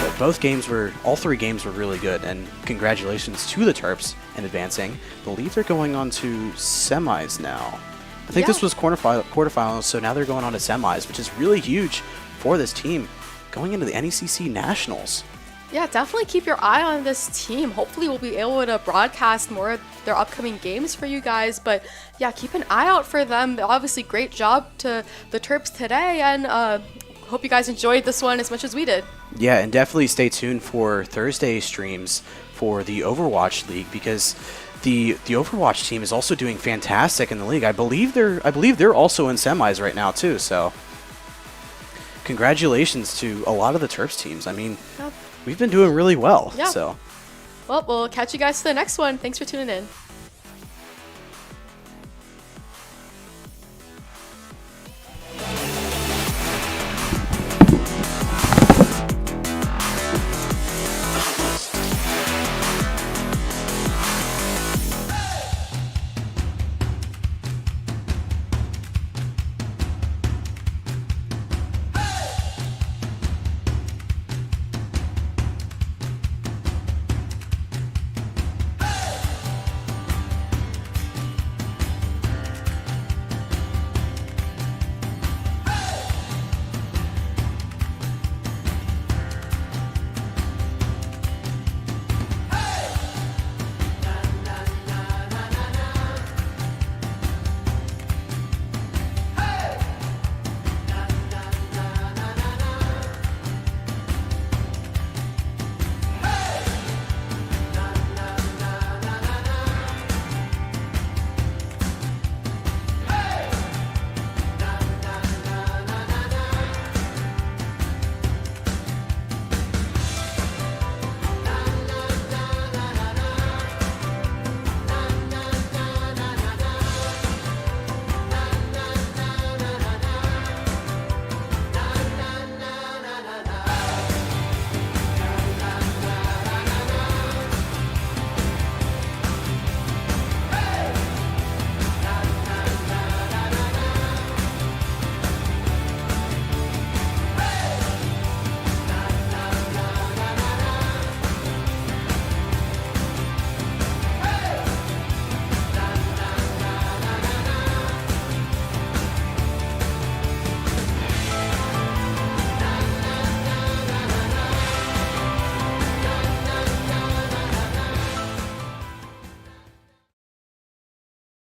But all 3 games were really good, and congratulations to the Terps in advancing. I believe they're going on to semis now. I think this was quarterfinals, so now they're going on to semis, which is really huge for this team going into the NECC Nationals. Yeah, definitely keep your eye on this team. Hopefully we'll be able to broadcast more of their upcoming games for you guys. But yeah, keep an eye out for them. Obviously, great job to the Terps today, and hope you guys enjoyed this one as much as we did. Yeah, and definitely stay tuned for Thursday streams for the Overwatch League, because the Overwatch team is also doing fantastic in the league. I believe they're also in semis right now too. So congratulations to a lot of the Terps teams. I mean, we've been doing really well. Yeah. So. Well, we'll catch you guys to the next one. Thanks for tuning in.